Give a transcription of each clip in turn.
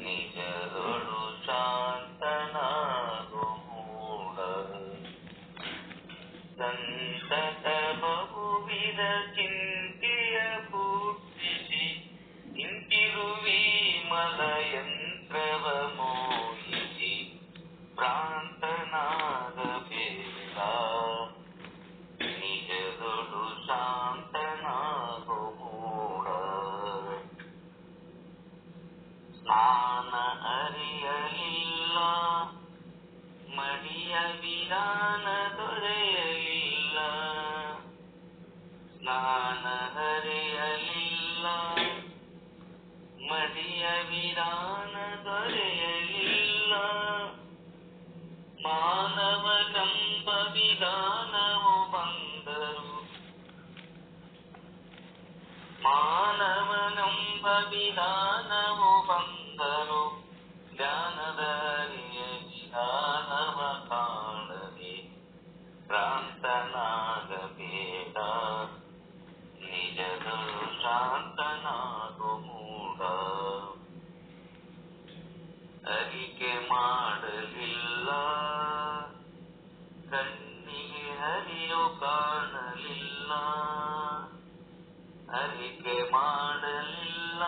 ನಿಜದೊಳು ಶಾಂತನಾಗು ಮೂಢ. ಸಂತತ ಬಹುವಿಧ ಚಿಂತೆಯ ಪೂಜಿಸಿ ನಿಂತಿರುವಿ ಮಲಯಂತ್ರವ ಮೋಹಿಸಿ ಭ್ರಾಂತನಾಗಬೇಡ. ನಿಜದೊಳು ಶಾಂತನಾಗು ಮೂಢ. ಸ್ನಾನ ಅರಿಯಲಿಲ್ಲ, ಮಡಿಯ ವಿಧಾನ ದೊರೆಯಲಿಲ್ಲ. ಸ್ನಾನ ಹರಿಯಲಿಲ್ಲ, ಮಡಿಯ ವಿಧಾನ ದೊರೆಯಲಿಲ್ಲ. ಮಾನವನೆಂಬ ವಿಧಾನವು ಬಂದರು, ಮಾನವನೆಂಬ ವಿಧಾನವು ಬಂದರು. ಜ್ಞಾನದ ಹರಿಯ ವಿಧಾನವ ಕಾಣದೆ ಭ್ರಾಂತನಾಗಬೇಡ. ನಿಜದೊಳು ಶಾಂತನಾಗು ಮೂಢ. ಅರಿಕೆ ಮಾಡಲಿಲ್ಲ, ಕಣ್ಣಿಗೆ ಹರಿಯು ಕಾಣಲಿಲ್ಲ. ಅರಿಕೆ ಮಾಡಲಿಲ್ಲ,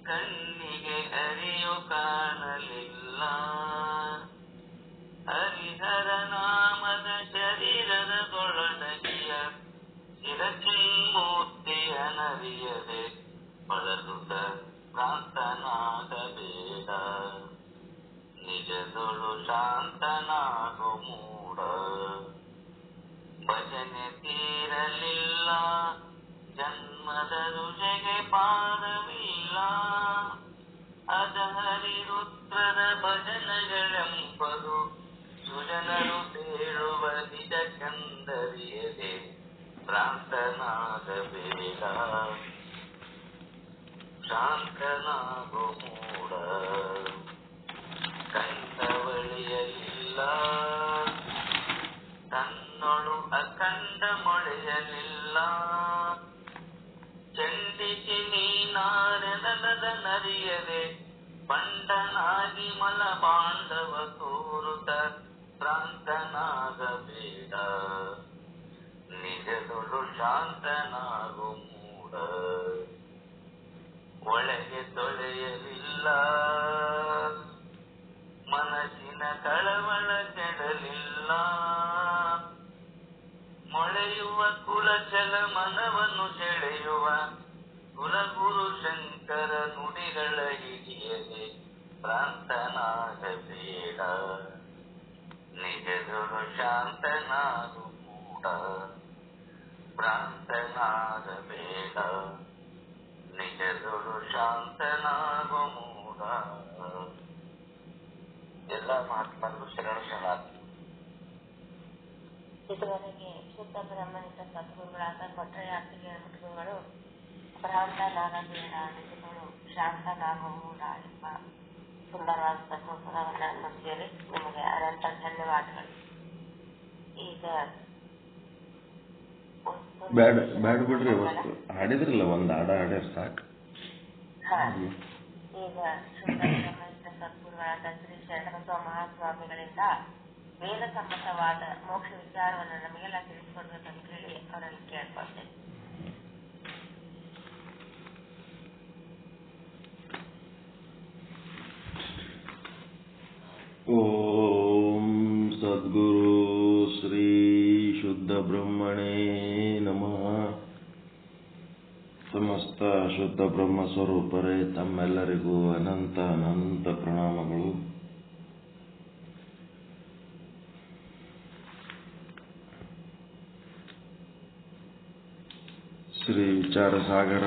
ಕಣ್ಣಿಗೆ ಹರಿಯು ಕಾಣಲಿಲ್ಲ. ಹರಿಹರ ನಾಮದ ಶರೀರದ ತೊಳಡಗಿಯ ಚಿರಚಿನ್ಮೂರ್ತಿಯ ನರಿಯದೆ ಬಳಲುತ್ತ ಭ್ರಾಂತನಾಗಬೇಡ. ನಿಜದೊಳು ಶಾಂತನಾಗು ಮೂಢ. ಭಜನೆ ತೀರಲಿಲ್ಲ, ಜನ್ಮದ ಋಷಿಗೆ ಪಾದವಿಲ್ಲ. ಅದ ಹರಿರುದ್ರದ ಭಜನೆಗಳೆಂಬುದು ಸುಜನರು ತೇಳುವ ನಿಜ ಚಂದರಿಯದೆ ಭ್ರಾಂತನಾಗಬೇಡ. ಶಾಂತನಾಗು ಮೂಢ. ಕಂಡವಳಿಯಲಿಲ್ಲ, ತನ್ನೊಳು ಅಖಂಡ ಮೊಳೆಯಲಿಲ್ಲ. ಚಂಡಿಸಿ ನೀನಾರೆನಲದ ನರಿಯದೆ ಬಂಡನಾಗಿ ಮಲಪಾಂಡವ ತೋರುತ್ತ ಭ್ರಾಂತನಾಗಬೇಡ. ನಿಜದೊಳು ಶಾಂತನಾಗು ಮೂಢ. ಒಳಗೆ ತೊಳೆಯಲಿಲ್ಲ, ಮನಸ್ಸಿನ ಕಳವಳ ಕೆಡಲಿಲ್ಲ. ಮೊಳೆಯುವ ಕುಲಚಲ ಮನವನ್ನು ಸೆಳೆಯುವ ಕುಲಗುರು ಶಂಕರ ನುಡಿಗಳ ಹಿಡಿಯದೆ ಭ್ರಾಂತನಾಗಬೇಡ. ನಿಜದೊಳು ಶಾಂತನಾಗು ಮೂಢ. ಭ್ರಾಂತನಾಗಬೇಡ. ನಿಜದೊಳು ಶಾಂತನಾಗು ಮೂಢ. ಎಲ್ಲ ಮಹಾತ್ಮರು ಶರಣು ಶರಣಾರ್ಥಿ. ಇದುವರೆಗೆ ಶುದ್ಧ ಬ್ರಹ್ಮನಿಷ್ಠ ಸದ್ಗುರುಗಳಾದ ಕೊಟ್ರೆಯಾರ್ತಿಗೆ ಮುಟ್ಗುರುಗಳು ಭ್ರಾಂತನಾಗಬೇಡ, ನಿಜದೊಳು ಶಾಂತನಾಗು ಮೂಢ ಎಂಬ ಸುಂದರವಾದ ತತ್ವಪದವನ್ನು ನುಡಿದಿರಿ. ನಿಮಗೆ ಅನಂತ ಧನ್ಯವಾದಗಳು. ಈಗ ಬ್ಯಾಡ ಬಿಡ್ರಿ, ಅವತ್ತು ಹಾಡಿದ್ರಲ್ಲ, ಒಂದ್ ಹಾಡ್ಯಾರ ಸಾಕು. ಈಗ ಶುದ್ಧ ಬ್ರಹ್ಮನಿಷ್ಠ ಸದ್ಗುರುಗಳಾದ ಶ್ರೀ ಶರಣಬಸವ ಮಹಾಸ್ವಾಮಿಗಳಿಂದ ವೇದ ಸಮ್ಮತವಾದ ಮೋಕ್ಷ ವಿಚಾರವನ್ನು ನಮಗೆಲ್ಲ ತಿಳಿಸ್ಕೊಡ್ಬೇಕಂತ ಹೇಳಿ ಅವರಲ್ಲಿ ಕೇಳ್ಕೊಳ್ತೇನೆ. ಓಂ ಸದ್ಗುರು ಶ್ರೀ ಶುದ್ಧ ಬ್ರಹ್ಮಣೇ ನಮಃ. ಸಮಸ್ತ ಶುದ್ಧ ಬ್ರಹ್ಮ ಸ್ವರೂಪರೇ ತಮ್ಮೆಲ್ಲರಿಗೂ ಅನಂತ ಅನಂತ ಪ್ರಣಾಮಗಳು. ಶ್ರೀ ವಿಚಾರಸಾಗರ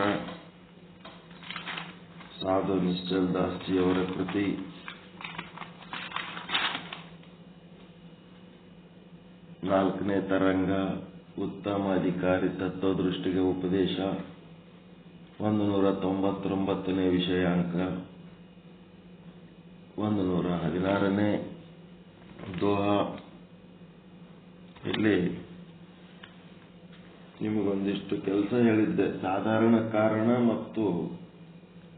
ಸಾಧು ನಿಶ್ಚಲ್ ದಾಸ್ಜಿಯವರ ಕೃತಿ ನಾಲ್ಕನೇ ತರಂಗ ಉತ್ತಮ ಅಧಿಕಾರಿ ತತ್ವದೃಷ್ಟಿಗೆ ಉಪದೇಶ 199ನೇ ವಿಷಯಾಂಕ 116ನೇ ದೋಹ. ಇಲ್ಲಿ ನಿಮಗೊಂದಿಷ್ಟು ಕೆಲಸ ಹೇಳಿದ್ದೆ. ಸಾಧಾರಣ ಕಾರಣ ಮತ್ತು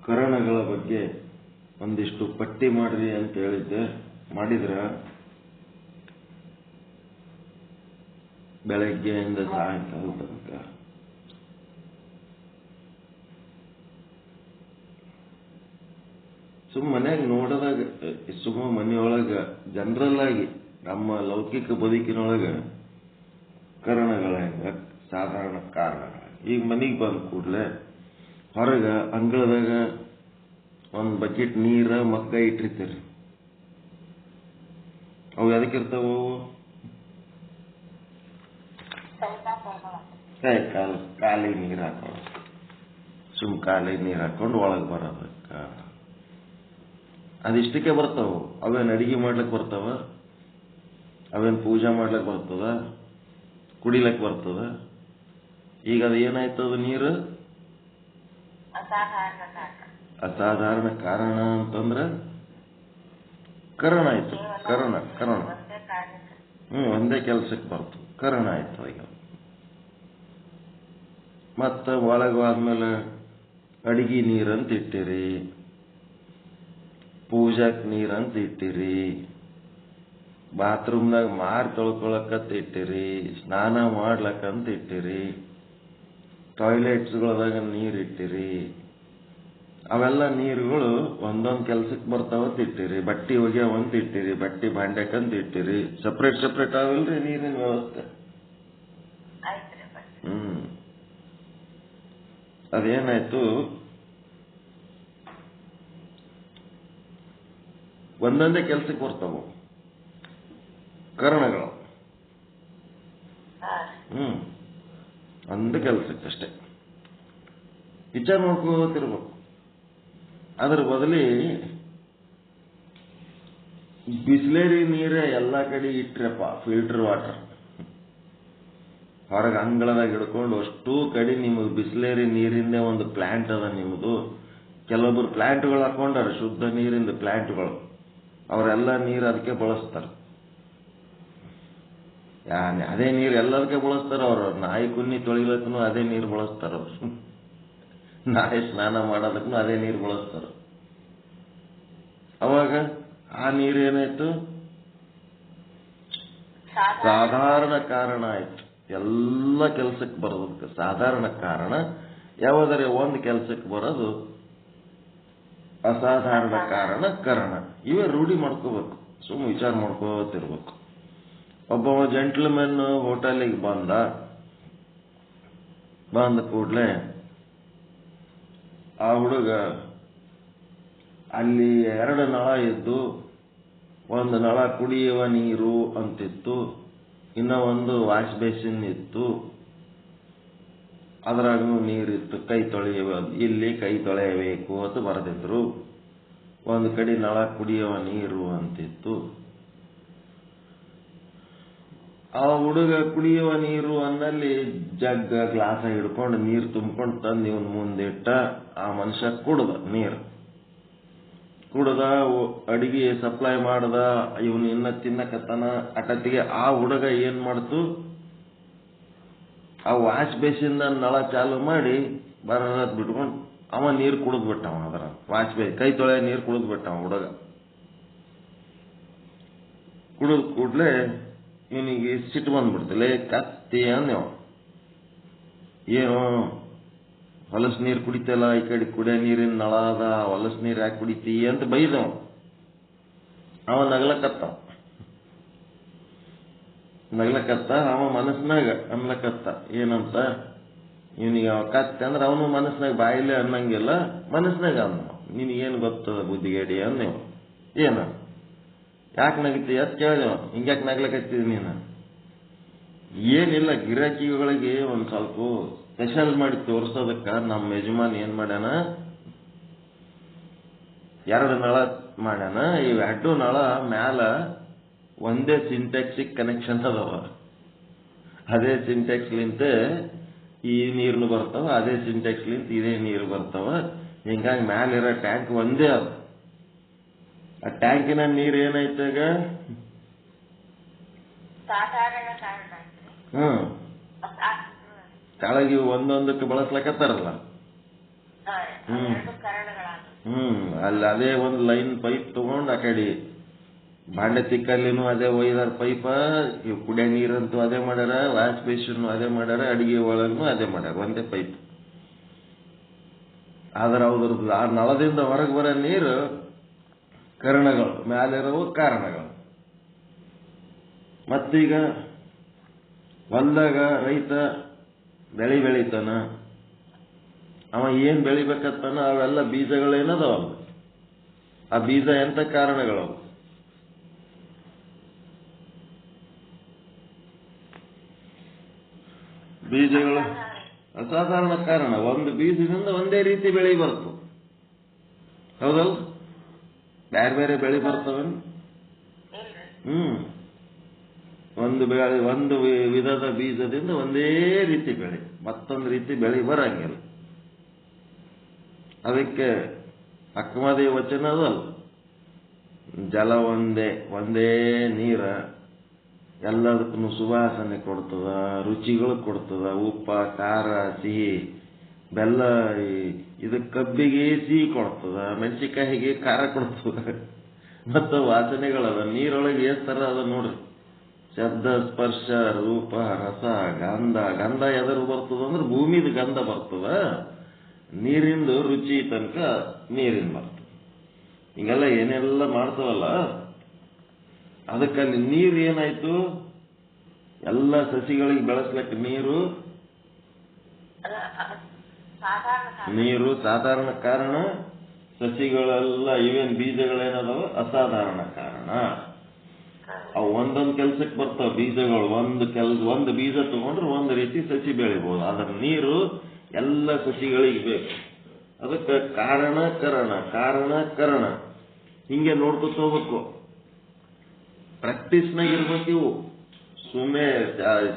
ಕರಣಗಳ ಬಗ್ಗೆ ಒಂದಿಷ್ಟು ಪಟ್ಟಿ ಮಾಡ್ರಿ ಅಂತ ಹೇಳಿದ್ದೆ. ಮಾಡಿದ್ರ? ಬೆಳಗ್ಗೆಯಿಂದ ಸಾಯಂಕಾಲ ತನಕ ಮನ್ಯಾಗ ನೋಡದಾಗ ಮನೆಯೊಳಗ ಜನರಲ್ ಆಗಿ ನಮ್ಮ ಲೌಕಿಕ ಬದುಕಿನೊಳಗ ಕರಣಗಳ ಹೆಂಗ, ಸಾಧಾರಣ ಕಾರಣಗಳ. ಈಗ ಮನೆಗೆ ಬಂದ ಕೂಡಲೇ ಹೊರಗ ಅಂಗಳದಾಗ ಒಂದು ಬಕೆಟ್ ನೀರ ಮಗ್ಗ ಇಟ್ಟಿರ್ತೀರಿ. ಅವು ಎದಕ್ಕಿರ್ತಾವ? ಕಾಲಿಗೆ ನೀರು ಹಾಕೊಂಡು ಕಾಲಿಗೆ ನೀರು ಹಾಕೊಂಡು ಒಳಗೆ ಬರೋದಕ್ಕ. ಅದಿಷ್ಟಕ್ಕೆ ಬರ್ತಾವ. ಅವೇನು ಅಡಿಗೆ ಮಾಡ್ಲಿಕ್ಕೆ ಬರ್ತಾವ? ಅವೇನು ಪೂಜಾ ಮಾಡ್ಲಿಕ್ಕೆ ಬರ್ತದ? ಕುಡಿಲಕ್ಕೆ ಬರ್ತದ? ಈಗ ಅದು ಏನಾಯ್ತದ? ನೀರು ಅಸಾಧಾರಣ ಕಾರಣ ಅಂತಂದ್ರೆ ಕರಣ ಆಯ್ತು. ಕರಣ ಒಂದೇ ಕೆಲ್ಸಕ್ಕೆ ಬರ್ತು, ಕರಣ ಆಯ್ತು. ಈಗ ಮತ್ತ ಒಳಗೆ ಆದ್ಮೇಲೆ ಅಡಿಗೆ ನೀರಂತ ಇಟ್ಟಿರಿ, ಪೂಜಾಕ್ ನೀರಂತ ಇಟ್ಟಿರಿ, ಬಾತ್ರೂಮ್ದಾಗ ಮಾರಿ ತೊಳ್ಕೊಳಕಂತ ಇಟ್ಟಿರಿ, ಸ್ನಾನ ಮಾಡ್ಲಕ್ಕಂತ ಇಟ್ಟಿರಿ, ಟಾಯ್ಲೆಟ್ಸ್ಗಳದಾಗ ನೀರು ಇಟ್ಟಿರಿ. ಅವೆಲ್ಲ ನೀರುಗಳು ಒಂದೊಂದು ಕೆಲ್ಸಕ್ಕೆ ಬರ್ತಾವಂತ ಇಟ್ಟಿರಿ. ಬಟ್ಟೆ ಒಗ್ಯಾವಂತ ಇಟ್ಟಿರಿ, ಬಟ್ಟೆ ಭಾಂಡ್ಯಕ್ಕಂತ ಇಟ್ಟಿರಿ. ಸಪ್ರೇಟ್ ಆಗಿಲ್ರಿ ನೀರಿನ ವ್ಯವಸ್ಥೆ. ಅದೇನಾಯ್ತು? ಒಂದೊಂದೇ ಕೆಲ್ಸಕ್ಕೆ ಬರ್ತಾವ ಕರಣಗಳು. ಒಂದು ಕೆಲ್ಸಕ್ಕಷ್ಟೇ ವಿಚಾರ ಮಾಡ್ಕೋತಿರ್ಬೇಕು. ಅದ್ರ ಬದಲಿ ಬಿಸ್ಲೇರಿ ನೀರೇ ಎಲ್ಲಾ ಕಡೆ ಇಟ್ರಪ್ಪ, ಫಿಲ್ಟರ್ ವಾಟರ್ ಹೊರಗೆ ಅಂಗಳದಾಗ ಹಿಡ್ಕೊಂಡು ಅಷ್ಟೂ ಕಡೆ ನಿಮಗೆ ಬಿಸ್ಲೇರಿ ನೀರಿಂದೇ ಒಂದು ಪ್ಲಾಂಟ್ ಅದ ನಿಮ್ಮದು. ಕೆಲವೊಬ್ರು ಪ್ಲಾಂಟ್ಗಳು ಹಾಕೊಂಡಾರ, ಶುದ್ಧ ನೀರಿಂದ ಪ್ಲಾಂಟ್ಗಳು. ಅವರೆಲ್ಲ ನೀರು ಅದಕ್ಕೆ ಬಳಸ್ತಾರೆ. ಅದೇ ನೀರು ಎಲ್ಲದಕ್ಕೆ ಬಳಸ್ತಾರ. ಅವರು ನಾಯಿ ಕುನ್ನಿ ತೊಳಿಲಕ್ಕೂ ಅದೇ ನೀರು ಬಳಸ್ತಾರ. ಅವರು ನಾಯಿ ಸ್ನಾನ ಮಾಡೋದಕ್ಕೂ ಅದೇ ನೀರು ಬಳಸ್ತಾರ. ಅವಾಗ ಆ ನೀರು ಏನಾಯ್ತು? ಸಾಧಾರಣ ಕಾರಣ ಆಯ್ತು. ಎಲ್ಲ ಕೆಲಸಕ್ಕೆ ಬರೋದಕ್ಕೆ ಸಾಧಾರಣ ಕಾರಣ. ಯಾವುದರೆ ಒಂದು ಕೆಲಸಕ್ಕೆ ಬರೋದು ಅಸಾಧಾರಣ ಕಾರಣ, ಕರಣ. ಇವೇ ರೂಢಿ ಮಾಡ್ಕೋಬೇಕು. ಸುಮ್ಮನೆ ವಿಚಾರ ಮಾಡ್ಕೋತಿರ್ಬೇಕು. ಒಬ್ಬ ಜೆಂಟ್ಲ್ಮನ್ ಹೋಟೆಲಿಗೆ ಬಂದ ಕೂಡಲೇ ಆ ಹುಡುಗ ಅಲ್ಲಿ 2 ನಳ ಇದ್ದು, ಒಂದು ನಳ ಕುಡಿಯುವ ನೀರು ಅಂತಿತ್ತು, ಇನ್ನ ಒಂದು ವಾಶ್ ಬೇಸಿನ್ ಇತ್ತು. ಅದರಾಗೂ ನೀರಿತ್ತು. ಇಲ್ಲಿ ಕೈ ತೊಳೆಯಬೇಕು ಅಂತ ಬರೆದಿದ್ರು. ಒಂದು ಕಡೆ ನಳ ಕುಡಿಯುವ ನೀರು ಅಂತಿತ್ತು. ಆ ಹುಡುಗ ಕುಡಿಯುವ ನೀರು ಅನ್ನಲ್ಲಿ ಜಗ್ಗ ಗ್ಲಾಸ ಹಿಡ್ಕೊಂಡು ನೀರು ತುಂಬಿಕೊಂಡು ತಂದು ಇವನ್ ಮುಂದಿಟ್ಟ. ಆ ಮನುಷ್ಯ ಕುಡ್ದ ಅಡಿಗೆ ಸಪ್ಲೈ ಮಾಡ್ದ. ಇವನು ಇನ್ನ ತಿನ್ನಕತ್ತಾನ. ಅಟತ್ತಿಗೆ ಆ ಹುಡುಗ ಏನ್ ಮಾಡ್ತು? ಆ ವಾಶ್ ಬೇಸಿಂದ ನಳ ಚಾಲು ಮಾಡಿ ಬರತ್ ಬಿಟ್ಕೊಂಡು ಅವ ನೀರು ಕುಡಿದ್ಬಿಟ್ಟವ. ಅದರ ವಾಶ್ ಬೇಸ್ ಕೈ ತೊಳೆ ನೀರು ಕುಡಿದ್ಬಿಟ್ಟವ ಹುಡುಗ. ಕುಡಿದ್ ಕೂಡ್ಲೆ ಇವನಿಗೆ ಸಿಟ್ಟು ಬಂದ್ಬಿಡ್ತಲೆ. ಕತ್ತಿ ಅಂದೇವ, ಏನು ಹೊಲಸ್ ನೀರು ಕುಡಿತಲ್ಲ, ಈ ಕಡೆ ಕುಡಿಯೋ ನೀರಿನ ನಳ ಅದ, ಹೊಲಸ್ ನೀರು ಯಾಕೆ ಕುಡಿತಿ ಅಂತ ಬೈದವ. ಅವ ನಗ್ಲಕತ್ತ. ಅವ ಮನಸ್ನಾಗ ಅನ್ಲಕತ್ತ ಏನಂತ? ಇವನಿಗೆ ಅವ ಕತ್ತಿ ಅಂದ್ರೆ ಅವನು ಮನಸ್ನಾಗ ಬಾಯಿಲೆ ಅನ್ನಂಗಿಲ್ಲ, ಮನಸ್ನಾಗ ಅಂದ. ನಿನಗೇನು ಗೊತ್ತದ ಬುದ್ಧಿಗೇಡಿ ಅಂದೇವ. ಏನ ಯಾಕೆ ನಗಿತಿ ಅಂತ ಕೇಳಿದೆವ. ಹಿಂಗ್ಯಾಕೆ ನಗ್ಲಕತ್ತಿದ್ ನೀನು? ಏನಿಲ್ಲ, ಗಿರಾಕಿಗಳಿಗೆ ಒಂದ್ ಸ್ವಲ್ಪ ಸ್ಪೆಷಲ್ ಮಾಡಿ ತೋರ್ಸೋದಕ್ಕ ನಮ್ಮ ಯಜಮಾನ್ ಏನ್ ಮಾಡ್ಯಾನ, 2 ನಳ ಮಾಡ್ಯಾನ. ಇವ್ 2 ನಳ ಮ್ಯಾಲ ಒಂದೇ ಸಿಂಟ್ಯಾಕ್ಸಿಗೆ ಕನೆಕ್ಷನ್ ಅದಾವ. ಅದೇ ಸಿಂಟ್ಯಾಕ್ಸ್ ಲಿಂತ ಈ ನೀರ್ನು ಬರ್ತಾವ, ಅದೇ ಸಿಂಟ್ಯಾಕ್ಸ್ ಲಿಂತ ಇದೇ ನೀರು ಬರ್ತಾವ. ಹಿಂಗಾಗಿ ಮ್ಯಾಲಿರೋ ಟ್ಯಾಂಕ್ ಒಂದೇ ಅದ. ಆ ಟ್ಯಾಂಕಿನ ನೀರು ಏನಾಯ್ತಾಗ? ಕೆಳಗೆ ಒಂದೊಂದಕ್ಕೆ ಬಳಸ್ಲಕತ್ತಾರಲ್ಲ. ಅಲ್ಲಿ ಅದೇ ಒಂದು ಲೈನ್ ಪೈಪ್ ತಗೊಂಡು ಆ ಕಡೆ ಬಾಂಡೆ ತಿಕ್ಕಲ್ಲಿನೂ ಅದೇ ಒಯ್ದಾರ ಪೈಪ, ಇವು ಕುಡಿಯೋ ನೀರಂತೂ ಅದೇ ಮಾಡ್ಯಾರ, ವಾಶ್ ಬೇಸಿನ್ ಅದೇ ಮಾಡ್ಯಾರ, ಅಡಿಗೆ ಒಳಗೂ ಅದೇ ಮಾಡ್ಯಾರ, ಒಂದೇ ಪೈಪ್. ಆದ್ರೆ ಅವ್ರದ್ದು ಆ ನಳದಿಂದ ಹೊರಗೆ ಬರೋ ನೀರು ಕರ್ಣಗಳು, ಮ್ಯಾಲಿರೋ ಕಾರಣಗಳು. ಮತ್ತೀಗ ಹೊಲ್ದಾಗ ರೈತ ಬೆಳಿತಾನ, ಅವ ಏನ್ ಬೆಳಿಬೇಕತ್ತಾನ ಅವೆಲ್ಲ ಬೀಜಗಳೇನದವ, ಆ ಬೀಜ ಎಂತ ಕಾರಣಗಳು? ಬೀಜಗಳು ಅಸಾಧಾರಣ ಕಾರಣ. ಒಂದು ಬೀಜದಿಂದ ಒಂದೇ ರೀತಿ ಬೆಳೆ ಬರ್ತದೆ, ಹೌದಲ್ಲ? ಬೇರೆ ಬೇರೆ ಬೆಳೆ ಬರ್ತವೆ. ಒಂದು ವಿಧದ ಬೀಜದಿಂದ ಒಂದೇ ರೀತಿ ಬೆಳೆ, ಮತ್ತೊಂದು ರೀತಿ ಬೆಳೆ ಬರಂಗಿಲ್ಲ. ಅದಕ್ಕೆ ಅಕ್ಕಮದೇ ವಚನ ಅದಲ್ಲ, ಜಲ ಒಂದೇ ನೀರ ಎಲ್ಲದಕ್ಕೂ ಸುವಾಸನೆ ಕೊಡ್ತದ, ರುಚಿಗಳು ಕೊಡ್ತದ, ಉಪ್ಪ ಖಾರ ಸಿಹಿ ಬೆಲ್ಲ, ಇದು ಕಬ್ಬಿಗೆ ಸಿಹಿ ಕೊಡ್ತದ, ಮೆಣಸಿಕಾಯಿಗೆ ಖಾರ ಕೊಡ್ತದ, ಮತ್ತು ವಾಸನೆಗಳದ. ನೀರೊಳಗೆ ಎಷ್ಟು ತರ ಅದ ನೋಡ್ರಿ, ಶಬ್ದ ಸ್ಪರ್ಶ ರೂಪ ರಸ ಗಂಧ ಎದರು ಬರ್ತದ ಅಂದ್ರೆ ಭೂಮಿದ ಗಂಧ ಬರ್ತದ, ನೀರಿಂದು ರುಚಿ ತನಕ ನೀರಿನ ಬರ್ತದೆ. ಹಿಂಗೆಲ್ಲ ಏನೆಲ್ಲ ಮಾಡ್ತವಲ್ಲ, ಅದಕ್ಕಲ್ಲಿ ನೀರು ಏನಾಯ್ತು, ಎಲ್ಲ ಸಸಿಗಳಿಗೆ ಬೆಳೆಸ್ಲಿಕ್ಕೆ ನೀರು ಸಾಧಾರಣ ಕಾರಣ, ಸಸಿಗಳೆಲ್ಲ ಇವೇನ್ ಬೀಜಗಳೇನದಾವ ಅಸಾಧಾರಣ ಕಾರಣ. ಅವು ಒಂದೊಂದು ಕೆಲ್ಸಕ್ಕೆ ಬರ್ತಾವ ಬೀಜಗಳು. ಒಂದು ಬೀಜ ತಗೊಂಡ್ರೆ ಒಂದು ರೀತಿ ಸಸಿ ಬೆಳಿಬಹುದು, ಅದರ ನೀರು ಎಲ್ಲ ಸಸಿಗಳಿಗೆ ಬೇಕು. ಅದಕ್ಕೆ ಕಾರಣ ಹಿಂಗೆ ನೋಡ್ಕೊತ ಹೋಗ್ಬೇಕು. ಪ್ರಾಕ್ಟೀಸ್ನಾಗ ಇರ್ಬೇಕು ಇವು. ಸುಮ್ಮನೆ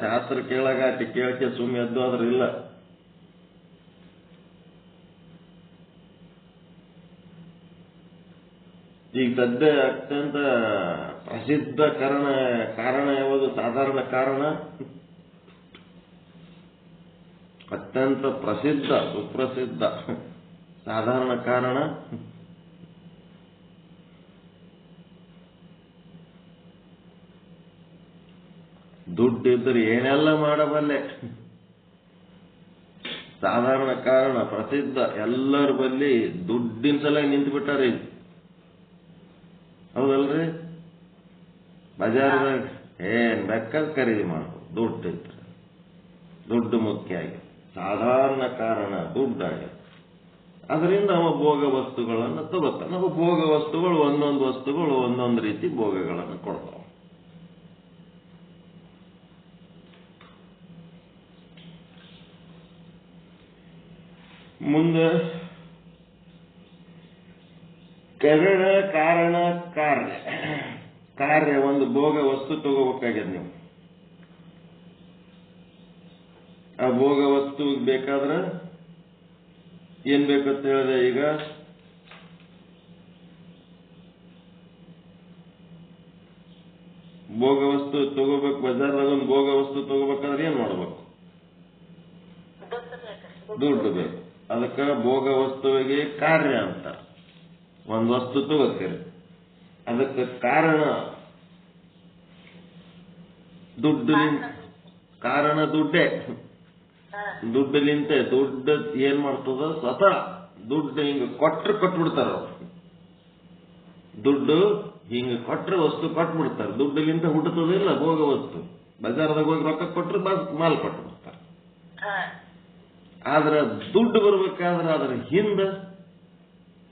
ಶಾಸ್ತ್ರ ಕೇಳಕ್ಕೆ ಸುಮ್ಮನೆ ಎದ್ದು ಆದ್ರೆ ಇಲ್ಲ. ಈಗ ಸದ್ಯ ಅತ್ಯಂತ ಪ್ರಸಿದ್ಧ ಕಾರಣ ಯಾವುದು? ಸಾಧಾರಣ ಕಾರಣ. ಅತ್ಯಂತ ಪ್ರಸಿದ್ಧ ಸುಪ್ರಸಿದ್ಧ ಸಾಧಾರಣ ಕಾರಣ. ದುಡ್ಡಿದ್ರೆ ಏನೆಲ್ಲ ಮಾಡಬಲ್ಲೆ. ಸಾಧಾರಣ ಕಾರಣ ಪ್ರಸಿದ್ಧ, ಎಲ್ಲರ ಬಲ್ಲಿ ದುಡ್ಡಿನ ಸಲ ನಿಂತು ಬಿಟ್ಟಾರೆ. ಹೌದಲ್ರಿ? ಬಜಾರ್ದಾಗ ಏನ್ ಬೇಕಾದ್ರೆ ಖರೀದಿ ಮಾಡ್ಬೋದು, ದುಡ್ಡಿದ್ರೆ. ದುಡ್ಡು ಮುಖ್ಯ ಆಗಿ ಸಾಧಾರಣ ಕಾರಣ ದುಡ್ಡಾಗ. ಅದರಿಂದ ಅವ ಭೋಗ ವಸ್ತುಗಳನ್ನು ತಗೋತಾನೆ. ನಾವು ಭೋಗ ವಸ್ತುಗಳು ಒಂದೊಂದು ರೀತಿ ಭೋಗಗಳನ್ನು ಕೊಡ್ತಾವ. ಮುಂದೆ ಕಾರಣ ಕಾರ್ಯ ಒಂದು ಭೋಗ ವಸ್ತು ತಗೋಬೇಕಾಗ್ಯದ ನೀವು. ಆ ಭೋಗ ವಸ್ತು ಬೇಕಾದ್ರೆ ಏನ್ ಬೇಕಂತ ಹೇಳಿದೆ? ಈಗ ಭೋಗ ವಸ್ತು ತಗೋಬೇಕು, ಬಜಾರ್ದಾಗ ಒಂದು ಭೋಗ ವಸ್ತು ತಗೋಬೇಕಾದ್ರೆ ಏನ್ ಮಾಡ್ಬೇಕು? ದುಡ್ಡು ಬೇಕು. ಅದಕ್ಕೆ ಭೋಗ ವಸ್ತುವಿಗೆ ಕಾರ್ಯ ಅಂತ. ಒಂದು ವಸ್ತು ತಗೋತೀರಿ, ಅದಕ್ಕೆ ಕಾರಣ ದುಡ್ಡೇ. ದುಡ್ಡಲಿಂತೆ ದುಡ್ಡು ಏನ್ ಮಾಡ್ತದ? ಸ್ವತಃ ದುಡ್ಡು ಹಿಂಗ ಕೊಟ್ಬಿಡ್ತಾರ. ದುಡ್ಡು ಹಿಂಗ ಕೊಟ್ರೆ ವಸ್ತು ಕೊಟ್ಬಿಡ್ತಾರೆ. ದುಡ್ಡಲಿಂತ ಹುಟ್ಟುತ್ತದಿಲ್ಲ ಭೋಗ ವಸ್ತು. ಬಜಾರ್ದಾಗ ಹೋಗಿ ರೊಕ್ಕ ಕೊಟ್ರೆ ಮಾಲ್ ಕೊಟ್ಬಿಡ್ತಾರೆ. ಆದ್ರೆ ದುಡ್ಡು ಬರ್ಬೇಕಾದ್ರೆ ಅದ್ರ ಹಿಂದ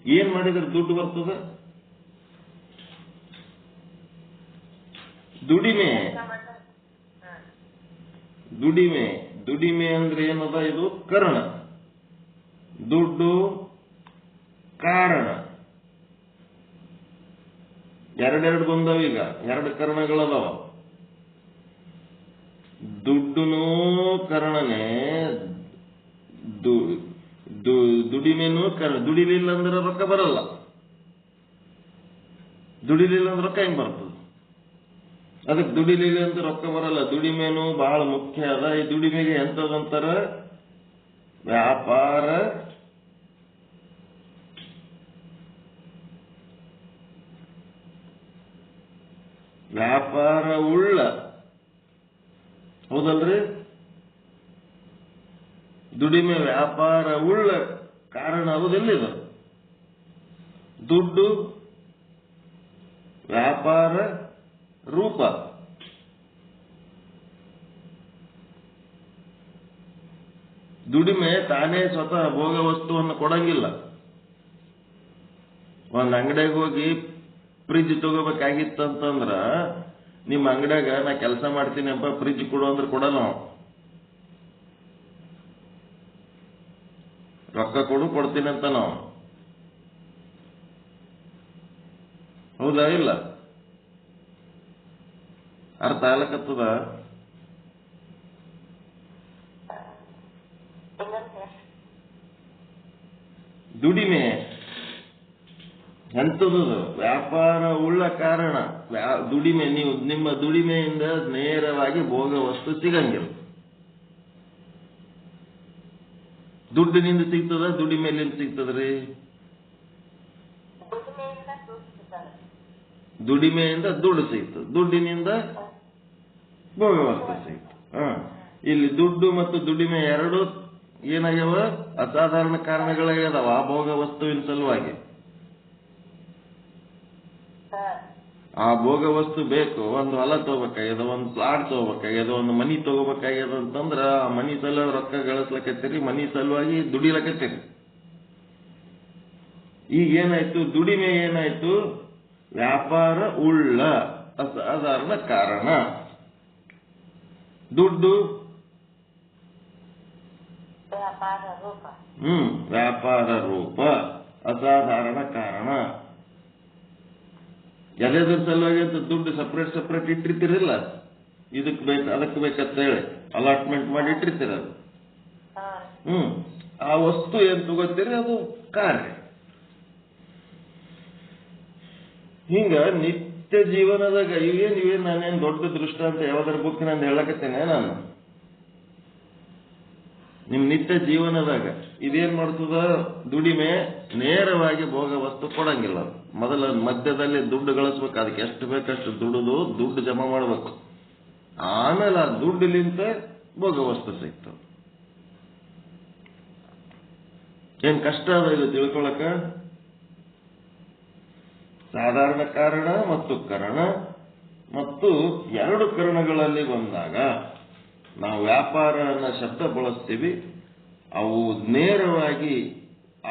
ಏನ್ ಮಾಡಿದ್ರೆ ದುಡ್ಡು ಬರ್ತದ? ದುಡಿಮೆ ಅಂದ್ರೆ ಏನದ? ಇದು ಕರ್ಣ. ದುಡ್ಡು ಕಾರಣ. ಎರಡೆರಡು ಬಂದವ. ಈಗ ಎರಡು ಕರ್ಣಗಳದಾವ. ದುಡ್ಡುನೂ ಕರ್ಣನೇ, ದುಡಿಮೆನೂ ಕರ್ಣ. ದುಡಿಲಿಲ್ಲ ಅಂದ್ರೆ ರೊಕ್ಕ ಬರಲ್ಲ. ದುಡಿಲಿಲ್ಲ ಅಂದ್ರೆ ರೊಕ್ಕ ಹೆಂಗ್ ಬರ್ತದೆ? ಅದಕ್ಕೆ ದುಡಿಲಿಲ್ಲ ಅಂತ ರೊಕ್ಕ ಬರಲ್ಲ. ದುಡಿಮೆನೂ ಬಹಳ ಮುಖ್ಯ ಅದ. ಈ ದುಡಿಮೆಗೆ ಎಂತದಂತಾರ? ವ್ಯಾಪಾರ ಉಳ್ಳ, ಹೌದಲ್ರಿ? ದುಡಿಮೆ ವ್ಯಾಪಾರ ಉಳ್ಳ ಕಾರಣ ಆಗುವುದೆಲ್ಲಿದು? ದುಡ್ಡು ವ್ಯಾಪಾರ ರೂಪ. ದುಡಿಮೆ ತಾನೇ ಸ್ವತಃ ಭೋಗ ವಸ್ತುವನ್ನು ಕೊಡಂಗಿಲ್ಲ. ಒಂದ್ ಅಂಗಡಿಗೆ ಹೋಗಿ ಫ್ರಿಜ್ ತಗೋಬೇಕಾಗಿತ್ತಂತಂದ್ರ ನಿಮ್ಮ ಅಂಗಡಿಯಾಗ ನಾ ಕೆಲಸ ಮಾಡ್ತೀನಿ ಅಂತ ಫ್ರಿಜ್ ಕೊಡು ಅಂದ್ರೆ ಕೊಡಲ್ಲ. ರೊಕ್ಕ ಕೊಡ್ತೀನಿ ಅಂತ ನಾವು, ಹೌದಾ ಇಲ್ಲ? ಅರ್ಥ ಆಗ್ಲಕತ್ತದ? ದುಡಿಮೆ ಎಂಥದ್ದು? ವ್ಯಾಪಾರ ಉಳ್ಳ ಕಾರಣ. ದುಡಿಮೆ, ನೀವು ನಿಮ್ಮ ದುಡಿಮೆಯಿಂದ ನೇರವಾಗಿ ಭೋಗ ವಸ್ತು ಸಿಗಂಗಿಲ್ಲ. ದುಡ್ಡಿನಿಂದ ಸಿಗ್ತದ, ದುಡಿಮೆಲಿಂದ ಸಿಗ್ತದ್ರಿ? ದುಡಿಮೆಯಿಂದ ದುಡ್ಡು ಸಿಗ್ತದೆ, ದುಡ್ಡಿನಿಂದ ಭೋಗ ವಸ್ತು ಸಿಗ್ತದೆ. ಇಲ್ಲಿ ದುಡ್ಡು ಮತ್ತು ದುಡಿಮೆ ಎರಡು ಏನಾಗ್ಯಾವ? ಅಸಾಧಾರಣ ಕಾರಣಗಳಾಗ್ಯದಾವ ಆ ಭೋಗ ವಸ್ತುವಿನ ಸಲುವಾಗಿ. ಆ ಭೋಗ ವಸ್ತು ಬೇಕು. ಒಂದು ಹೊಲ ತಗೋಬೇಕಾಗ್ಯದ, ಒಂದು ಪ್ಲಾಟ್ ತಗೋಬೇಕಾಗ್ಯದ, ಒಂದು ಮನಿ ತಗೋಬೇಕಾಗ್ಯದ ಅಂತಂದ್ರ ಆ ಮನಿ ಸಲುವಾಗಿ ರೊಕ್ಕ ಗಳಿಸ್ಲಕತ್ತೀರಿ, ಮನಿ ಸಲುವಾಗಿ ದುಡಿಲಕತ್ತೀರಿ. ಈಗ ಏನಾಯ್ತು? ದುಡಿಮೆ ಏನಾಯ್ತು? ವ್ಯಾಪಾರ ಉಳ್ಳ ಅಸಾಧಾರಣ ಕಾರಣ. ದುಡ್ಡು ವ್ಯಾಪಾರ ರೂಪ ಅಸಾಧಾರಣ ಕಾರಣ. ಎಲ್ಲದ್ರ ಸಲುವಾಗಿ ಅಂತ ದುಡ್ಡು ಸಪ್ರೇಟ್ ಇಟ್ಟಿರ್ತೀರಿಲ್ಲ, ಇದಕ್ ಬೇಕು ಅದಕ್ಕೆ ಬೇಕಂತ ಹೇಳಿ ಅಲಾಟ್ಮೆಂಟ್ ಮಾಡಿ ಇಟ್ಟಿರ್ತೀರಲ್ಲ. ಆ ವಸ್ತು ಏನ್ ತಗೋತೀರಿ ಅದು ಕಾರ್ಯ. ಹಿಂಗ ನಿತ್ಯ ಜೀವನದಾಗ ಇವೇನ್ ನಾನೇನ್ ದೊಡ್ಡ ದೃಷ್ಟಾಂತ ಯಾವ್ದಾರ ಬುಕ್ಕಿನಂತ ಹೇಳಕತ್ತೇನೆ ನಾನು. ನಿಮ್ ನಿತ್ಯ ಜೀವನದಾಗ ಇದೇನ್ ಮಾಡ್ತದ? ದುಡಿಮೆ ನೇರವಾಗಿ ಭೋಗ ವಸ್ತು ಕೊಡಂಗಿಲ್ಲ. ಮೊದಲ ಮಧ್ಯದಲ್ಲಿ ದುಡ್ಡು ಗಳಿಸ್ಬೇಕು, ಅದಕ್ಕೆ ಎಷ್ಟು ಬೇಕಷ್ಟು ದುಡ್ಡು ಜಮಾ ಮಾಡ್ಬೇಕು. ಆಮೇಲೆ ಆ ದುಡ್ಡಿಲಿಂತ ಭೋಗ ವಸ್ತು ಸಿಗ್ತದೆ. ಏನ್ ಕಷ್ಟ ಅದ ಇದು ತಿಳ್ಕೊಳಕ? ಸಾಧಾರಣ ಕಾರಣ ಮತ್ತು ಕರಣ, ಮತ್ತು ಎರಡು ಕರಣಗಳಲ್ಲಿ ಬಂದಾಗ ನಾವು ವ್ಯಾಪಾರ ಅನ್ನೋ ಶಬ್ದ ಬಳಸ್ತೀವಿ. ಅವು ನೇರವಾಗಿ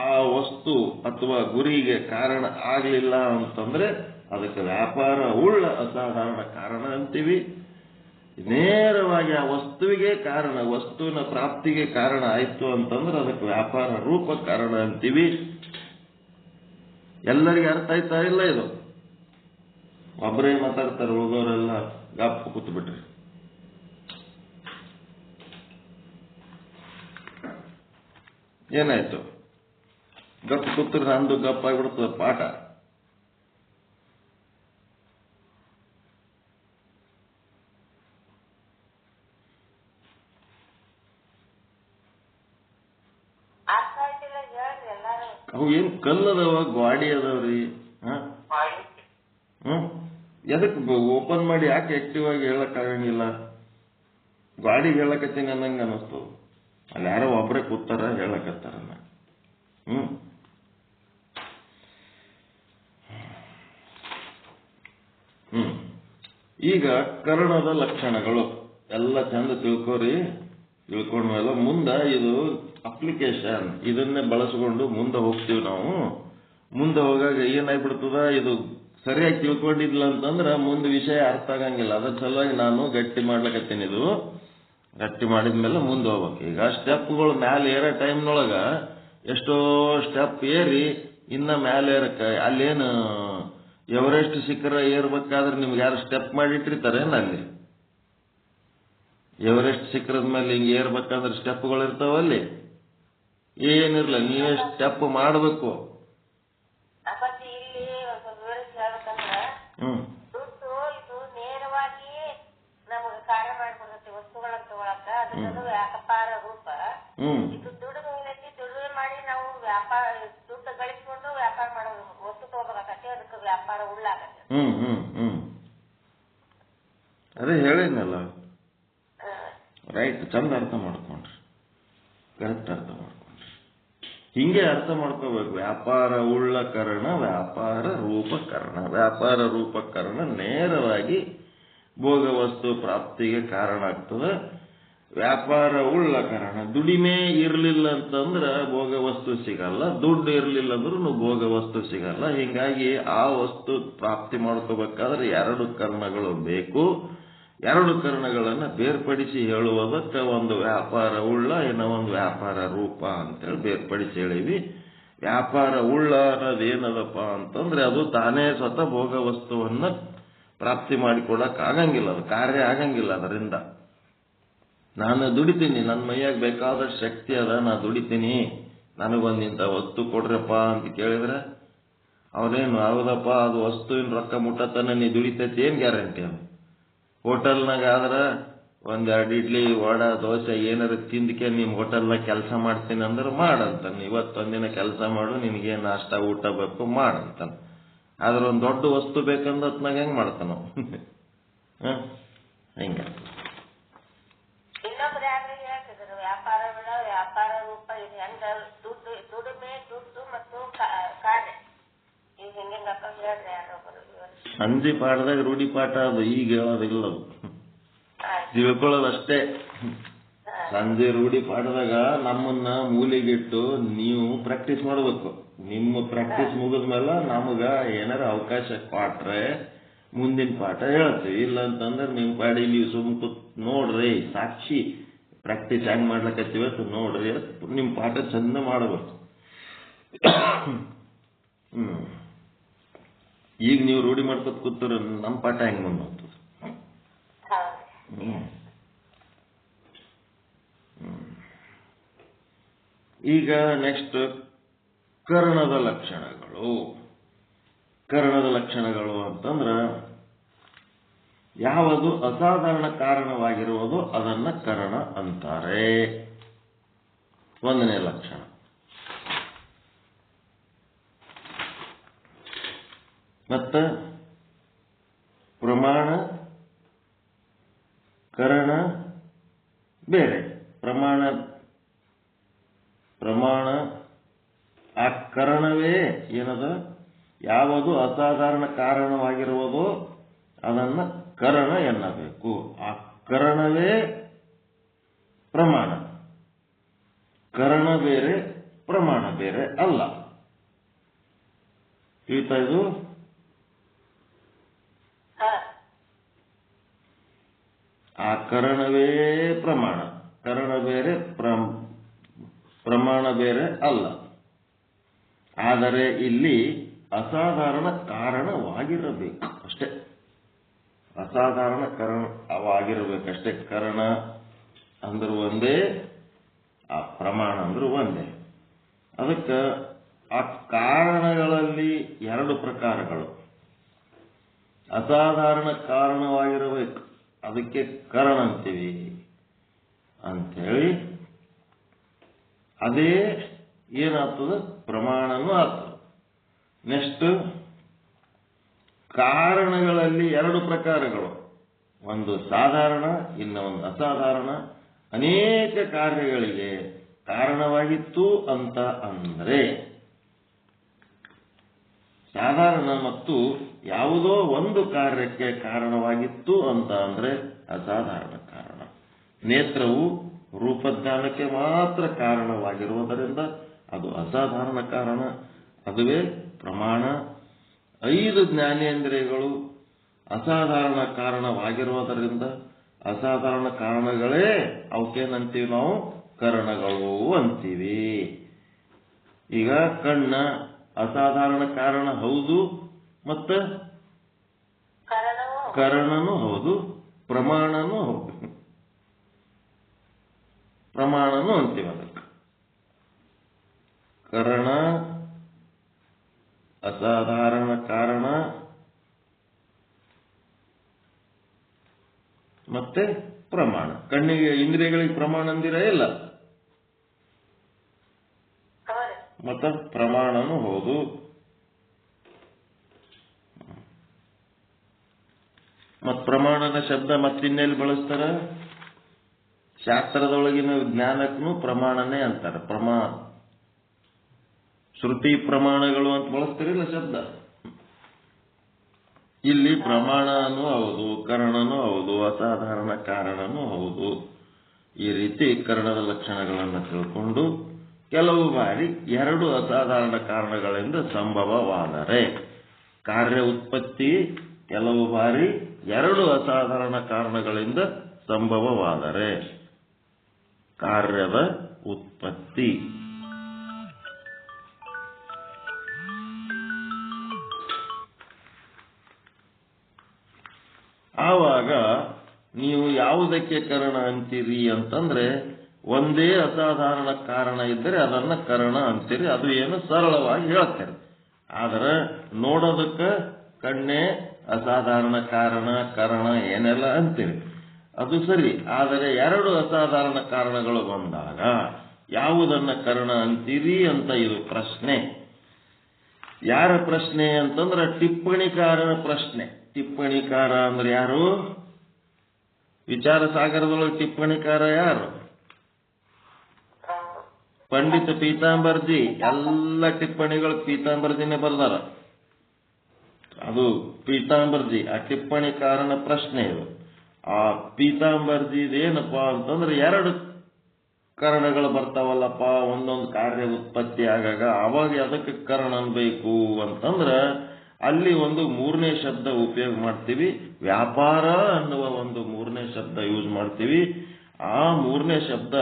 ಆ ವಸ್ತು ಅಥವಾ ಗುರಿಗೆ ಕಾರಣ ಆಗಲಿಲ್ಲ ಅಂತಂದ್ರೆ ಅದಕ್ಕೆ ವ್ಯಾಪಾರ ಉಳ್ಳ ಅಸಾಧಾರಣ ಕಾರಣ ಅಂತೀವಿ. ನೇರವಾಗಿ ಆ ವಸ್ತುವಿಗೆ ಕಾರಣ, ವಸ್ತುವಿನ ಪ್ರಾಪ್ತಿಗೆ ಕಾರಣ ಆಯ್ತು ಅಂತಂದ್ರೆ ಅದಕ್ಕೆ ವ್ಯಾಪಾರ ರೂಪ ಕಾರಣ ಅಂತೀವಿ. ಎಲ್ಲರಿಗೆ ಅರ್ಥ ಆಯ್ತಾ ಇಲ್ಲ? ಇದು ಒಬ್ಬರೇ ಮಾತಾಡ್ತಾರೆ, ಉಳಿದವರೆಲ್ಲ ಗಪ್ಪ ಕೂತು ಬಿಟ್ರಿ. ಏನಾಯ್ತು? ಗಪ್ಪ ಕೂತ್ರೆ ನಂದು ಗಪ್ಪ ಆಗಿಬಿಡ್ತದ ಪಾಠ. ಅವು ಏನ್ ಕಲ್ಲದವ, ಗ್ವಾಡಿ ಅದಾವ್ರಿ. ಎದಕ್ ಓಪನ್ ಮಾಡಿ ಯಾಕೆ ಆಕ್ಟಿವ್ ಆಗಿ ಹೇಳಕ್ ಆಗಂಗಿಲ್ಲ? ಗ್ವಾಡಿಗೆ ಹೇಳಕತ್ತೀನಿ ಅನ್ನಂಗ ಅನಿಸ್ತು. ಅಲ್ಲಿ ಯಾರೋ ಒಬ್ಬರೇ ಕೂತಾರ ಹೇಳಕತ್ತಾರ. ಈಗ ಕರ್ಣದ ಲಕ್ಷಣಗಳು ಎಲ್ಲ ಚಂದ ತಿಳ್ಕೋರಿ. ತಿಳ್ಕೊಂಡ್ಮೇಲೆ ಮುಂದೆ ಇದು ಅಪ್ಲಿಕೇಶನ್, ಇದನ್ನೇ ಬಳಸ್ಕೊಂಡು ಮುಂದೆ ಹೋಗ್ತೀವಿ ನಾವು. ಮುಂದೆ ಹೋಗಾಗ ಏನಾಗ್ಬಿಡ್ತದ, ಇದು ಸರಿಯಾಗಿ ತಿಳ್ಕೊಂಡಿದ್ಲ ಅಂತಂದ್ರೆ ಮುಂದೆ ವಿಷಯ ಅರ್ಥ ಆಗಂಗಿಲ್ಲ. ಅದ್ರ ಸಲುವಾಗಿ ನಾನು ಗಟ್ಟಿ ಮಾಡ್ಲಕತ್ತೀನಿ. ಇದು ಗಟ್ಟಿ ಮಾಡಿದ್ಮೇಲೆ ಮುಂದೆ ಹೋಗ್ಬೇಕು. ಈಗ ಸ್ಟೆಪ್ಗಳು ಮ್ಯಾಲೆ ಏರೋ ಟೈಮ್ನೊಳಗ ಎಷ್ಟೋ ಸ್ಟೆಪ್ ಏರಿ ಇನ್ನ ಮ್ಯಾಲೆ ಏರಕ್ಕ ಅಲ್ಲೇನು ಎವರೆಸ್ಟ್ ಶಿಖರ ಏರ್ಬೇಕಾದ್ರೆ ನಿಮ್ಗೆ ಯಾರು ಸ್ಟೆಪ್ ಮಾಡಿಟ್ಟಿರ್ತಾರೇನು? ಅಲ್ಲಿ ಎವರೆಸ್ಟ್ ಶಿಖರದ ಮೇಲೆ ಹಿಂಗೆ ಏರ್ಬೇಕಾದ್ರೆ ಸ್ಟೆಪ್ಗಳು ಇರ್ತಾವಲ್ಲಿ? ಏನಿರ್ಲ, ನೀವೇ ಸ್ಟೆಪ್ ಮಾಡಬೇಕು. ನೇರವಾಗಿ ನಮಗೆ ಕಾರ್ಯ ಮಾಡಿಕೊಡುತ್ತೆ ವಸ್ತುಗಳನ್ನು ತಗೊಳಕ. ಅದು ವ್ಯಾಪಾರ ರೂಪ. ಇದು ದುಡಿಮೆ ವ್ಯಾಪಾರ ದುಡ್ಡು ಗಳಿಸ್ಕೊಂಡು ವ್ಯಾಪಾರ ಮಾಡೋದು, ವಸ್ತು ತಗೋಬೇಕಾಗತ್ತೆ, ಅದಕ್ಕೆ ವ್ಯಾಪಾರ ಉಳ್ಳಾಗತ್ತೆ. ಅದೇ ಹೇಳಿದ್ನಲ್ಲ, ರೈಟ್. ಚಂದ ಅರ್ಥ ಮಾಡ್ಕೊಂಡ್ರಿ, ಕರೆಕ್ಟ್ ಅರ್ಥ ಮಾಡ್ಕೊಂಡ್ರಿ. ಹಿಂಗೆ ಅರ್ಥ ಮಾಡ್ಕೋಬೇಕು. ವ್ಯಾಪಾರ ಉಳ್ಳ ಕರಣ, ವ್ಯಾಪಾರ ರೂಪಕರಣ. ವ್ಯಾಪಾರ ರೂಪಕರಣ ನೇರವಾಗಿ ಭೋಗ ವಸ್ತು ಪ್ರಾಪ್ತಿಗೆ ಕಾರಣ ಆಗ್ತದೆ. ವ್ಯಾಪಾರ ಉಳ್ಳ ಕಾರಣ, ದುಡಿಮೆ ಇರಲಿಲ್ಲ ಅಂತಂದ್ರೆ ಭೋಗ ವಸ್ತು ಸಿಗಲ್ಲ, ದುಡ್ಡು ಇರಲಿಲ್ಲ ಅಂದ್ರೂ ಭೋಗ ವಸ್ತು ಸಿಗಲ್ಲ. ಹಿಂಗಾಗಿ ಆ ವಸ್ತು ಪ್ರಾಪ್ತಿ ಮಾಡ್ಕೋಬೇಕಾದ್ರೆ ಎರಡು ಕರ್ಣಗಳು ಬೇಕು. ಎರಡು ಕರ್ಣಗಳನ್ನು ಬೇರ್ಪಡಿಸಿ ಹೇಳುವುದಕ್ಕೆ ಒಂದು ವ್ಯಾಪಾರ ಉಳ್ಳ, ಇನ್ನೂ ಒಂದು ವ್ಯಾಪಾರ ರೂಪ ಅಂತೇಳಿ ಬೇರ್ಪಡಿಸಿ ಹೇಳಿವಿ. ವ್ಯಾಪಾರ ಉಳ್ಳ ಅನ್ನೋದೇನದಪ್ಪ ಅಂತಂದ್ರೆ ಅದು ತಾನೇ ಸ್ವತಃ ಭೋಗ ವಸ್ತುವನ್ನ ಪ್ರಾಪ್ತಿ ಮಾಡಿಕೊಡಕ್ ಆಗಂಗಿಲ್ಲ, ಅದು ಕಾರ್ಯ ಆಗಂಗಿಲ್ಲ. ಅದರಿಂದ ನಾನು ದುಡಿತೀನಿ, ನನ್ನ ಮೈಯಾಗ ಬೇಕಾದಷ್ಟು ಶಕ್ತಿ ಅದ, ನಾ ದುಡಿತೀನಿ, ನನಗೊಂದಿಂತ ವಸ್ತು ಕೊಡ್ರಪ್ಪ ಅಂತ ಕೇಳಿದ್ರೆ ಅವನೇನು ಹೌದಪ್ಪ ಅದು ವಸ್ತುವಿನ ರೊಕ್ಕ ಮುಟ್ಟತನ ನೀ ದುಡಿತೈತಿ, ಏನ್ ಗ್ಯಾರಂಟಿ? ಅದು ಹೋಟೆಲ್ನಾಗ ಆದ್ರೆ ಒಂದೆರಡು ಇಡ್ಲಿ ವಡ ದೋಸೆ ಏನಾರು ತಿಂದಕ್ಕೆ ನಿಮ್ಮ ಹೋಟೆಲ್ನಾಗ ಕೆಲಸ ಮಾಡ್ತೀನಿ ಅಂದ್ರೆ ಮಾಡಂತಾನೆ. ಇವತ್ತೊಂದಿನ ಕೆಲಸ ಮಾಡು, ನಿನಗೆ ನಾಷ್ಟ ಊಟ ಬೇಕು ಮಾಡಂತಾನೆ. ಆದ್ರೆ ಒಂದು ದೊಡ್ಡ ವಸ್ತು ಬೇಕಂದತ್ನಾಗ ಹೆಂಗ್ ಮಾಡ್ತಾನೋ ಹಿಂಗ. ಇನ್ನೊಬ್ರು ಯಾರು ಹೇಳ್ತಿದ್ರು ವ್ಯಾಪಾರ ಉಳ್ಳ ವ್ಯಾಪಾರ ರೂಪ, ಇದು ಹೆಂಗ ದುಡಿಮೆ ದುಡ್ಡು ಮತ್ತು ಕಾರ್ಯ ಈಗ ಹೆಂಗಪ್ಪ ಹೇಳ್ರಿ ಯಾರೊಬ್ಬರು. ಸಂಜೆ ಪಾಠದಾಗ ರೂಢಿ ಪಾಠ ಅದು, ಈಗ ಹೇಳೋದಿಲ್ಲ. ಅದು ತಿಳ್ಕೊಳ್ಳೋದಷ್ಟೇ. ಸಂಜೆ ರೂಢಿ ಪಾಠದಾಗ ನಮ್ಮನ್ನ ಮೂಲೆಗಿಟ್ಟು ನೀವು ಪ್ರಾಕ್ಟೀಸ್ ಮಾಡ್ಬೇಕು. ನಿಮ್ಮ ಪ್ರಾಕ್ಟೀಸ್ ಮುಗಿದ್ಮೇಲೆ ನಮಗ ಏನಾರ ಅವಕಾಶ ಕೊಟ್ರೆ ಮುಂದಿನ ಪಾಠ ಹೇಳ್ತೀವಿ. ಇಲ್ಲ ಅಂತಂದ್ರೆ ನಿಮ್ ಪಾಡಿ ನೀವು ಸುಮ್ಕು ನೋಡ್ರಿ, ಸಾಕ್ಷಿ ಪ್ರಾಕ್ಟೀಸ್ ಹೆಂಗ್ ಮಾಡ್ಲಕತ್ತೀವತ್ತು ನೋಡ್ರಿ, ನಿಮ್ ಪಾಠ ಚಂದ ಮಾಡಬೇಕು. ಈಗ ನೀವು ರೂಢಿ ಮಾಡ್ಕೊತ ಕೂತರ ನಮ್ಮ ಪಾಠ ಹೆಂಗ್ ಮುಂದೆ ಹೋಗ್ತದೆ. ಈಗ ನೆಕ್ಸ್ಟ್ ಕರ್ಣದ ಲಕ್ಷಣಗಳು. ಕರ್ಣದ ಲಕ್ಷಣಗಳು ಅಂತಂದ್ರ ಯಾವುದು ಅಸಾಧಾರಣ ಕಾರಣವಾಗಿರುವುದು ಅದನ್ನ ಕರ್ಣ ಅಂತಾರೆ. ಒಂದನೇ ಲಕ್ಷಣ. ಮತ್ತ ಪ್ರಮಾಣ ಕರ್ಣ ಬೇರೆ. ಪ್ರಮಾಣ ಆ ಕರ್ಣವೇ ಏನದ, ಯಾವುದು ಅಸಾಧಾರಣ ಕಾರಣವಾಗಿರುವುದೋ ಅದನ್ನ ಕರ್ಣ ಎನ್ನಬೇಕು. ಆ ಕರ್ಣವೇ ಪ್ರಮಾಣ. ಕರ್ಣ ಬೇರೆ, ಪ್ರಮಾಣ ಬೇರೆ ಅಲ್ಲ. ತಿಳಿತಾ ಇದು? ಆ ಕರ್ಣವೇ ಪ್ರಮಾಣ, ಕರ್ಣ ಬೇರೆ, ಪ್ರಮಾಣ ಬೇರೆ ಅಲ್ಲ. ಆದರೆ ಇಲ್ಲಿ ಅಸಾಧಾರಣ ಕಾರಣವಾಗಿರಬೇಕು ಅಷ್ಟೇ. ಅಸಾಧಾರಣ ಕಾರಣವಾಗಿರಬೇಕಷ್ಟೇ. ಕರ್ಣ ಅಂದ್ರೂ ಒಂದೇ, ಆ ಪ್ರಮಾಣ ಅಂದ್ರೂ ಒಂದೇ. ಅದಕ್ಕೆ ಆ ಕಾರಣಗಳಲ್ಲಿ ಎರಡು ಪ್ರಕಾರಗಳು. ಅಸಾಧಾರಣ ಕಾರಣವಾಗಿರಬೇಕು, ಅದಕ್ಕೆ ಕರ್ಣ ಅಂತೀವಿ ಅಂಥೇಳಿ. ಅದೇ ಏನಾಗ್ತದೆ, ಪ್ರಮಾಣನೂ ಆಗ್ತದೆ. ನೆಕ್ಸ್ಟ್ ಕಾರಣಗಳಲ್ಲಿ ಎರಡು ಪ್ರಕಾರಗಳು, ಒಂದು ಸಾಧಾರಣ, ಇನ್ನು ಒಂದು ಅಸಾಧಾರಣ. ಅನೇಕ ಕಾರ್ಯಗಳಿಗೆ ಕಾರಣವಾಗಿತ್ತು ಅಂತ ಅಂದ್ರೆ ಸಾಧಾರಣ, ಮತ್ತು ಯಾವುದೋ ಒಂದು ಕಾರ್ಯಕ್ಕೆ ಕಾರಣವಾಗಿತ್ತು ಅಂತ ಅಂದ್ರೆ ಅಸಾಧಾರಣ ಕಾರಣ. ನೇತ್ರವು ರೂಪಜ್ಞಾನಕ್ಕೆ ಮಾತ್ರ ಕಾರಣವಾಗಿರುವುದರಿಂದ ಅದು ಅಸಾಧಾರಣ ಕಾರಣ, ಅದುವೇ ಪ್ರಮಾಣ. 5 ಜ್ಞಾನೇಂದ್ರಿಯಗಳು ಅಸಾಧಾರಣ ಕಾರಣವಾಗಿರುವುದರಿಂದ ಅಸಾಧಾರಣ ಕಾರಣಗಳೇ ಅವಕ್ಕೇನಂತೀವಿ ನಾವು, ಕರಣಗಳು ಅಂತೀವಿ. ಈಗ ಕಣ್ಣ ಅಸಾಧಾರಣ ಕಾರಣ ಹೌದು, ಮತ್ತೆ ಕರಣನೂ ಹೌದು, ಪ್ರಮಾಣನೂ ಹೌದು. ಪ್ರಮಾಣನೂ ಅಂತೀವಿ ಅದಕ್ಕೆ. ಕರಣ ಅಸಾಧಾರಣ ಕಾರಣ ಮತ್ತೆ ಪ್ರಮಾಣ. ಕಣ್ಣಿಗೆ ಇಂದ್ರಿಯಗಳಿಗೆ ಪ್ರಮಾಣ ಅಂದಿರ ಇಲ್ಲ, ಮತ್ತ ಪ್ರಮಾಣನೂ ಹೌದು. ಮತ್ ಪ್ರಮಾಣನ ಶಬ್ದ ಮತ್ತಿನ್ನೆಲ್ಲಿ ಬಳಸ್ತಾರ? ಶಾಸ್ತ್ರದೊಳಗಿನ ಜ್ಞಾನಕ್ಕೂ ಪ್ರಮಾಣನೇ ಅಂತಾರೆ. ಶ್ರುತಿ ಪ್ರಮಾಣಗಳು ಅಂತ ಬಳಸ್ತಾರಿಲ್ಲ ಶಬ್ದ. ಇಲ್ಲಿ ಪ್ರಮಾಣನೂ ಹೌದು, ಕರಣನೂ ಹೌದು, ಅಸಾಧಾರಣ ಕಾರಣನೂ ಹೌದು. ಈ ರೀತಿ ಕರಣದ ಲಕ್ಷಣಗಳನ್ನು ತಿಳ್ಕೊಂಡು ಕೆಲವು ಬಾರಿ ಎರಡು ಅಸಾಧಾರಣ ಕಾರಣಗಳಿಂದ ಸಂಭವವಾದರೆ ಕಾರ್ಯ ಉತ್ಪತ್ತಿ, ಕೆಲವು ಬಾರಿ ಎರಡು ಅಸಾಧಾರಣ ಕಾರಣಗಳಿಂದ ಸಂಭವವಾದರೆ ಕಾರ್ಯದ ಉತ್ಪತ್ತಿ. ಆವಾಗ ನೀವು ಯಾವುದಕ್ಕೆ ಕರಣ ಅಂತೀರಿ ಅಂತಂದ್ರೆ, ಒಂದೇ ಅಸಾಧಾರಣ ಕಾರಣ ಇದ್ದರೆ ಅದನ್ನ ಕರಣ ಅಂತೀರಿ. ಅದು ಏನು ಸರಳವಾಗಿ ಹೇಳ್ತಾರೆ. ಆದ್ರೆ ನೋಡೋದಕ್ಕೆ ಕಣ್ಣೇ ಅಸಾಧಾರಣ ಕಾರಣ, ಕರಣ ಏನೆಲ್ಲ ಅಂತೀರಿ, ಅದು ಸರಿ. ಆದರೆ ಎರಡು ಅಸಾಧಾರಣ ಕಾರಣಗಳು ಬಂದಾಗ ಯಾವುದನ್ನ ಕರಣ ಅಂತೀರಿ ಅಂತ ಇದು ಪ್ರಶ್ನೆ. ಯಾರ ಪ್ರಶ್ನೆ ಅಂತಂದ್ರೆ ಟಿಪ್ಪಣಿಕಾರನ ಪ್ರಶ್ನೆ. ಟಿಪ್ಪಣಿಕಾರ ಅಂದ್ರೆ ಯಾರು? ವಿಚಾರ ಸಾಗರದೊಳಗೆ ಟಿಪ್ಪಣಿಕಾರ ಯಾರು? ಪಂಡಿತ ಪೀತಾಂಬರ್ಜಿ. ಎಲ್ಲ ಟಿಪ್ಪಣಿಗಳು ಪೀತಾಂಬರ್ಜಿನೇ ಬರ್ದಾರ. ಅದು ಪೀತಾಂಬರ್ಜಿ, ಆ ಟಿಪ್ಪಣಿಕಾರನ ಪ್ರಶ್ನೆ ಇದು. ಆ ಪೀತಾಂಬರ್ಜಿದೇನಪ್ಪ ಅಂತಂದ್ರೆ ಎರಡು ಕಾರಣಗಳು ಬರ್ತಾವಲ್ಲಪ್ಪ ಒಂದೊಂದು ಕಾರ್ಯ ಉತ್ಪತ್ತಿ ಆಗಾಗ, ಅವಾಗ ಅದಕ್ಕೆ ಕಾರಣ ಅನ್ಬೇಕು ಅಂತಂದ್ರೆ ಅಲ್ಲಿ ಒಂದು ಮೂರನೇ ಶಬ್ದ ಉಪಯೋಗ ಮಾಡ್ತೀವಿ. ವ್ಯಾಪಾರ ಅನ್ನುವ ಒಂದು ಮೂರನೇ ಶಬ್ದ ಯೂಸ್ ಮಾಡ್ತೀವಿ. ಆ ಮೂರನೇ ಶಬ್ದ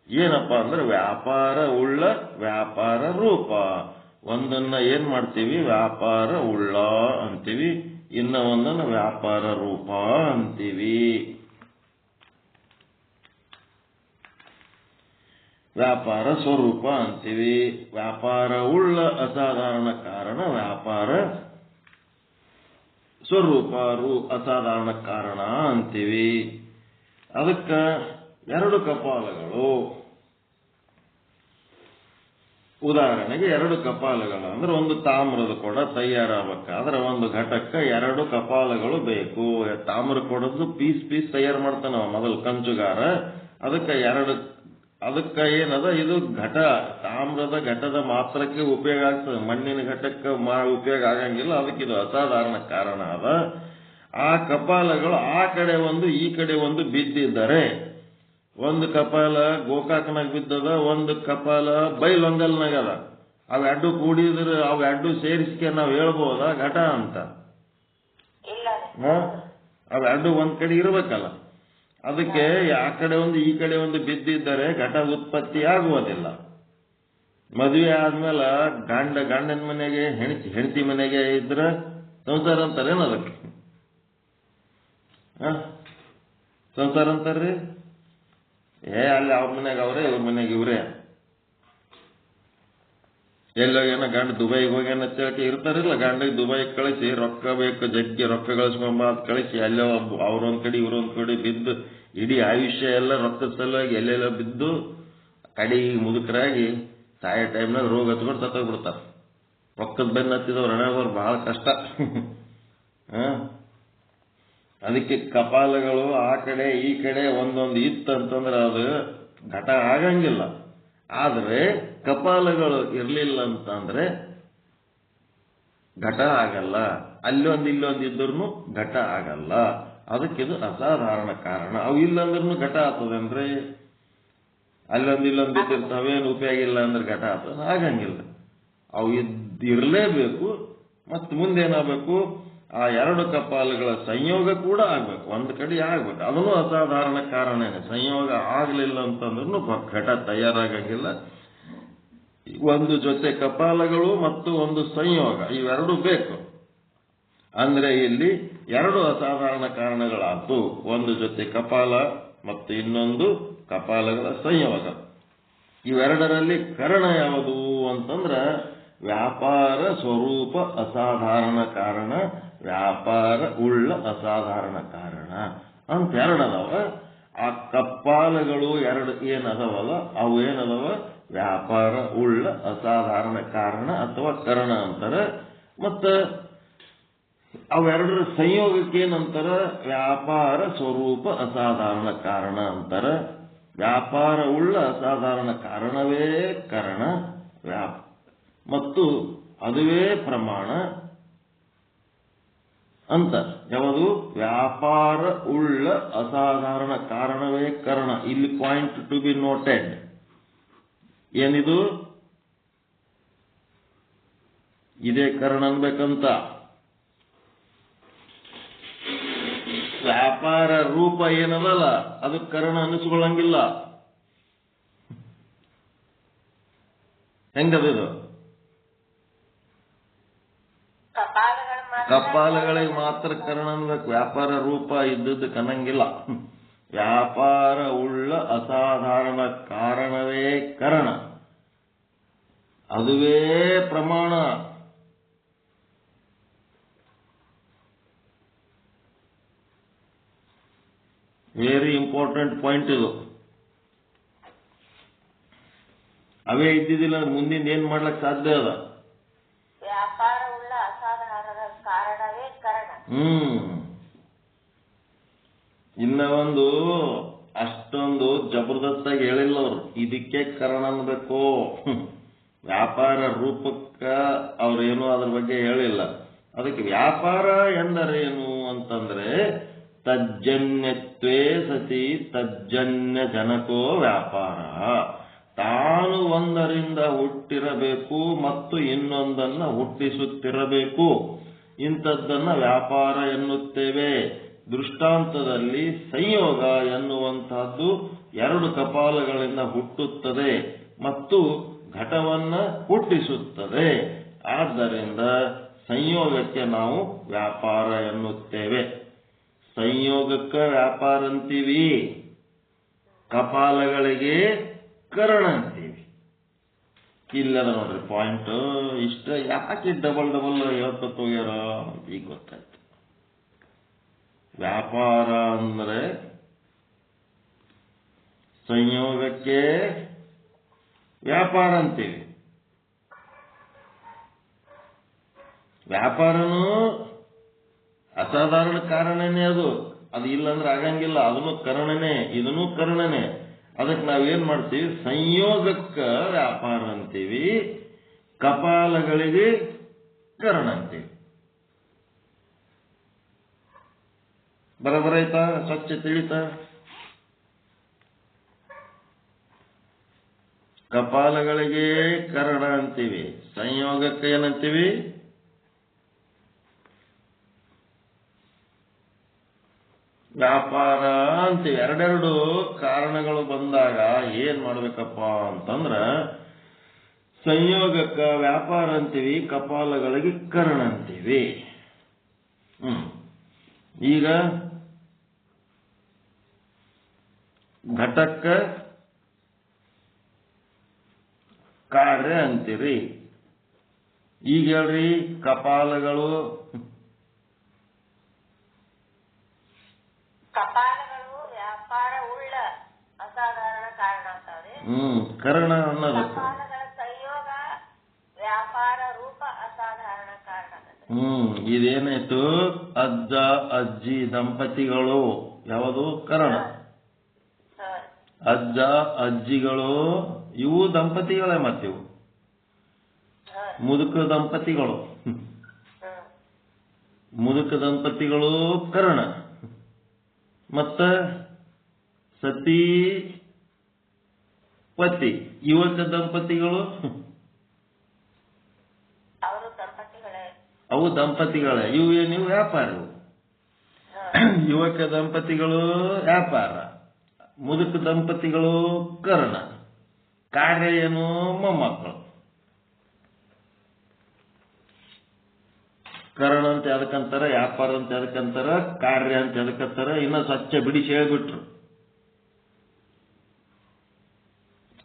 ಏನಪ್ಪ ಅಂದ್ರೆ ವ್ಯಾಪಾರ ಉಳ್ಳ ವ್ಯಾಪಾರ ರೂಪ. ಒಂದನ್ನ ಏನ್ ಮಾಡ್ತೀವಿ? ವ್ಯಾಪಾರ ಉಳ್ಳ ಅಂತೀವಿ, ಇನ್ನ ಒಂದನ್ನ ವ್ಯಾಪಾರ ರೂಪ ಅಂತೀವಿ. ವ್ಯಾಪಾರ ಸ್ವರೂಪ ಅಂತೀವಿ. ವ್ಯಾಪಾರ ಉಳ್ಳ ಅಸಾಧಾರಣ ಕಾರಣ ವ್ಯಾಪಾರ ಸ್ವರೂಪ ಅಸಾಧಾರಣ ಕಾರಣ ಅಂತೀವಿ. ಅದಕ್ಕ ಎರಡು ಕಪಾಲಗಳು. ಉದಾಹರಣೆಗೆ ಎರಡು ಕಪಾಲಗಳು ಅಂದ್ರೆ ಒಂದು ತಾಮ್ರದ ಕೊಡ ತಯಾರಾಗಬೇಕಾದ್ರೆ ಒಂದು ಘಟಕ್ಕೆ ಎರಡು ಕಪಾಲಗಳು ಬೇಕು. ತಾಮ್ರ ಕೊಡದ್ದು ಪೀಸ್ ಪೀಸ್ ತಯಾರು ಮಾಡ್ತಾನ ಮೊದಲು ಕಂಚುಗಾರ. ಅದಕ್ಕೆ ಏನದ, ಇದು ಘಟ, ತಾಮ್ರದ ಘಟದ ಮಾತ್ರಕ್ಕೆ ಉಪಯೋಗ ಆಗ್ತದೆ, ಮಣ್ಣಿನ ಘಟಕ್ಕೆ ಉಪಯೋಗ ಆಗಂಗಿಲ್ಲ. ಅದಕ್ಕೆ ಇದು ಅಸಾಧಾರಣ ಕಾರಣ ಅದ. ಆ ಕಪಾಲಗಳು ಆ ಕಡೆ ಒಂದು ಈ ಕಡೆ ಒಂದು ಬಿದ್ದಿದ್ದಾರೆ. ಒಂದು ಕಪಾಲ ಗೋಕಾಕ್ನಾಗ ಬಿದ್ದದ, ಒಂದು ಕಪಾಲ ಬೈಲೊಂಗಲ್ನಾಗ ಅದ. ಅವೆರಡು ಕೂಡಿದ್ರೆ ಅವೆರಡು ಸೇರಿಸ್ಕೆ ನಾವು ಹೇಳ್ಬೋದಾ ಘಟ ಅಂತ? ಅವೆರಡು ಒಂದ್ ಕಡೆ ಇರ್ಬೇಕಲ್ಲ. ಅದಕ್ಕೆ ಆ ಕಡೆ ಒಂದು ಈ ಕಡೆ ಒಂದು ಬಿದ್ದಿದ್ದರೆ ಘಟ ಉತ್ಪತ್ತಿ ಆಗುವುದಿಲ್ಲ. ಮದುವೆ ಆದ್ಮೇಲೆ ಗಂಡನ ಮನೆಗೆ ಹೆಂಡತಿ ಮನೆಗೆ ಇದ್ರ ಸಂಸಾರ ಅಂತಾರೇನು? ಅದಕ್ಕೆ ಸಂಸಾರ ಅಂತಾರ್ರಿ. ಅಲ್ಲಿ ಅವ್ರ ಮನೆಗೆ ಅವರೇ, ಇವ್ರ ಮನೆಗೆ ಇವರೇ. ಎಲ್ಲೋಗೇನ ಗಂಡ ದುಬೈಗೆ ಹೋಗ್ಯಾನ ತಿಳ್ಕೆ ಇರ್ತಾರಿಲ್ಲ, ಗಂಡಿಗೆ ದುಬೈಗೆ ಕಳಿಸಿ ರೊಕ್ಕ ಬೇಕು, ಜಗ್ಗಿ ರೊಕ್ಕ ಗಳಿಸ್ಕೊಂಬ ಅಂತ ಕಳಿಸಿ ಎಲ್ಲೋ ಅವ್ರೊಂದ್ ಕಡೆ ಇವ್ರೊಂದ್ ಕಡೆ ಬಿದ್ದು ಇಡೀ ಆಯುಷ್ಯ ಎಲ್ಲ ರೊಕ್ಕದ ಸಲುವಾಗಿ ಎಲ್ಲೆಲ್ಲ ಬಿದ್ದು ಕಡೆಗೆ ಮುದುಕರಾಗಿ ಸಾಯೋ ಟೈಮ್ನಾಗ ರೋಗ ಹಚ್ಕೊಂಡು ಸತ್ತೋಗ್ಬಿಡ್ತಾರ. ರೊಕ್ಕದ ಬೆನ್ನ ಹತ್ತಿದವ್ರು ಹಣೆಯವರು ಬಹಳ ಕಷ್ಟ. ಅದಕ್ಕೆ ಕಪಾಲಗಳು ಆ ಕಡೆ ಈ ಕಡೆ ಒಂದೊಂದು ಇತ್ತಂತಂದ್ರೆ ಅದು ಘಟ ಆಗಂಗಿಲ್ಲ. ಆದ್ರೆ ಕಪಾಲಗಳು ಇರ್ಲಿಲ್ಲ ಅಂತಂದ್ರೆ ಘಟ ಆಗಲ್ಲ. ಅಲ್ಲೊಂದು ಇಲ್ಲೊಂದು ಇದ್ರೂ ಘಟ ಆಗಲ್ಲ. ಅದಕ್ಕಿದು ಅಸಾಧಾರಣ ಕಾರಣ. ಅವು ಇಲ್ಲಂದ್ರೂ ಘಟ ಆಗ್ತದಂದ್ರೆ, ಅಲ್ಲೊಂದು ಇಲ್ಲೊಂದು ಇದ್ದಿರ್ತಾವೇನು ಉಪಯೋಗ ಇಲ್ಲ ಅಂದ್ರೆ ಘಟ ಆಗ್ತದ? ಆಗಂಗಿಲ್ಲ. ಅವು ಇರಲೇಬೇಕು. ಮತ್ತು ಮುಂದೇನಾಗಬೇಕು? ಆ ಎರಡು ಕಪಾಲಗಳ ಸಂಯೋಗ ಕೂಡ ಆಗ್ಬೇಕು, ಒಂದು ಕಡೆ ಆಗ್ಬೇಕು. ಅದನ್ನು ಅಸಾಧಾರಣ ಕಾರಣನೇ. ಸಂಯೋಗ ಆಗ್ಲಿಲ್ಲ ಅಂತಂದ್ರೂ ಘಟ ತಯಾರಾಗಂಗಿಲ್ಲ. ಒಂದು ಜೊತೆ ಕಪಾಲಗಳು ಮತ್ತು ಒಂದು ಸಂಯೋಗ ಇವೆರಡು ಬೇಕು. ಅಂದ್ರೆ ಇಲ್ಲಿ ಎರಡು ಅಸಾಧಾರಣ ಕಾರಣಗಳಾಯ್ತು. ಒಂದು ಜೊತೆ ಕಪಾಲ ಮತ್ತು ಇನ್ನೊಂದು ಕಪಾಲಗಳ ಸಂಯೋಗ. ಇವೆರಡರಲ್ಲಿ ಕಾರಣ ಯಾವುದು ಅಂತಂದ್ರೆ ವ್ಯಾಪಾರ ಸ್ವರೂಪ ಅಸಾಧಾರಣ ಕಾರಣ, ವ್ಯಾಪಾರ ಉಳ್ಳ ಅಸಾಧಾರಣ ಕಾರಣ ಅಂತ ಎರಡದವ. ಆ ಕಪಾಲಗಳು ಎರಡು ಏನದವಲ್ಲ ಅವು ಏನದವ? ವ್ಯಾಪಾರ ಉಳ್ಳ ಅಸಾಧಾರಣ ಕಾರಣ ಅಥವಾ ಕರಣ ಅಂತಾರೆ. ಮತ್ತು ಅವೆರಡರ ಸಂಯೋಗಕ್ಕೆ ಏನಂತಾರ? ವ್ಯಾಪಾರ ಸ್ವರೂಪ ಅಸಾಧಾರಣ ಕಾರಣ ಅಂತಾರೆ. ವ್ಯಾಪಾರ ಉಳ್ಳ ಅಸಾಧಾರಣ ಕಾರಣವೇ ಕರಣ ಮತ್ತು ಅದುವೇ ಪ್ರಮಾಣ ಅಂತ. ಯಾವುದು? ವ್ಯಾಪಾರ ಉಳ್ಳ ಅಸಾಧಾರಣ ಕಾರಣವೇ ಕರಣ. ಇಲ್ಲಿ ಪಾಯಿಂಟ್ ಟು ಬಿ ನೋಟೆಡ್. ಏನಿದು? ಇದೇ ಕರಣ ಅನ್ಬೇಕಂತ. ವ್ಯಾಪಾರ ರೂಪ ಏನದಲ್ಲ ಅದು ಕರಣ ಅನಿಸ್ಕೊಳ್ಳಂಗಿಲ್ಲ. ಹೆಂಗದು? ಕಪಾಲಗಳಿಗೆ ಮಾತ್ರ ಕರಣ ಅನ್ಬೇಕು. ವ್ಯಾಪಾರ ರೂಪ ಇದ್ದದ್ದು ಕನ್ನಂಗಿಲ್ಲ. ವ್ಯಾಪಾರ ಉಳ್ಳ ಅಸಾಧಾರಣ ಕಾರಣವೇ ಕರಣ, ಅದುವೇ ಪ್ರಮಾಣ. ವೆರಿ ಇಂಪಾರ್ಟೆಂಟ್ ಪಾಯಿಂಟ್ ಇದು. ಅವೇ ಇದ್ದಿದ್ದಿಲ್ಲ ಮುಂದಿನ ಏನ್ ಮಾಡ್ಲಕ್ ಸಾಧ್ಯ ಅದ? ವ್ಯಾಪಾರ ಉಳ್ಳ ಅಸಾಧಾರಣ ಕಾರಣವೇ ಕರಣ. ಇನ್ನ ಒಂದು ಅಷ್ಟೊಂದು ಜಬರ್ದಸ್ತಾಗಿ ಹೇಳಿಲ್ಲ ಅವರು. ಇದಕ್ಕೆ ಕರಣ ಅನ್ಬೇಕು. ವ್ಯಾಪಾರ ರೂಪಕ್ಕ ಅವ್ರೇನು ಅದ್ರ ಬಗ್ಗೆ ಹೇಳಿಲ್ಲ. ಅದಕ್ಕೆ ವ್ಯಾಪಾರ ಎಂದರೇನು ಅಂತಂದ್ರೆ ತಜ್ಜನ್ಯತ್ವೇ ಸತಿ ತಜ್ಜನ್ಯ ಜನಕೋ ವ್ಯಾಪಾರ. ತಾನು ಒಂದರಿಂದ ಹುಟ್ಟಿರಬೇಕು ಮತ್ತು ಇನ್ನೊಂದನ್ನ ಹುಟ್ಟಿಸುತ್ತಿರಬೇಕು. ಇಂಥದ್ದನ್ನ ವ್ಯಾಪಾರ ಎನ್ನುತ್ತೇವೆ. ದೃಷ್ಟಾಂತದಲ್ಲಿ ಸಂಯೋಗ ಎನ್ನುವಂತಹದ್ದು ಎರಡು ಕಪಾಲಗಳಿಂದ ಹುಟ್ಟುತ್ತದೆ ಮತ್ತು ಘಟವನ್ನ ಹುಟ್ಟಿಸುತ್ತದೆ. ಆದ್ದರಿಂದ ಸಂಯೋಗಕ್ಕೆ ನಾವು ವ್ಯಾಪಾರ ಎನ್ನುತ್ತೇವೆ. ಸಂಯೋಗಕ್ಕೆ ವ್ಯಾಪಾರ ಅಂತೀವಿ, ಕಪಾಲಗಳಿಗೆ ಕರಣ ಅಂತೀವಿ. ಇಲ್ಲದ ನೋಡ್ರಿ ಪಾಯಿಂಟ್. ಇಷ್ಟ ಯಾಕೆ ಡಬಲ್ ಹೇಳ್ಕೊತ ಹೋಗ್ಯಾರ ಅಂತ ಈಗ ಗೊತ್ತಾಯ್ತು. ವ್ಯಾಪಾರ ಅಂದ್ರೆ ಸಂಯೋಗಕ್ಕೆ ವ್ಯಾಪಾರ ಅಂತೀವಿ. ವ್ಯಾಪಾರನು ಅಸಾಧಾರಣ ಕಾರಣನೇ. ಅದು ಇಲ್ಲಂದ್ರೆ ಆಗಂಗಿಲ್ಲ. ಅದನ್ನು ಕರಣನೇ, ಇದನ್ನು ಕರಣನೇ. ಅದಕ್ಕೆ ನಾವೇನ್ ಮಾಡ್ತೀವಿ? ಸಂಯೋಗಕ್ಕ ವ್ಯಾಪಾರ ಅಂತೀವಿ, ಕಪಾಲಗಳಿಗೆ ಕರಣ ಅಂತೀವಿ. ಬರಬರಾಯ್ತಾ? ಸ್ವಚ್ಛ ತಿಳಿತಾ? ಕಪಾಲಗಳಿಗೆ ಕರಣ ಅಂತೀವಿ, ಸಂಯೋಗಕ್ಕೆ ಏನಂತೀವಿ? ವ್ಯಾಪಾರ ಅಂತೀವಿ. ಎರಡೆರಡು ಕಾರಣಗಳು ಬಂದಾಗ ಏನ್ ಮಾಡ್ಬೇಕಪ್ಪ ಅಂತಂದ್ರ ಸಂಯೋಗಕ್ಕ ವ್ಯಾಪಾರ ಅಂತೀವಿ, ಕಪಾಲಗಳಿಗೆ ಕರಣ ಅಂತೀವಿ. ಈಗ ಘಟಕ್ಕ ಕಾರ್ಯ ಅಂತೀರಿ. ಈಗ ಹೇಳ್ರಿ, ಕಪಾಲಗಳು ವ್ಯಾಪಾರ ಉಳ್ಳ ಅಸಾಧಾರಣ ಕಾರಣ ಅಂತಾವ್ರಿ. ಕರಣ ಅನ್ನೋದು ಕಪಾಲಗಳ ಸಂಯೋಗ ವ್ಯಾಪಾರ ರೂಪ ಅಸಾಧಾರಣ ಕಾರಣ. ಇದೇನಾಯ್ತು? ಅಜ್ಜ ಅಜ್ಜಿ ದಂಪತಿಗಳು ಯಾವುದು? ಕರಣ. ಅಜ್ಜ ಅಜ್ಜಿಗಳು ಇವು ದಂಪತಿಗಳೇ. ಮತ್ತಿವು ಮುದುಕ ದಂಪತಿಗಳು. ಮುದುಕ ದಂಪತಿಗಳು ಕರಣ. ಮತ್ತ ಸತಿ ಪತಿ ಯುವಕ ದಂಪತಿಗಳು ಅವು ದಂಪತಿಗಳೇ. ಇವು ಏನಿವು? ವ್ಯಾಪಾರ. ಯುವಕ ದಂಪತಿಗಳು ವ್ಯಾಪಾರ, ಮುದುಕ ದಂಪತಿಗಳು ಕರ್ಣ. ಕಾರ್ಯ ಏನು? ಮೊಮ್ಮಕ್ಕಳು. ಕರ್ಣ ಅಂತ ಎದಕ್ಕಂತಾರ, ವ್ಯಾಪಾರ ಅಂತ ಎದಕ್ಕಂತಾರ, ಕಾರ್ಯ ಅಂತ ಎದಕ್ಕಂತಾರ, ಇನ್ನ ಸ್ವಚ್ಛ ಬಿಡಿಸಿ ಹೇಳ್ಬಿಟ್ರು.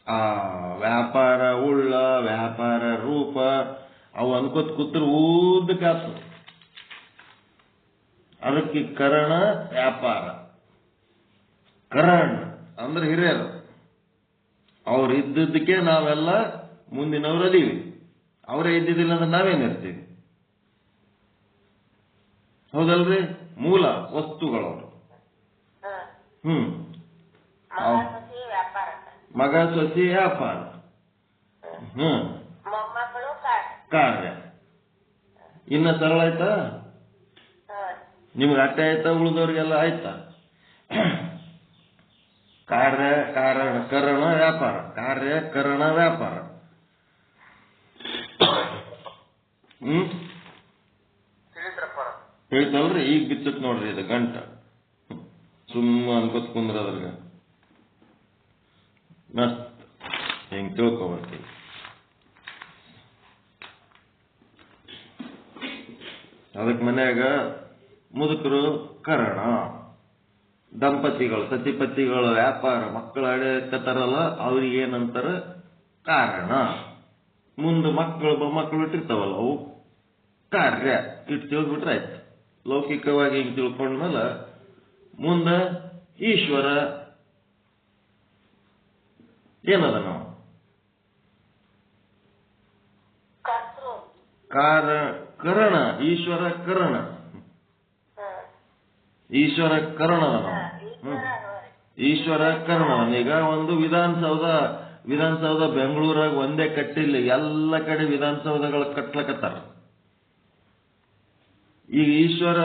ಆ ವ್ಯಾಪಾರ ಉಳ್ಳ, ವ್ಯಾಪಾರ ರೂಪ ಅವು ಅನ್ಕೋತ ಕೂತ್ರು ಊದಕ್ಕಾಗ್ತದೆ. ಅದಕ್ಕೆ ಕರಣ ವ್ಯಾಪಾರ. ಕರಣ್ ಅಂದ್ರೆ ಹಿರಿಯರು, ಅವ್ರು ಇದ್ದದ್ದಕ್ಕೆ ನಾವೆಲ್ಲ ಮುಂದಿನವ್ರು ಅದೀವಿ. ಅವರೇ ಇದ್ದಿದ್ದಿಲ್ಲ ಅಂದ್ರೆ ನಾವೇನಿರ್ತೀವಿ? ಹೌದಲ್ರಿ? ಮೂಲ ವಸ್ತುಗಳವರು. ಮಗ ಸೊಸಿ ವ್ಯಾಪಾರ, ಕಾರ್ಯ. ಇನ್ನ ಸರಳ ಆಯ್ತಾ? ನಿಮ್ಗೆ ಅಟ್ಟೆ ಆಯ್ತಾ? ಉಳಿದವ್ರಿಗೆಲ್ಲ ಆಯ್ತಾ? ಕಾರ್ಯ ಕಾರಣ ಕರಣ ವ್ಯಾಪಾರ, ಕಾರ್ಯ ಕರಣ ವ್ಯಾಪಾರ. ಹೇಳ್ತಲ್ರಿ? ಈಗ ಬಿಚ್ಚತ್ ನೋಡ್ರಿ ಇದು ಗಂಟ. ಸುಮ್ಮ ಅನ್ಕೋತ್ ಕುಂದ್ರದ್ರಾಗ ಮಸ್ತ್ ಹಿಂಗ್ ತಿಳ್ಕೊಬರ್ತೀವಿ. ಅದಕ್ಕೆ ಮನ್ಯಾಗ ಮುದುಕರು ಕರಣ, ದಂಪತಿಗಳು ಸತಿಪತಿಗಳು ವ್ಯಾಪಾರ ಮಕ್ಕಳು ಅಡೆಯಕತ್ತಾರಲ್ಲ ಅವ್ರಿಗೆ ಏನಂತಾರ? ಕಾರಣ. ಮುಂದೆ ಮಕ್ಕಳು ಇಟ್ಟಿರ್ತಾವಲ್ಲ ಅವು ಕಾರ್ಯ. ಇಟ್ಟು ತಿಳಿದ್ಬಿಟ್ರೆ ಆಯ್ತು. ಲೌಕಿಕವಾಗಿ ಹಿಂಗೆ ತಿಳ್ಕೊಂಡ್ಮೇಲೆ ಮುಂದೆ ಈಶ್ವರ ಏನದ? ನಾವು ಕರಣ, ಈಶ್ವರ ಕರಣ, ಈಶ್ವರ ಕರಣದ ನಾವು. ಈಶ್ವರ ಕರ್ಣವನ್. ಈಗ ಒಂದು ವಿಧಾನಸೌಧ ಬೆಂಗಳೂರಾಗ ಒಂದೇ ಕಟ್ಟಿಲ್ಲ, ಎಲ್ಲ ಕಡೆ ವಿಧಾನಸೌಧಗಳು ಕಟ್ಲಕತ್ತಾರ. ಈಗ ಈಶ್ವರ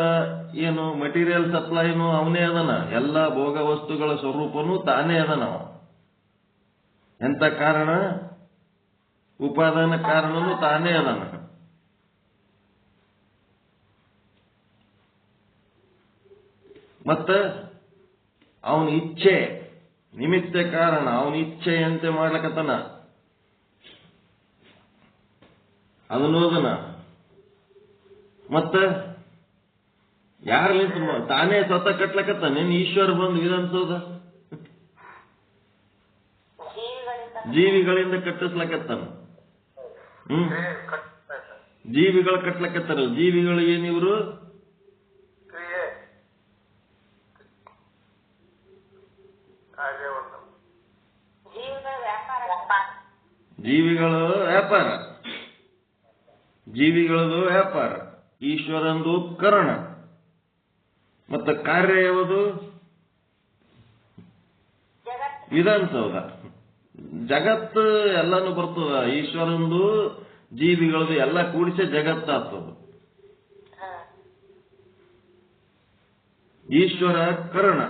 ಏನು ಮಟೀರಿಯಲ್ ಸಪ್ಲೈನು ಅವನೇ ಅದನ, ಎಲ್ಲ ಭೋಗ ವಸ್ತುಗಳ ಸ್ವರೂಪನೂ ತಾನೇ ಅದನ. ಎಂತ ಕಾರಣ? ಉಪಾದಾನ ಕಾರಣನು ತಾನೇ ಅದನ. ಮತ್ತ ಅವನ ಇಚ್ಛೆ ನಿಮಿತ್ತ ಕಾರಣ, ಅವನ ಇಚ್ಛೆಯಂತೆ ಮಾಡ್ಲಕತ್ತಾನ ಅದನ್ನೋದನ. ಮತ್ತ ಯಾರಲ್ಲಿಂತ ತಾನೇ ಸ್ವತಃ ಕಟ್ಲಕತ್ತಾನೆ? ಈಶ್ವರ ಬಂದು ವಿಧಾನಸೌಧ ಜೀವಿಗಳಿಂದ ಕಟ್ಟಿಸ್ಲಕತ್ತಾನ. ಜೀವಿಗಳು ಕಟ್ಲಕತ್ತಾರಲ್ಲ, ಜೀವಿಗಳು ಏನಿವರು? ಜೀವಿಗಳು ವ್ಯಾಪಾರ, ಜೀವಿಗಳದು ವ್ಯಾಪಾರ, ಈಶ್ವರಂದು ಕರಣ. ಮತ್ತು ಕಾರ್ಯ ಯಾವುದು? ವಿಧಾನಸೌಧ. ಜಗತ್ತು ಎಲ್ಲಾನು ಬರ್ತದ. ಈಶ್ವರಂದು ಜೀವಿಗಳದು ಎಲ್ಲ ಕೂಡಿಸೆ ಜಗತ್ತಾಗ್ತದ. ಈಶ್ವರ ಕರಣ,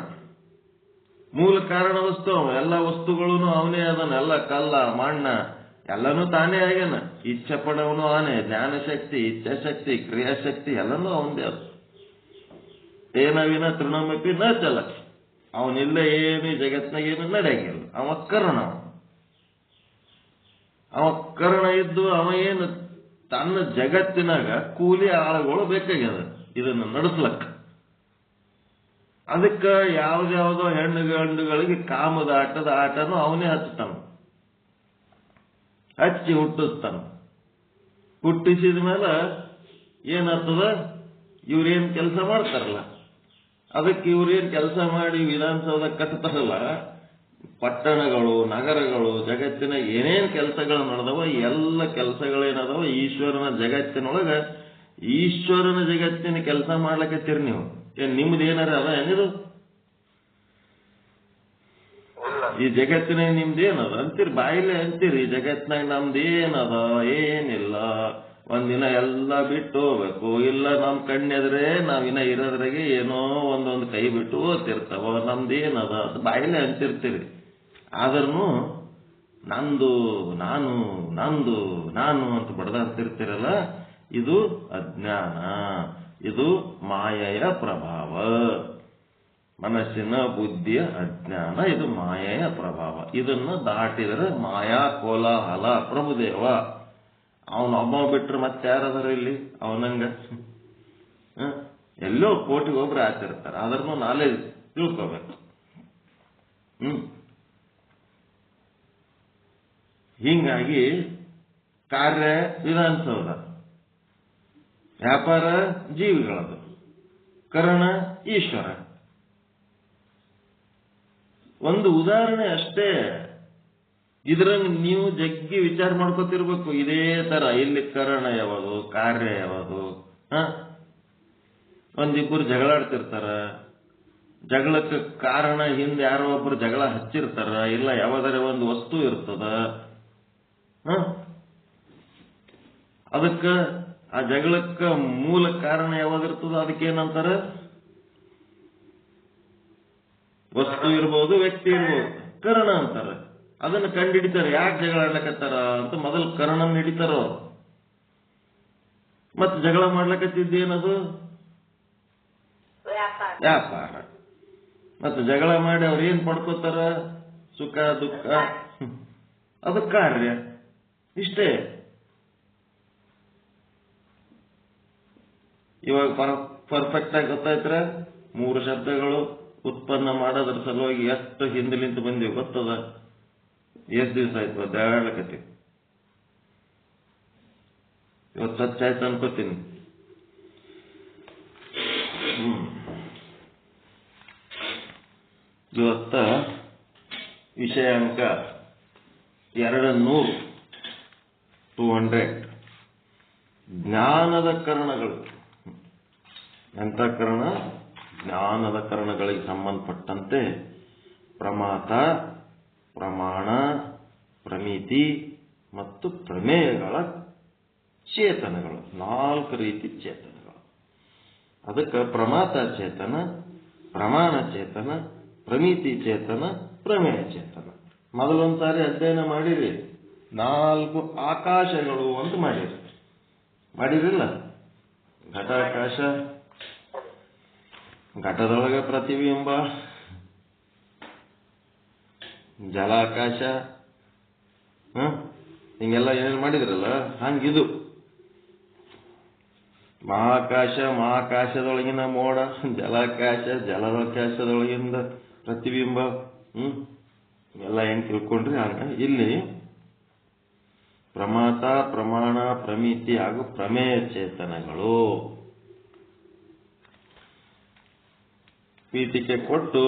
ಮೂಲ ಕಾರಣ ವಸ್ತು. ಎಲ್ಲ ವಸ್ತುಗಳು ಅವನೇ ಅದನ್ನ. ಎಲ್ಲ ಕಲ್ಲ ಮಣ್ಣ ಎಲ್ಲನೂ ತಾನೇ ಆಗ್ಯಾನ. ಇಚ್ಛೆ ಪಡವನು ಅವನೇ. ಜ್ಞಾನಶಕ್ತಿ, ಇಚ್ಛಾಶಕ್ತಿ, ಕ್ರಿಯಾಶಕ್ತಿ ಎಲ್ಲನೂ ಅವನದೇ ಅದು. ಏನವಿನ ತೃಣಮಪಿ ನ ಚಲ. ಅವನಿಲ್ಲ ಏನು ಜಗತ್ನಾಗ ಏನು ನಡೆಯಂಗಿಲ್ಲ. ಅವ ಕರ್ಣ. ಅವ ಕರ್ಣ ಇದ್ದು ಅವ ಏನು ತನ್ನ ಜಗತ್ತಿನಾಗ ಕೂಲಿ ಆಳುಗಳು ಬೇಕಾಗ್ಯದ ಇದನ್ನ ನಡೆಸ್ಲಕ್ಕ. ಅದಕ್ಕೆ ಯಾವ್ದಾವುದೋ ಹೆಣ್ಣು ಗಂಡುಗಳಿಗೆ ಕಾಮದ ಆಟನೂ ಅವನೇ ಹಚ್ತಾನ, ಹಚ್ಚಿ ಹುಟ್ಟಿಸ್ತಾನ. ಹುಟ್ಟಿಸಿದ ಮೇಲೆ ಏನಾಗ್ತದ? ಇವ್ರೇನ್ ಕೆಲಸ ಮಾಡ್ತಾರಲ್ಲ, ಅದಕ್ಕೆ ಇವ್ರೇನ್ ಕೆಲಸ ಮಾಡಿ ವಿಧಾನಸೌಧ ಕಟ್ತಾರಲ್ಲ, ಪಟ್ಟಣಗಳು ನಗರಗಳು ಜಗತ್ತಿನ ಏನೇನ್ ಕೆಲಸಗಳು ನಡೆದವ ಎಲ್ಲ ಕೆಲಸಗಳೇನದವ ಈಶ್ವರನ ಜಗತ್ತಿನೊಳಗ. ಈಶ್ವರನ ಜಗತ್ತಿನ ಕೆಲಸ ಮಾಡ್ಲಕತ್ತೀರಿ ನೀವು. ಏನ್ ನಿಮ್ದು ಏನಾರ ಅದ ಏನಿದು? ಈ ಜಗತ್ತಿನಾಗ ನಿಮ್ದೇನದ ಅಂತೀರಿ? ಬಾಯಿಲೆ ಅಂತೀರಿ ಈ ಜಗತ್ತಿನಾಗ ನಮ್ದೇನದ? ಏನಿಲ್ಲ. ಒಂದಿನ ಎಲ್ಲ ಬಿಟ್ಟು ಹೋಗ್ಬೇಕು. ಇಲ್ಲ ನಮ್ ಕಣ್ಣೆದ್ರೆ ನಾವಿನ್ನ ಇರೋದ್ರಾಗೆ ಏನೋ ಒಂದೊಂದು ಕೈ ಬಿಟ್ಟು ಓದ್ತಿರ್ತಾವ. ನಮ್ದೇನದ ಬಾಯಿಲೆ ಅಂತಿರ್ತೀರಿ. ಆದ್ರೂ ನಂದು ನಾನು ನಂದು ನಾನು ಅಂತ ಬಡದಾಡ್ತಿರ್ತೀರಲ್ಲ, ಇದು ಅಜ್ಞಾನ, ಇದು ಮಾಯೆಯ ಪ್ರಭಾವ. ಮನಸ್ಸಿನ ಬುದ್ಧಿಯ ಅಜ್ಞಾನ, ಇದು ಮಾಯೆಯ ಪ್ರಭಾವ. ಇದನ್ನ ದಾಟಿದ್ರೆ ಮಾಯಾ ಕೋಲಾಹಲ. ಪ್ರಭುದೇವ ಅವನೊಬ್ಬ ಬಿಟ್ರೆ ಮತ್ತೆ ಯಾರದಾರ ಇಲ್ಲಿ ಅವನಂಗ? ಎಲ್ಲೋ ಕೋಟಿಗೆ ಒಬ್ರು ಆಚರಿರ್ತಾರೆ. ಆದ್ರೂ ನಾಲೆಜ್ ತಿಳ್ಕೋಬೇಕು. ಹಿಂಗಾಗಿ ಕಾರ್ಯ ವಿಧಾನಸೌಧ, ವ್ಯಾಪಾರ ಜೀವಿಗಳದು, ಕರಣ ಈಶ್ವರ. ಒಂದು ಉದಾಹರಣೆ ಅಷ್ಟೇ. ಇದ್ರಂಗ ನೀವು ಜಗ್ಗಿ ವಿಚಾರ ಮಾಡ್ಕೊತಿರ್ಬೇಕು. ಇದೇ ತರ ಇಲ್ಲಿ ಕಾರಣ ಯಾವುದು, ಕಾರ್ಯ ಯಾವುದು. ಒಂದಿಬ್ಬರು ಜಗಳಾಡ್ತಿರ್ತಾರ, ಜಗಳಕ್ಕೆ ಕಾರಣ ಹಿಂದೆ ಯಾರೋ ಒಬ್ರು ಜಗಳ ಹಚ್ಚಿರ್ತಾರ, ಇಲ್ಲ ಯಾವ್ದಾರ ಒಂದು ವಸ್ತು ಇರ್ತದ. ಅದಕ್ಕ ಆ ಜಗಳಕ್ಕ ಮೂಲ ಕಾರಣ ಯಾವ್ದಿರ್ತದ, ಅದಕ್ಕೇನಂತಾರ, ವಸ್ತು ಇರ್ಬೋದು, ವ್ಯಕ್ತಿ ಇರ್ಬೋದು, ಕಾರಣ ಅಂತಾರ. ಅದನ್ನ ಕಂಡುಹಿಡಿತಾರ. ಯಾಕೆ ಜಗಳ ಆಡ್ಲಕತ್ತಾರ ಅಂತ ಮೊದಲು ಕಾರಣನ ಹಿಡಿತಾರ. ಮತ್ತೆ ಜಗಳ ಮಾಡ್ಲಕತ್ತಿದ್ದೇನದು ವ್ಯಾಪಾರ. ಮತ್ತೆ ಜಗಳ ಮಾಡಿ ಅವ್ರು ಏನ್ ಪಡ್ಕೋತಾರ, ಸುಖ ದುಃಖ, ಅದು ಕಾರ್ಯ. ಇಷ್ಟೇ. ಇವಾಗ ಪರ್ಫೆಕ್ಟ್ ಆಗಿ ಗೊತ್ತಾಯ್ತ್ರ. 3 ಶಬ್ದಗಳು ಉತ್ಪನ್ನ ಮಾಡೋದ್ರ ಸಲುವಾಗಿ ಎಷ್ಟು ಹಿಂದಲಿಂತ ಬಂದಿವಿ ಗೊತ್ತದ. ಎಷ್ಟು ದಿವಸ ಆಯ್ತು ಅದಾಡ್ಲಕತ್ತಿ. ಇವತ್ತು ಸ್ವಚ್ಛ ಆಯ್ತು ಅನ್ಕೋತೀನಿ. ಇವತ್ತ ವಿಷಯಾಂಕ 200 ಜ್ಞಾನದ ಕರಣಗಳು. ಎಂಥ ಕರಣ? ಜ್ಞಾನದ ಕರಣಗಳಿಗೆ ಸಂಬಂಧಪಟ್ಟಂತೆ ಪ್ರಮಾತ, ಪ್ರಮಾಣ, ಪ್ರಮಿತಿ ಮತ್ತು ಪ್ರಮೇಯಗಳ ಚೇತನಗಳು. 4 ರೀತಿ ಚೇತನಗಳು. ಅದಕ್ಕೆ ಪ್ರಮಾತ ಚೇತನ, ಪ್ರಮಾಣ ಚೇತನ, ಪ್ರಮಿತಿ ಚೇತನ, ಪ್ರಮೇಯ ಚೇತನ. ಮೊದಲೊಂದ್ಸಾರಿ ಅಧ್ಯಯನ ಮಾಡಿರಿ. 4 ಆಕಾಶಗಳು ಅಂತ ಮಾಡಿರಿಲ್ಲ. ಘಟಾಕಾಶ, ಘಟದೊಳಗೆ ಪ್ರತಿಬಿಂಬ, ಜಲಾಕಾಶ, ಹಿಂಗೆಲ್ಲ ಏನೇನು ಮಾಡಿದ್ರಲ್ಲ, ಹಂಗಿದು ಮಹಾಕಾಶ, ಮಹಾಕಾಶದೊಳಗಿನ ಮೋಡ, ಜಲಾಕಾಶ, ಜಲಾಕಾಶದೊಳಗಿಂದ ಪ್ರತಿಬಿಂಬ. ಎಲ್ಲ ಏನ್ ತಿಳ್ಕೊಂಡ್ರಿ ಹಂಗ. ಇಲ್ಲಿ ಪ್ರಮಾತ, ಪ್ರಮಾಣ, ಪ್ರಮಿತಿ ಹಾಗೂ ಪ್ರಮೇಯ ಚೇತನಗಳು. ಪೀಠಿಕೆ ಕೊಟ್ಟು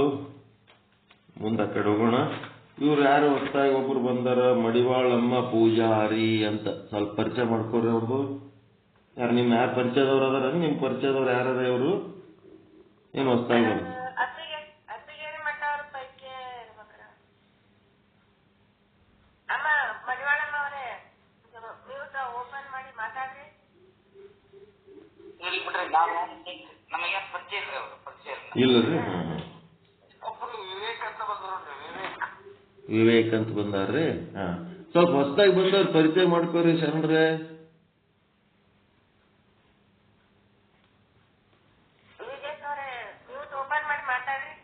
ಮುಂದೆ ಕಡೆ ಹೋಗೋಣ. ಇವ್ರು ಯಾರು ಹೊಸದಾಗಿ ಒಬ್ರು ಬಂದಾರ, ಮಡಿವಾಳಮ್ಮ ಪೂಜಾರಿ ಅಂತ. ಸ್ವಲ್ಪ ಪರಿಚಯ ಮಾಡ್ಕೊಡ್ರಿ. ಅವ್ರು ಯಾರು? ನಿಮ್ ಯಾರು ಪರಿಚಯದವ್ರು ಅದಾರ? ನಿಮ್ ಪರಿಚಯದವ್ರು ಯಾರದ? ಇವರು ಏನು ಹೊಸದಾಗಿ ಬಂದ? ಇಲ್ಲರಿ. ವಿವೇಕ್ ಅಂತ ಬಂದಾರ್ರಿ. ಸ್ವಲ್ಪ ಹೊಸದಾಗಿ ಬಂದವ್ರು ಪರಿಚಯ ಮಾಡ್ಕೋರಿ ಶರಣ್ರೆ.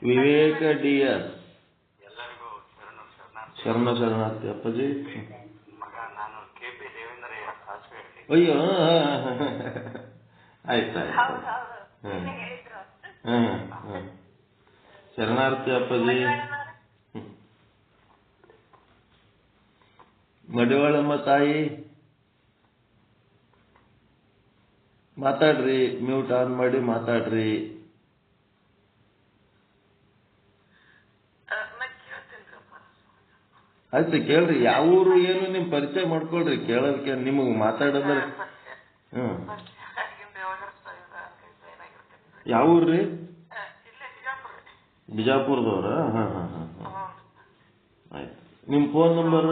ವಿವೇಕ DS. ಶರಣಾರ್ಥಿ ಅಪ್ಪಾಜಿ. ಅಯ್ಯೋ, ಆಯ್ತಾಯ್ತು. ಶರಣಾರ್ಥಿ ಅಪ್ಪಾಜಿ. ಮಡಿವಾಳಮ್ಮ ತಾಯಿ ಮಾತಾಡ್ರಿ. ಮ್ಯೂಟ್ ಆನ್ ಮಾಡಿ ಮಾತಾಡ್ರಿ. ಆಯ್ತು, ಕೇಳ್ರಿ. ಯಾವ ಊರು ಏನು ನಿಮ್ ಪರಿಚಯ ಮಾಡ್ಕೊಳ್ರಿ. ಕೇಳೋದಕ್ಕೆ ನಿಮಗ್ ಮಾತಾಡಂದ್ರೆ. ಯಾವ ಊರ್ರಿ? ಬಿಜಾಪುರದವ್ರ? ಆಯ್ತು. ನಿಮ್ ಫೋನ್ ನಂಬರ್?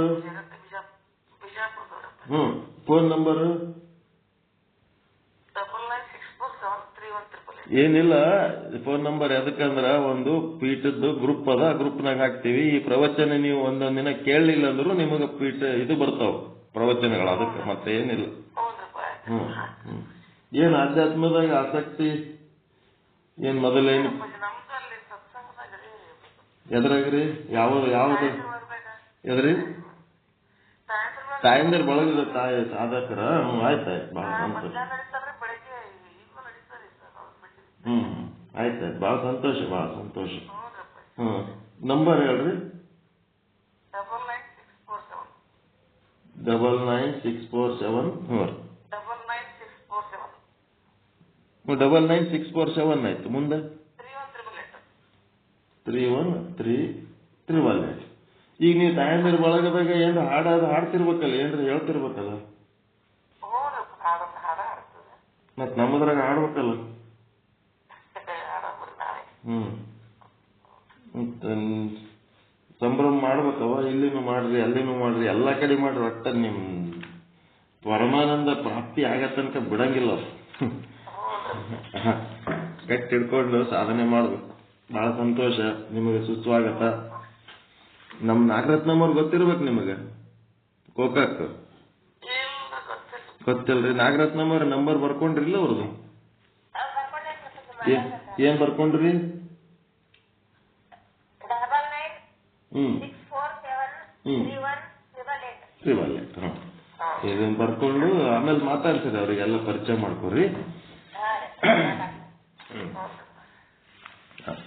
ಫೋನ್ ನಂಬರ್ ಏನಿಲ್ಲ. ಫೋನ್ ನಂಬರ್ ಎದಕ್ಕಂದ್ರ ಒಂದು ಪೀಠದ್ದು ಗ್ರೂಪ್ ಅದ, ಗ್ರೂಪ್ನಾಗ ಹಾಕ್ತಿವಿ. ಈ ಪ್ರವಚನ ನೀವು ಒಂದೊಂದ್ ದಿನ ಕೇಳಲಿಲ್ಲ ಅಂದ್ರು ನಿಮಗ ಪೀಠ ಇದು ಬರ್ತಾವ ಪ್ರವಚನಗಳು. ಅದಕ್ಕೆ ಮತ್ತೆ ಏನಿಲ್ಲ. ಏನ್ ಆಧ್ಯಾತ್ಮದಾಗ ಆಸಕ್ತಿ ಏನ್ ಮೊದಲೇನು? ಎದ್ರಾಗ್ರಿ? ಯಾವ್ದು ಎದ್ರಿ? ತಾಯಂದ್ರ ಬಳಗದ ತಾಯಿ ಸಾಧಕರ? ಆಯ್ತಾಯ್ತು, ಬಹಳ ಸಂತೋಷ. ಆಯ್ತಾಯ್ತು, ಬಹಳ ಸಂತೋಷ, ಬಹಳ ಸಂತೋಷ. ನಂಬರ್ ಹೇಳ್ರಿ. 99647. 99647 ಆಯ್ತು. ಮುಂದೆ 31388. ಈಗ ನೀವು ತಾಯಂದಿರ ಬಳಗದಾಗ ಏನ್ರ ಹಾಡ್ತಿರ್ಬೇಕಲ್ಲ, ಏನ್ರ ಹೇಳ್ತಿರ್ಬೇಕಲ್ಲ. ಮತ್ ನಮ್ಮದ್ರಾಗ ಹಾಡ್ಬೇಕಲ್ಲ. ಸಂಭ್ರಮ ಮಾಡ್ಬೇಕವ. ಇಲ್ಲಿನೂ ಮಾಡ್ರಿ, ಅಲ್ಲಿನೂ ಮಾಡ್ರಿ, ಎಲ್ಲಾ ಕಡೆ ಮಾಡ್ರಿ. ಒಟ್ಟ ನಿಮ್ ಪರಮಾನಂದ ಪ್ರಾಪ್ತಿ ಆಗ ತನಕ ಬಿಡಂಗಿಲ್ಲ. ಗಟ್ಟಿ ಹಿಡ್ಕೊಂಡು ಸಾಧನೆ ಮಾಡ್ಬೇಕು. ಬಹಳ ಸಂತೋಷ. ನಿಮಗೆ ಸುಸ್ವಾಗತ. ನಮ್ ನಾಗರತ್ನಮ್ಮವ್ರು ಗೊತ್ತಿರ್ಬೇಕು ನಿಮಗೆ. ಗೋಕಾಕ್ ಗೊತ್ತಿಲ್ರಿ? ನಾಗರತ್ನಮ್ಮವ್ರ ನಂಬರ್ ಬರ್ಕೊಂಡ್ರಿಲ್ಲ ಅವ್ರದ್ದು? ಏನ್ ಬರ್ಕೊಂಡ್ರಿ? ಇದನ್ನ ಬರ್ಕೊಂಡು ಆಮೇಲೆ ಮಾತಾಡ್ತೀರಿ, ಅವ್ರಿಗೆಲ್ಲ ಪರಿಚಯ ಮಾಡ್ಕೊರಿ.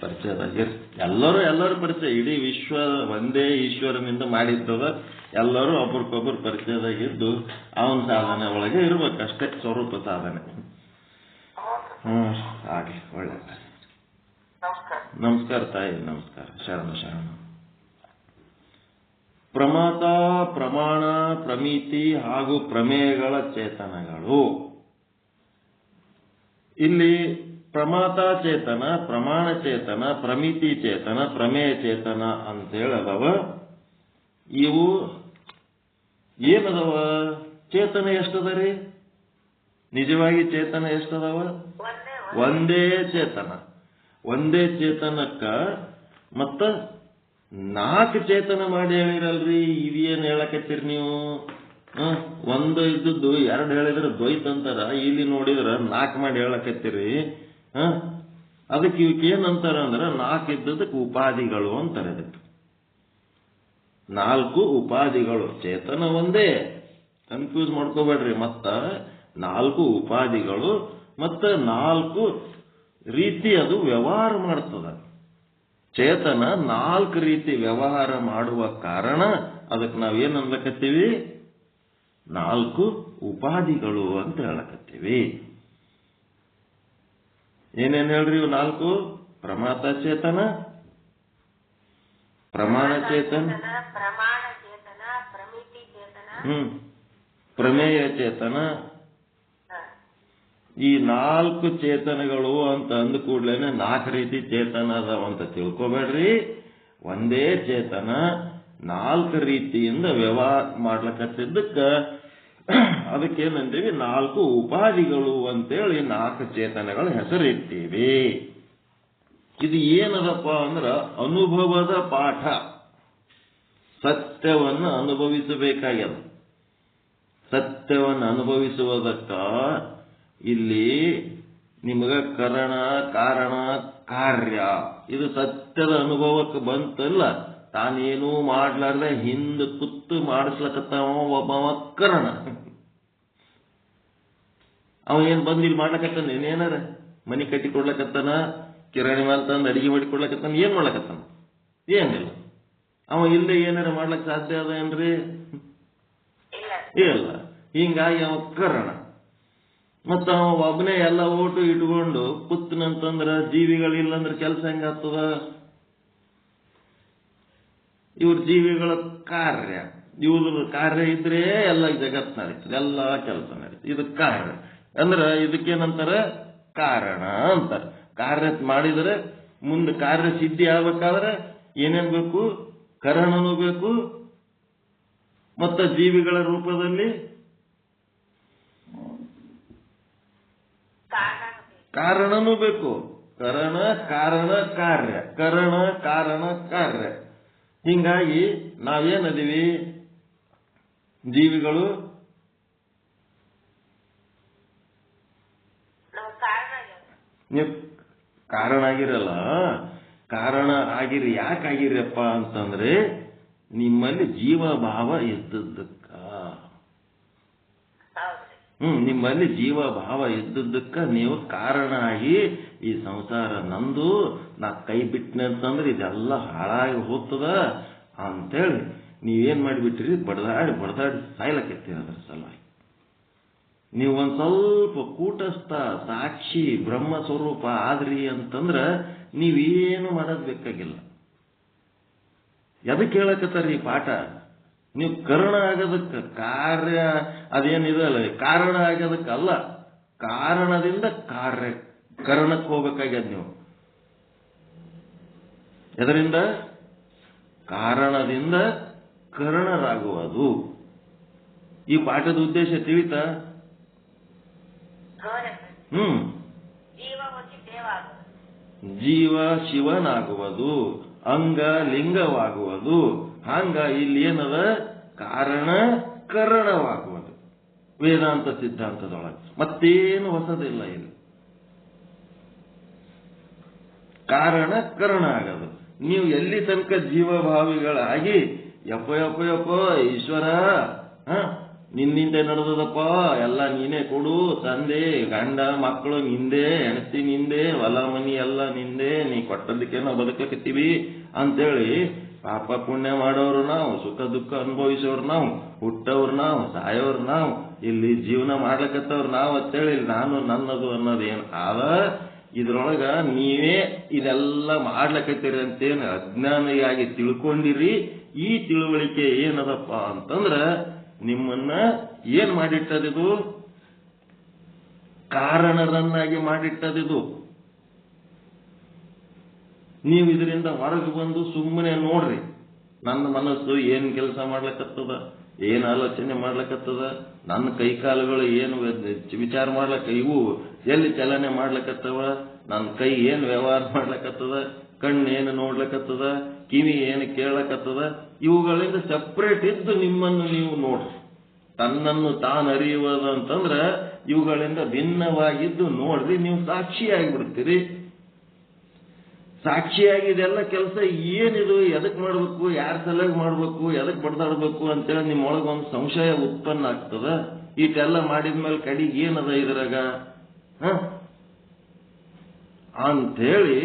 ಪರಿಚಯದಾಗ ಎಲ್ಲರೂ ಪರಿಚಯ. ಇಡೀ ವಿಶ್ವ ಒಂದೇ ಈಶ್ವರನಿಂದ ಮಾಡಿದ್ದದ. ಎಲ್ಲರೂ ಒಬ್ರಿಗೊಬ್ಬರು ಪರಿಚಯದಾಗಿದ್ದು ಅವನ ಸಾಧನೆ ಒಳಗೆ ಇರ್ಬೇಕಷ್ಟೇ, ಸ್ವರೂಪ ಸಾಧನೆ. ಹಾಗೆ ಒಳ್ಳೆ. ನಮಸ್ಕಾರ ತಾಯಿ, ನಮಸ್ಕಾರ. ಶರಣ ಶರಣ. ಪ್ರಮಾತ, ಪ್ರಮಾಣ, ಪ್ರಮಿತಿ ಹಾಗೂ ಪ್ರಮೇಯಗಳ ಚೇತನಗಳು. ಇಲ್ಲಿ ಪ್ರಮಾತ ಚೇತನ, ಪ್ರಮಾಣ ಚೇತನ, ಪ್ರಮಿತಿ ಚೇತನ, ಪ್ರಮೇಯ ಚೇತನ ಅಂತೇಳಿ ಅದಾವ. ಇವು ಏನದವ? ಚೇತನ ಎಷ್ಟದ ರೀ? ನಿಜವಾಗಿ ಚೇತನ ಎಷ್ಟದವ? ಒಂದೇ ಚೇತನ. ಒಂದೇ ಚೇತನಕ್ಕ ಮತ್ತ 4 ಚೇತನ ಮಾಡಿ ಹೇಳಿರಲ್ರಿ. ಇದೇನ್ ಹೇಳಕತ್ತೀರಿ ನೀವು? ಒಂದು ಇದ್ದದ್ದು 2 ಹೇಳಿದ್ರೆ ದ್ವೈತ ಅಂತಾರ. ಇಲ್ಲಿ ನೋಡಿದ್ರ 4 ಮಾಡಿ ಹೇಳಕತ್ತೀರಿ. ಅದಕ್ಕೆ ಇವಕ್ಕೆ ಏನಂತಾರ ಅಂದ್ರ 4 ಇದ್ದದಕ್ಕೆ ಉಪಾಧಿಗಳು ಅಂತಾರೆ. ಅದಕ್ಕೆ 4 ಉಪಾಧಿಗಳು. ಚೇತನ ಒಂದೇ, ಕನ್ಫ್ಯೂಸ್ ಮಾಡ್ಕೋಬೇಡ್ರಿ. ಮತ್ತ 4 ಉಪಾಧಿಗಳು ಮತ್ತ 4 ರೀತಿ ಅದು ವ್ಯವಹಾರ ಮಾಡ್ತದ. ಚೇತನ 4 ರೀತಿ ವ್ಯವಹಾರ ಮಾಡುವ ಕಾರಣ ಅದಕ್ಕೆ ನಾವೇನ್ ಅನ್ಲಕತ್ತೀವಿ? 4 ಉಪಾಧಿಗಳು ಅಂತ ಹೇಳಕತ್ತೀವಿ. ಏನೇನ್ ಹೇಳ್ರಿ ಇವು 4? ಪ್ರಮಾತ ಚೇತನ, ಪ್ರಮಾಣ ಚೇತನ, ಪ್ರಮೇಯ ಚೇತನ. ಈ 4 ಚೇತನಗಳು ಅಂತ ಅಂದ ಕೂಡ್ಲೇನೆ 4 ರೀತಿ ಚೇತನ ಅದಾವಂತ ತಿಳ್ಕೊಬೇಡ್ರಿ. ಒಂದೇ ಚೇತನ 4 ರೀತಿಯಿಂದ ವ್ಯವಹಾರ ಮಾಡ್ಲಕತ್ತಿದ್ದಕ್ಕ ಅದಕ್ಕೇನಂತೀವಿ? 4 ಉಪಾಧಿಗಳು ಅಂತೇಳಿ 4 ಚೇತನಗಳ ಹೆಸರಿರ್ತೀವಿ. ಇದು ಏನದಪ್ಪ ಅಂದ್ರ ಅನುಭವದ ಪಾಠ. ಸತ್ಯವನ್ನು ಅನುಭವಿಸಬೇಕಾಗ್ಯದ. ಸತ್ಯವನ್ನು ಅನುಭವಿಸುವುದಕ್ಕ ಇಲ್ಲಿ ನಿಮಗ ಕರಣ, ಕಾರಣ, ಕಾರ್ಯ ಇದು ಸತ್ಯದ ಅನುಭವಕ್ಕೆ ಬಂತಲ್ಲ. ತಾನೇನೂ ಮಾಡ್ಲಾರ್ದೆ ಹಿಂದ ಕುತ್ತು ಮಾಡಿಸ್ಲಕತ್ತಾವ ಒಬ್ಬವ ಕರಣ. ಅವ ಏನ್ ಬಂದ್ ಇಲ್ಲಿ ಮಾಡ್ಲಕತ್ತಾನ? ಏನಾರ ಮನಿ ಕಟ್ಟಿ ಕೊಡ್ಲಕತ್ತಾನ, ಕಿರಾಣಿ ಮಾಲ್ ತಂದು ಅಡಿಗೆ ಮಾಡಿ ಕೊಡ್ಲಕತ್ತಾನ, ಏನ್ ಮಾಡ್ಲಕತ್ತಾನ? ಏನಿಲ್ಲ. ಅವ ಇಲ್ಲದೆ ಏನಾರ ಮಾಡ್ಲಕ್ ಸಾಧ್ಯ ಅದ ಏನ್ರಿ? ಇಲ್ಲ. ಹಿಂಗಾಗಿ ಅವ ಕರಣ. ಮತ್ತ ಅವ ಒಬ್ಬನೇ ಎಲ್ಲ ಓಟು ಇಟ್ಕೊಂಡು ಕುತ್ತನಂತಂದ್ರ ಜೀವಿಗಳಿಲ್ಲಂದ್ರ ಕೆಲಸ ಹೆಂಗಾಗ್ತದ? ಇವ್ರ ಜೀವಿಗಳ ಕಾರ್ಯ, ಇವ್ರ ಕಾರ್ಯ ಇದ್ರೆ ಎಲ್ಲ ಜಗತ್ ನಡೀತದೆ, ಎಲ್ಲ ಕೆಲಸ ನಡೀತದೆ. ಇದು ಕಾರ್ಯ ಅಂದ್ರ ಇದಕ್ಕೇನಂತಾರ? ಕಾರಣ ಅಂತಾರ. ಕಾರ್ಯ ಮಾಡಿದ್ರೆ ಮುಂದೆ ಕಾರ್ಯ ಸಿದ್ಧಿ ಆಗ್ಬೇಕಾದ್ರೆ ಏನೇನ್ ಬೇಕು? ಕರಣನೂ ಬೇಕು, ಮತ್ತ ಜೀವಿಗಳ ರೂಪದಲ್ಲಿ ಕಾರಣನೂ ಬೇಕು. ಕರಣ, ಕಾರಣ, ಕಾರ್ಯ. ಕರಣ, ಕಾರಣ, ಕಾರ್ಯ. ಹಿಂಗಾಗಿ ನಾವೇನದೀವಿ? ಜೀವಿಗಳು ನೀವು ಕಾರಣ ಆಗಿರಲ್ಲ. ಕಾರಣ ಆಗಿರಿ. ಯಾಕಾಗಿರಪ್ಪ ಅಂತಂದ್ರೆ ನಿಮ್ಮಲ್ಲಿ ಜೀವಭಾವ ಇದ್ದದ್ದಕ್ಕ. ನಿಮ್ಮಲ್ಲಿ ಜೀವಭಾವ ಇದ್ದದ್ದಕ್ಕ ನೀವು ಕಾರಣ ಆಗಿ ಈ ಸಂಸಾರ ನಂದು, ನಾ ಕೈ ಬಿಟ್ಟನೆ ಅಂತಂದ್ರೆ ಇದೆಲ್ಲ ಹಾಳಾಗಿ ಹೋಗ್ತದ ಅಂತೇಳಿ ನೀವೇನ್ ಮಾಡಿಬಿಟ್ರಿ? ಬಡದಾಡಿ ಸಾಯ್ಲಕತ್ತೀರಿ. ಅದ್ರ ಸಲುವಾಗಿ ನೀವು ಒಂದ್ ಸ್ವಲ್ಪ ಕೂಟಸ್ಥ ಸಾಕ್ಷಿ ಬ್ರಹ್ಮ ಸ್ವರೂಪ ಆದ್ರಿ ಅಂತಂದ್ರ ನೀವೇನು ಮಾಡೋದ್ ಬೇಕಾಗಿಲ್ಲ. ಎದಕ್ಕೆ ಹೇಳಕತ್ತಾರ ಈ ಪಾಠ? ನೀವು ಕರ್ಣ ಆಗೋದಕ್ಕೆ ಕಾರ್ಯ ಅದೇನಿದಲ್ಲ, ಕಾರಣ ಆಗೋದಕ್ಕಲ್ಲ, ಕಾರಣದಿಂದ ಕಾರ್ಯ ಕರ್ಣಕ್ಕೆ ಹೋಗ್ಬೇಕಾಗ್ಯದ ನೀವು. ಎದರಿಂದ? ಕಾರಣದಿಂದ ಕರ್ಣರಾಗುವುದು. ಈ ಪಾಠದ ಉದ್ದೇಶ ತಿಳಿತಾ? ಜೀವ ಶಿವನಾಗುವುದು, ಅಂಗ ಲಿಂಗವಾಗುವುದು. ಹಂಗ ಇಲ್ಲಿ ಏನದ? ಕಾರಣ ಕರಣವಾಗುವುದು. ವೇದಾಂತ ಸಿದ್ಧಾಂತದೊಳಗೆ ಮತ್ತೇನು ಹೊಸದಿಲ್ಲ. ಇಲ್ಲಿ ಕಾರಣ ಕರಣ ಆಗೋದು. ನೀವು ಎಲ್ಲಿ ತನಕ ಜೀವಭಾವಿಗಳಾಗಿ ಯಪ್ಪ ಯಪ್ಪ ಯಪ್ಪ ಈಶ್ವರ ನಿನ್ನಿಂದೆ ನಡೆದದಪ್ಪ, ಎಲ್ಲ ನೀನೇ ಕೊಡು, ತಂದೆ ಗಂಡ ಮಕ್ಕಳು ನಿಂದೆ, ಹೆಂಡತಿ ನಿಂದೆ, ಹೊಲ ಮನಿ ಎಲ್ಲ ನಿಂದೆ, ನೀ ಕೊಟ್ಟದಕ್ಕೆ ನಾವು ಬದುಕಕತ್ತೀವಿ ಅಂತೇಳಿ ಪಾಪ ಪುಣ್ಯ ಮಾಡೋರು ನಾವು, ಸುಖ ದುಃಖ ಅನುಭವಿಸೋರು ನಾವು, ಹುಟ್ಟವ್ರು ನಾವು, ಸಾಯೋರು ನಾವು, ಇಲ್ಲಿ ಜೀವನ ಮಾಡ್ಲಕತ್ತವ್ರು ನಾವು ಅಂತೇಳಿ ನಾನು ನನ್ನದು ಅನ್ನೋದೇನು ಆದ ಇದ್ರೊಳಗ ನೀವೇ ಇದೆಲ್ಲ ಮಾಡ್ಲಕತ್ತೀರಿ ಅಂತೇನು ಅಜ್ಞಾನಿಯಾಗಿ ತಿಳ್ಕೊಂಡಿರಿ. ಈ ತಿಳುವಳಿಕೆ ಏನದಪ್ಪ ಅಂತಂದ್ರ ನಿಮ್ಮನ್ನ ಏನ್ ಮಾಡಿಟ್ಟದಿದು? ಕಾರಣರನ್ನಾಗಿ ಮಾಡಿಟ್ಟದಿದು. ನೀವು ಇದರಿಂದ ಹೊರಗೆ ಬಂದು ಸುಮ್ಮನೆ ನೋಡ್ರಿ, ನನ್ನ ಮನಸ್ಸು ಏನ್ ಕೆಲಸ ಮಾಡ್ಲಕತ್ತದ, ಏನ್ ಆಲೋಚನೆ ಮಾಡ್ಲಕತ್ತದ, ನನ್ನ ಕೈಕಾಲುಗಳು ಏನು ವಿಚಾರ ಮಾಡ್ಲಕ್ಕ, ಇವು ಎಲ್ಲಿ ಚಲನೆ ಮಾಡ್ಲಕತ್ತವ, ನನ್ನ ಕೈ ಏನು ವ್ಯವಹಾರ ಮಾಡ್ಲಕತ್ತದ, ಕಣ್ಣು ಏನು ನೋಡ್ಲಕತ್ತದ, ಕಿವಿ ಏನು ಕೇಳಕತ್ತದ, ಇವುಗಳಿಂದ ಸೆಪರೇಟ್ ಇದ್ದು ನಿಮ್ಮನ್ನು ನೀವು ನೋಡ್ರಿ. ತನ್ನನ್ನು ತಾನು ಅರಿಯುವುದು ಅಂತಂದ್ರ ಇವುಗಳಿಂದ ಭಿನ್ನವಾಗಿದ್ದು ನೋಡ್ರಿ, ನೀವು ಸಾಕ್ಷಿಯಾಗಿಬಿಡ್ತೀರಿ. ಸಾಕ್ಷಿಯಾಗಿ ಇದೆಲ್ಲ ಕೆಲಸ ಏನಿದು, ಎದಕ್ ಮಾಡ್ಬೇಕು, ಯಾರ ಸಲುವಾಗಿ ಮಾಡ್ಬೇಕು, ಎದಕ್ ಬಡ್ದಾಡ್ಬೇಕು ಅಂತೇಳಿ ನಿಮ್ಮೊಳಗೊಂದು ಸಂಶಯ ಉತ್ಪನ್ನ ಆಗ್ತದ. ಇಷ್ಟೆಲ್ಲ ಮಾಡಿದ್ಮೇಲೆ ಕಡೆಗೆ ಏನದ ಇದ್ರಾಗ ಅಂಥೇಳಿ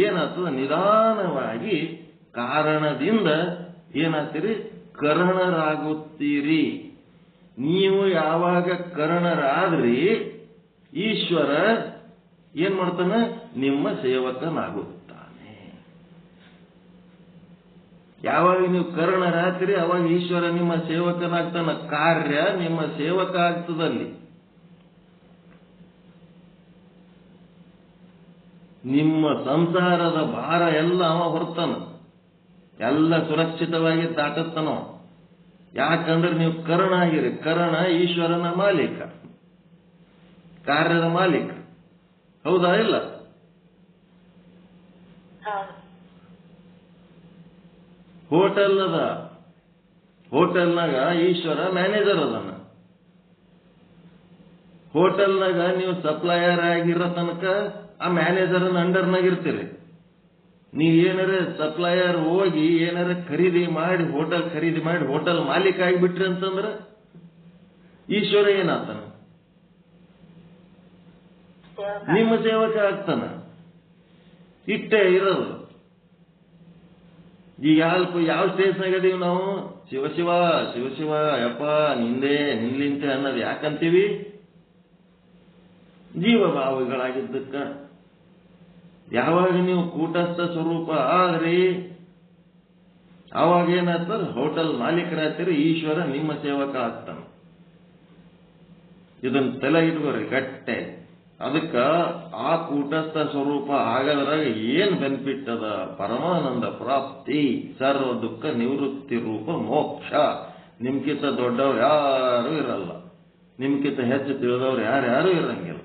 ಏನಾಗ್ತದ? ನಿಧಾನವಾಗಿ ಕಾರಣದಿಂದ ಏನಾಗ್ತೀರಿ? ಕರಣರಾಗುತ್ತೀರಿ. ನೀವು ಯಾವಾಗ ಕರಣರಾದ್ರಿ ಈಶ್ವರ ಏನ್ ಮಾಡ್ತಾನ? ನಿಮ್ಮ ಸೇವಕನಾಗುತ್ತಾನೆ. ಯಾವಾಗ ನೀವು ಕರಣರಾತ್ರಿ ಅವಾಗ ಈಶ್ವರ ನಿಮ್ಮ ಸೇವಕನಾಗ್ತಾನ. ಕಾರ್ಯ ನಿಮ್ಮ ಸೇವಕ ಆಗ್ತದಲ್ಲಿ. ನಿಮ್ಮ ಸಂಸಾರದ ಭಾರ ಎಲ್ಲ ಅವ ಹೊರ್ತಾನ, ಎಲ್ಲ ಸುರಕ್ಷಿತವಾಗಿ ದಾಟುತ್ತಾನೋ. ಯಾಕಂದ್ರೆ ನೀವು ಕರಣ ಆಗಿರಿ. ಕರಣ ಈಶ್ವರನ ಮಾಲೀಕ, ಕಾರ್ಯದ ಮಾಲೀಕ. ಹೌದಾ ಇಲ್ಲ? ಹೋಟೆಲ್ ಅದ, ಹೋಟೆಲ್ನಾಗ ಈಶ್ವರ ಮ್ಯಾನೇಜರ್ ಅದನ್ನ. ಹೋಟೆಲ್ನಾಗ ನೀವು ಸಪ್ಲೈಯರ್ ಆಗಿರೋ ತನಕ ಆ ಮ್ಯಾನೇಜರ್ನ ಅಂಡರ್ನಾಗ ಇರ್ತೀರಿ. ನೀವು ಏನಾರ ಸಪ್ಲೈಯರ್ ಹೋಗಿ ಏನಾರ ಖರೀದಿ ಮಾಡಿ ಹೋಟೆಲ್ ಮಾಲೀಕ ಆಗಿಬಿಟ್ರಿ ಅಂತಂದ್ರ ಈಶ್ವರ ಏನಾಗ್ತಾನ? ನಿಮ್ಮ ಸೇವಕ ಆಗ್ತಾನ. ಇಟ್ಟೇ ಇರೋದು. ಈಗ ಯಾವ ಸ್ಟೇಜ್ನಾಗ ಅದೀವಿ ನಾವು? ಶಿವಶಿವ ಶಿವಶಿವ ಯಪ್ಪ ನಿಂದೆ ನಿನ್ಲಿಂತೆ ಅನ್ನೋದು ಯಾಕಂತೀವಿ? ಜೀವಭಾವಿಗಳಾಗಿದ್ದಕ್ಕ. ಯಾವಾಗ ನೀವು ಕೂಟಸ್ಥ ಸ್ವರೂಪ ಆದ್ರಿ ಅವಾಗ ಏನಾಗ್ತದ? ಹೋಟೆಲ್ ಮಾಲೀಕರಾಗ್ತೀರಿ, ಈಶ್ವರ ನಿಮ್ಮ ಸೇವಕ ಆಗ್ತಾನ. ಇದನ್ನ ತಲೆ ಇಟ್ಕೋರಿ ಗಟ್ಟೆ. ಅದಕ್ಕ ಆ ಕೂಟಸ್ಥ ಸ್ವರೂಪ ಆಗದ್ರಾಗ ಏನ್ ಬೆನಿಫಿಟ್ ಅದ? ಪರಮಾನಂದ ಪ್ರಾಪ್ತಿ, ಸರ್ವ ದುಃಖ ನಿವೃತ್ತಿ ರೂಪ ಮೋಕ್ಷ. ನಿಮ್ಕಿಂತ ದೊಡ್ಡವ್ರು ಯಾರು ಇರಲ್ಲ, ನಿಮ್ಕಿಂತ ಹೆಚ್ಚು ತಿಳಿದವ್ರು ಯಾರ್ಯಾರು ಇರಂಗಿಲ್ಲ.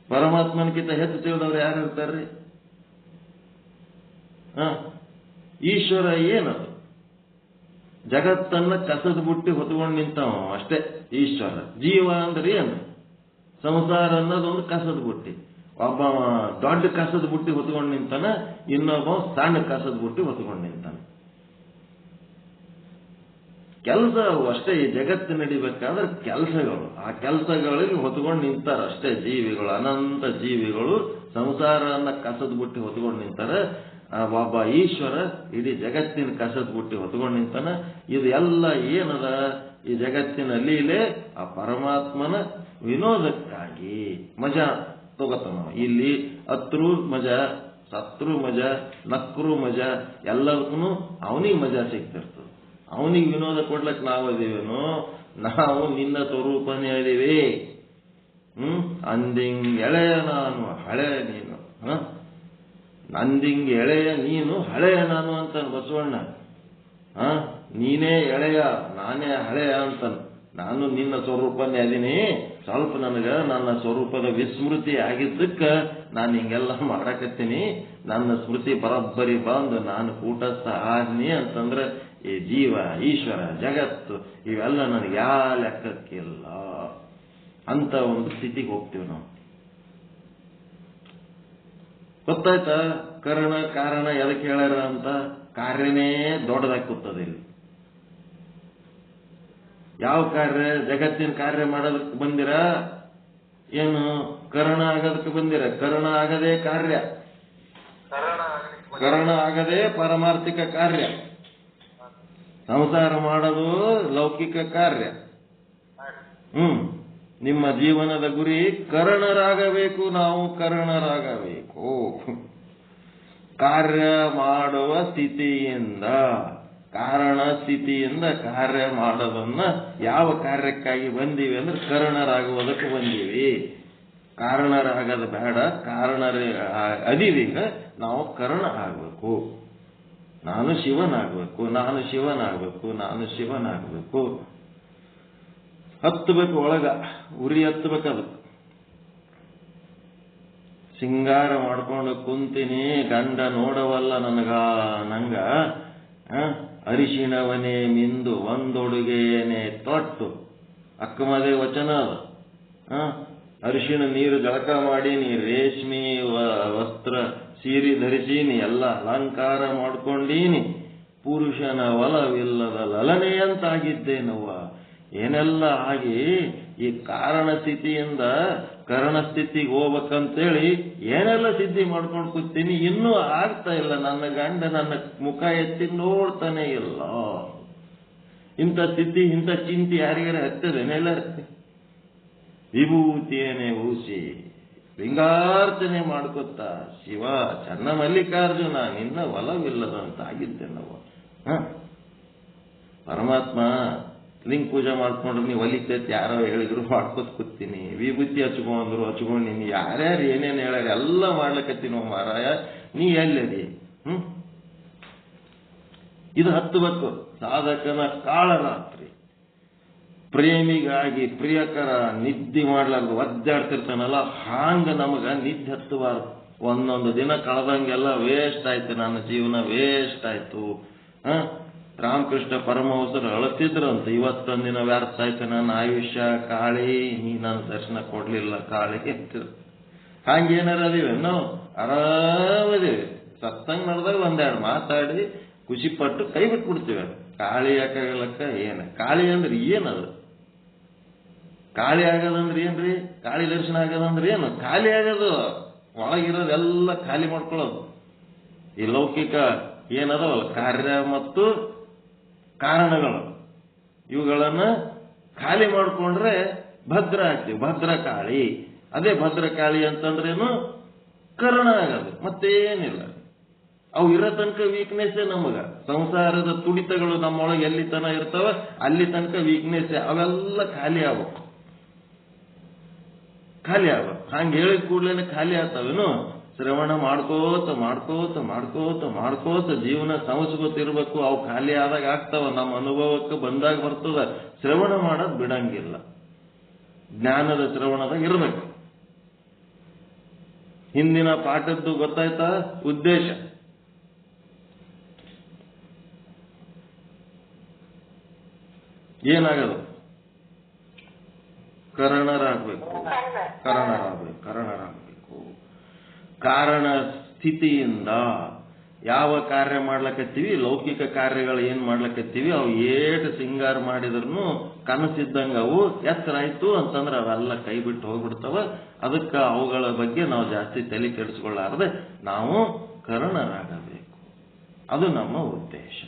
ಪರಮಾತ್ಮನ್ಕಿಂತ ಹೆಚ್ಚು ತಿಳಿದವ್ರು ಯಾರು ಇರ್ತಾರ್ರಿ? ಈಶ್ವರ ಏನದು? ಜಗತ್ತನ್ನ ಕಸದ ಬುಟ್ಟಿ ಹೊತ್ಕೊಂಡು ನಿಂತವ ಅಷ್ಟೇ ಈಶ್ವರ. ಜೀವ ಅಂದ್ರೆ ಏನು? ಸಂಸಾರ ಅನ್ನೋದೊಂದು ಕಸದ ಬುಟ್ಟಿ. ಒಬ್ಬ ದೊಡ್ಡ ಕಸದ ಬುಟ್ಟಿ ಹೊತ್ಕೊಂಡು ನಿಂತಾನ, ಇನ್ನೊಬ್ಬ ಸಣ್ಣ ಕಸದ ಬುಟ್ಟಿ ಹೊತ್ಕೊಂಡು ನಿಂತಾನ. ಕೆಲಸ ಅಷ್ಟೇ. ಈ ಜಗತ್ತು ನಡಿಬೇಕಾದ್ರೆ ಕೆಲಸಗಳು, ಆ ಕೆಲಸಗಳಿಗೆ ಹೊತ್ಕೊಂಡು ನಿಂತಾರ ಅಷ್ಟೇ ಜೀವಿಗಳು. ಅನಂತ ಜೀವಿಗಳು ಸಂಸಾರನ್ನ ಕಸದ ಬುಟ್ಟಿ ಹೊತ್ಕೊಂಡು ನಿಂತಾರ. ಒಬ್ಬ ಈಶ್ವರ ಇಡೀ ಜಗತ್ತಿನ ಕಸದ ಬುಟ್ಟಿ ಹೊತ್ಕೊಂಡು ನಿಂತಾನ. ಇದು ಎಲ್ಲ ಏನದ? ಈ ಜಗತ್ತಿನ ಲೀಲೆ ಆ ಪರಮಾತ್ಮನ ವಿನೋದಕ್ಕಾಗಿ ಮಜಾ ತಗೋತಾನ. ಇಲ್ಲಿ ಅತ್ರೂ ಮಜಾ, ಸತ್ರು ಮಜಾ, ನಕ್ರು ಮಜಾ, ಎಲ್ಲದಕ್ಕೂ ಅವನಿಗೆ ಮಜಾ ಸಿಗ್ತಿರ್ತದೆ. ಅವನಿಗೆ ವಿನೋದ ಕೊಡ್ಲಕ್ಕೆ ನಾವು ಅದೀವೇನು? ನಾವು ನಿನ್ನ ಸ್ವರೂಪನೇ ಅದೀವಿ. ಅಂದಿಂಗ್ ಎಳೆಯ ನಾನು ಹಳೆಯ ನೀನು, ನಂದಿಂಗ್ ಎಳೆಯ ನೀನು ಹಳೆಯ ನಾನು ಅಂತಾನೆ ಬಸವಣ್ಣ. ನೀನೇ ಎಳೆಯ ನಾನೇ ಹಳೆಯ ಅಂತಾನೆ. ನಾನು ನಿನ್ನ ಸ್ವರೂಪನೇ ಅದೀನಿ. ಸ್ವಲ್ಪ ನನಗ ನನ್ನ ಸ್ವರೂಪದ ವಿಸ್ಮೃತಿ ಆಗಿದ್ದಕ್ಕೆ ನಾನು ಹಿಂಗೆಲ್ಲ ಮಾಡಕತ್ತೀನಿ. ನನ್ನ ಸ್ಮೃತಿ ಬರೋಬ್ಬರಿ ಬಂದು ನಾನು ಕೂಟಸ್ಥ ಆದ್ನಿ ಅಂತಂದ್ರೆ ಈ ಜೀವ, ಈಶ್ವರ, ಜಗತ್ತು ಇವೆಲ್ಲ ನನಗೆ ಯಾವ ಲೆಕ್ಕಕ್ಕಿಲ್ಲ ಅಂತ ಒಂದು ಸ್ಥಿತಿಗೆ ಹೋಗ್ತೀವಿ ನಾವು. ಗೊತ್ತಾಯ್ತಾ? ಕರ್ಣ ಕಾರಣ ಎದಕ್ಕೆ ಹೇಳ್ಯಾರ ಅಂತ? ಕಾರ್ಯನೇ ದೊಡ್ಡದಾಗಿ ಕೂತದೆ ಇಲ್ಲಿ. ಯಾವ ಕಾರ್ಯ? ಜಗತ್ತಿನ ಕಾರ್ಯ ಮಾಡೋದಕ್ಕೆ ಬಂದಿರ ಏನು? ಕರ್ಣ ಆಗೋದಕ್ಕೆ ಬಂದಿರ. ಕರ್ಣ ಆಗದೇ ಕಾರ್ಯ, ಕರ್ಣ ಆಗದೇ ಪಾರಮಾರ್ಥಿಕ ಕಾರ್ಯ. ಸಂಸಾರ ಮಾಡೋದು ಲೌಕಿಕ ಕಾರ್ಯ. ನಿಮ್ಮ ಜೀವನದ ಗುರಿ ಕರ್ಣರಾಗಬೇಕು. ನಾವು ಕರ್ಣರಾಗಬೇಕು. ಕಾರ್ಯ ಮಾಡುವ ಸ್ಥಿತಿಯಿಂದ, ಕಾರಣ ಸ್ಥಿತಿಯಿಂದ ಕಾರ್ಯ ಮಾಡೋದನ್ನ ಯಾವ ಕಾರ್ಯಕ್ಕಾಗಿ ಬಂದೀವಿ ಅಂದ್ರೆ ಕರ್ಣರಾಗುವುದಕ್ಕೆ ಬಂದೀವಿ. ಕಾರಣರಾಗದ ಬೇಡ, ಕಾರಣರೇ ಅದೀವೀಗ. ನಾವು ಕರ್ಣ ಆಗಬೇಕು. ನಾನು ಶಿವನಾಗಬೇಕು, ನಾನು ಶಿವನಾಗಬೇಕು, ನಾನು ಶಿವನಾಗಬೇಕು. ಹತ್ತಬೇಕು ಒಳಗ, ಉರಿ ಹತ್ತಬೇಕು. ಅದಕ್ಕೆ ಸಿಂಗಾರ ಮಾಡ್ಕೊಂಡು ಕುಂತೀನಿ, ಗಂಡ ನೋಡವಲ್ಲ ನಂಗ ಅರಿಶಿಣವನೇ ಮಿಂದು ಒಂದೊಡುಗೆಯೇ ತೊಟ್ಟು. ಅಕ್ಕಮದೇ ವಚನ ಅದು. ಅರಿಶಿಣ ನೀರು ಜಳಕ ಮಾಡೀನಿ, ರೇಷ್ಮೆ ವಸ್ತ್ರ ಸೀರೆ ಧರಿಸೀನಿ, ಎಲ್ಲ ಅಲಂಕಾರ ಮಾಡ್ಕೊಂಡೀನಿ, ಪುರುಷನ ಒಲವಿಲ್ಲದ ಲಲನೆಯಂತಾಗಿದ್ದೇನವ್ವ. ಏನೆಲ್ಲ ಆಗಿ ಈ ಕಾರಣ ಸ್ಥಿತಿಯಿಂದ ಕರ್ಣ ಸ್ಥಿತಿಗೆ ಹೋಗ್ಬೇಕಂತೇಳಿ ಏನೆಲ್ಲ ಸಿದ್ಧಿ ಮಾಡ್ಕೊಂಡು ಕೂತೀನಿ. ಇನ್ನೂ ಆಗ್ತಾ ಇಲ್ಲ. ನನ್ನ ಗಂಡ ನನ್ನ ಮುಖ ಎತ್ತಿ ನೋಡ್ತಾನೆ ಇಲ್ಲ. ಇಂಥ ಸ್ಥಿತಿ, ಇಂಥ ಚಿಂತೆ ಯಾರಿಗಾರ ಹತ್ತದೇನೆಲ್ಲ? ವಿಭೂತಿಯನ್ನೇ ಊಸಿ ಲಿಂಗಾರ್ಚನೆ ಮಾಡ್ಕೊತ ಶಿವ ಚನ್ನ ಮಲ್ಲಿಕಾರ್ಜುನ ನಿನ್ನ ಒಲವಿಲ್ಲದಂತ ಆಗಿದ್ದೇನವ. ಪರಮಾತ್ಮ ಲಿಂಗ ಪೂಜೆ ಮಾಡ್ಕೊಂಡ್ರೆ ನೀವು ಒಲಿತೈತಿ ಯಾರೋ ಹೇಳಿದ್ರು ಮಾಡ್ಕೊತ ಕೂತೀನಿ. ವಿಭೂತಿ ಹಚ್ಕೊಂಡ್ರು ಹಚ್ಕೊಂಡಿನಿ. ಯಾರ್ಯಾರು ಏನೇನು ಹೇಳ್ಯಾರ ಎಲ್ಲ ಮಾಡ್ಲಕತ್ತೀನೋ ಮಾರಾಯ. ನೀ ಎಲ್ಲದಿ? ಇದು ಹತ್ತಬೇಕು. ಸಾಧಕನ ಕಾಳರಾತ್ರಿ. ಪ್ರೇಮಿಗಾಗಿ ಪ್ರಿಯಕರ ನಿದ್ದೆ ಮಾಡ್ಲಾರ್ದು ಒದ್ದಾಡ್ತಿರ್ತಾನಲ್ಲ, ಹಾಂಗ ನಮಗ ನಿದ್ದೆ ಹತ್ತಬಾರ್ದು. ಒಂದೊಂದು ದಿನ ಕಳೆದಂಗೆಲ್ಲ ವೇಸ್ಟ್ ಆಯ್ತು, ನನ್ನ ಜೀವನ ವೇಸ್ಟ್ ಆಯ್ತು. ರಾಮಕೃಷ್ಣ ಪರಮಹಂಸರು ಅಳತಿದ್ರಂತ, ಇವತ್ತೊಂದಿನ ವ್ಯರ್ಥ ಆಯ್ತು ನನ್ನ ಆಯುಷ್ಯ, ಕಾಳಿ ನೀ ನನ್ನ ದರ್ಶನ ಕೊಡ್ಲಿಲ್ಲ ಕಾಳಿ ಅಂತಿದ್ರು. ಹಂಗೇನಾರ ಅದೀವಿ ನಾವು? ಆರಾಮದೀವಿ. ಸತ್ಸಂಗ ನಡೆದಾಗ ಒಂದೆರಡು ಮಾತಾಡಿ ಖುಷಿ ಪಟ್ಟು ಕೈ ಬಿಟ್ಬಿಡ್ತೀವಿ. ಕಾಳಿ ಯಾಕಾಗಲಕ್ಕ ಏನ? ಕಾಳಿ ಅಂದ್ರೆ ಏನದು? ಕಾಳಿ ಆಗೋದಂದ್ರೆ ಏನ್ರಿ? ಕಾಳಿ ದರ್ಶನ ಆಗೋದಂದ್ರೆ ಏನು? ಖಾಲಿ ಆಗೋದು, ಒಳಗಿರೋದೆಲ್ಲ ಖಾಲಿ ಮಾಡ್ಕೊಳ್ಳೋದು. ಈ ಲೌಕಿಕ ಏನದವಲ್ಲ ಕಾರ್ಯ ಮತ್ತು ಕಾರಣಗಳು, ಇವುಗಳನ್ನ ಖಾಲಿ ಮಾಡ್ಕೊಂಡ್ರೆ ಭದ್ರ ಆಗ್ತೀವಿ. ಭದ್ರಕಾಳಿ. ಅದೇ ಭದ್ರಕಾಳಿ ಅಂತಂದ್ರೇನು? ಕರ್ಣ ಆಗೋದು, ಮತ್ತೇನಿಲ್ಲ. ಅವು ಇರೋ ತನಕ ವೀಕ್ನೆಸ್ ನಮಗ. ಸಂಸಾರದ ತುಡಿತಗಳು ನಮ್ಮೊಳಗೆ ಎಲ್ಲಿ ತನ ಇರ್ತಾವ ಅಲ್ಲಿ ತನಕ ವೀಕ್ನೆಸ್. ಅವೆಲ್ಲ ಖಾಲಿ ಆಗ್ಬೇಕು. ಖಾಲಿ ಆಗ್ಬೇಕು. ಹಂಗೆ ಹೇಳಿದ ಕೂಡ್ಲೇನೆ ಖಾಲಿ ಆಗ್ತಾವೇನು? ಶ್ರವಣ ಮಾಡ್ಕೋತ ಮಾಡ್ಕೋತ ಮಾಡ್ಕೋತ ಮಾಡ್ಕೋತ ಜೀವನ ಸಮಸ್ಕೋತಿರ್ಬೇಕು. ಅವು ಖಾಲಿ ಆದಾಗ ಆಗ್ತಾವ, ನಮ್ಮ ಅನುಭವಕ್ಕೆ ಬಂದಾಗ ಬರ್ತದ. ಶ್ರವಣ ಮಾಡೋದು ಬಿಡಂಗಿಲ್ಲ. ಜ್ಞಾನದ ಶ್ರವಣದಾಗ ಇರ್ಬೇಕು. ಹಿಂದಿನ ಪಾಠದ್ದು ಗೊತ್ತಾಯ್ತಾ ಉದ್ದೇಶ? ಏನಾಗದು? ಕರ್ಣರಾಗಬೇಕು. ಕಾರಣ ಸ್ಥಿತಿಯಿಂದ ಯಾವ ಕಾರ್ಯ ಮಾಡ್ಲಕತ್ತೀವಿ, ಲೌಕಿಕ ಕಾರ್ಯಗಳು ಏನ್ ಮಾಡ್ಲಕತ್ತೀವಿ, ಅವು ಏಟು ಸಿಂಗಾರ ಮಾಡಿದ್ರು ಕನಸಿದ್ದಂಗ ಅವು ಎತ್ತರ ಆಯ್ತು ಅಂತಂದ್ರೆ ಅವೆಲ್ಲ ಕೈ ಬಿಟ್ಟು ಹೋಗ್ಬಿಡ್ತಾವ. ಅದಕ್ಕೆ ಅವುಗಳ ಬಗ್ಗೆ ನಾವು ಜಾಸ್ತಿ ತಲೆ ಕೆಡಿಸ್ಕೊಳ್ಳಾರದೆ ನಾವು ಕರ್ಣರಾಗಬೇಕು. ಅದು ನಮ್ಮ ಉದ್ದೇಶ.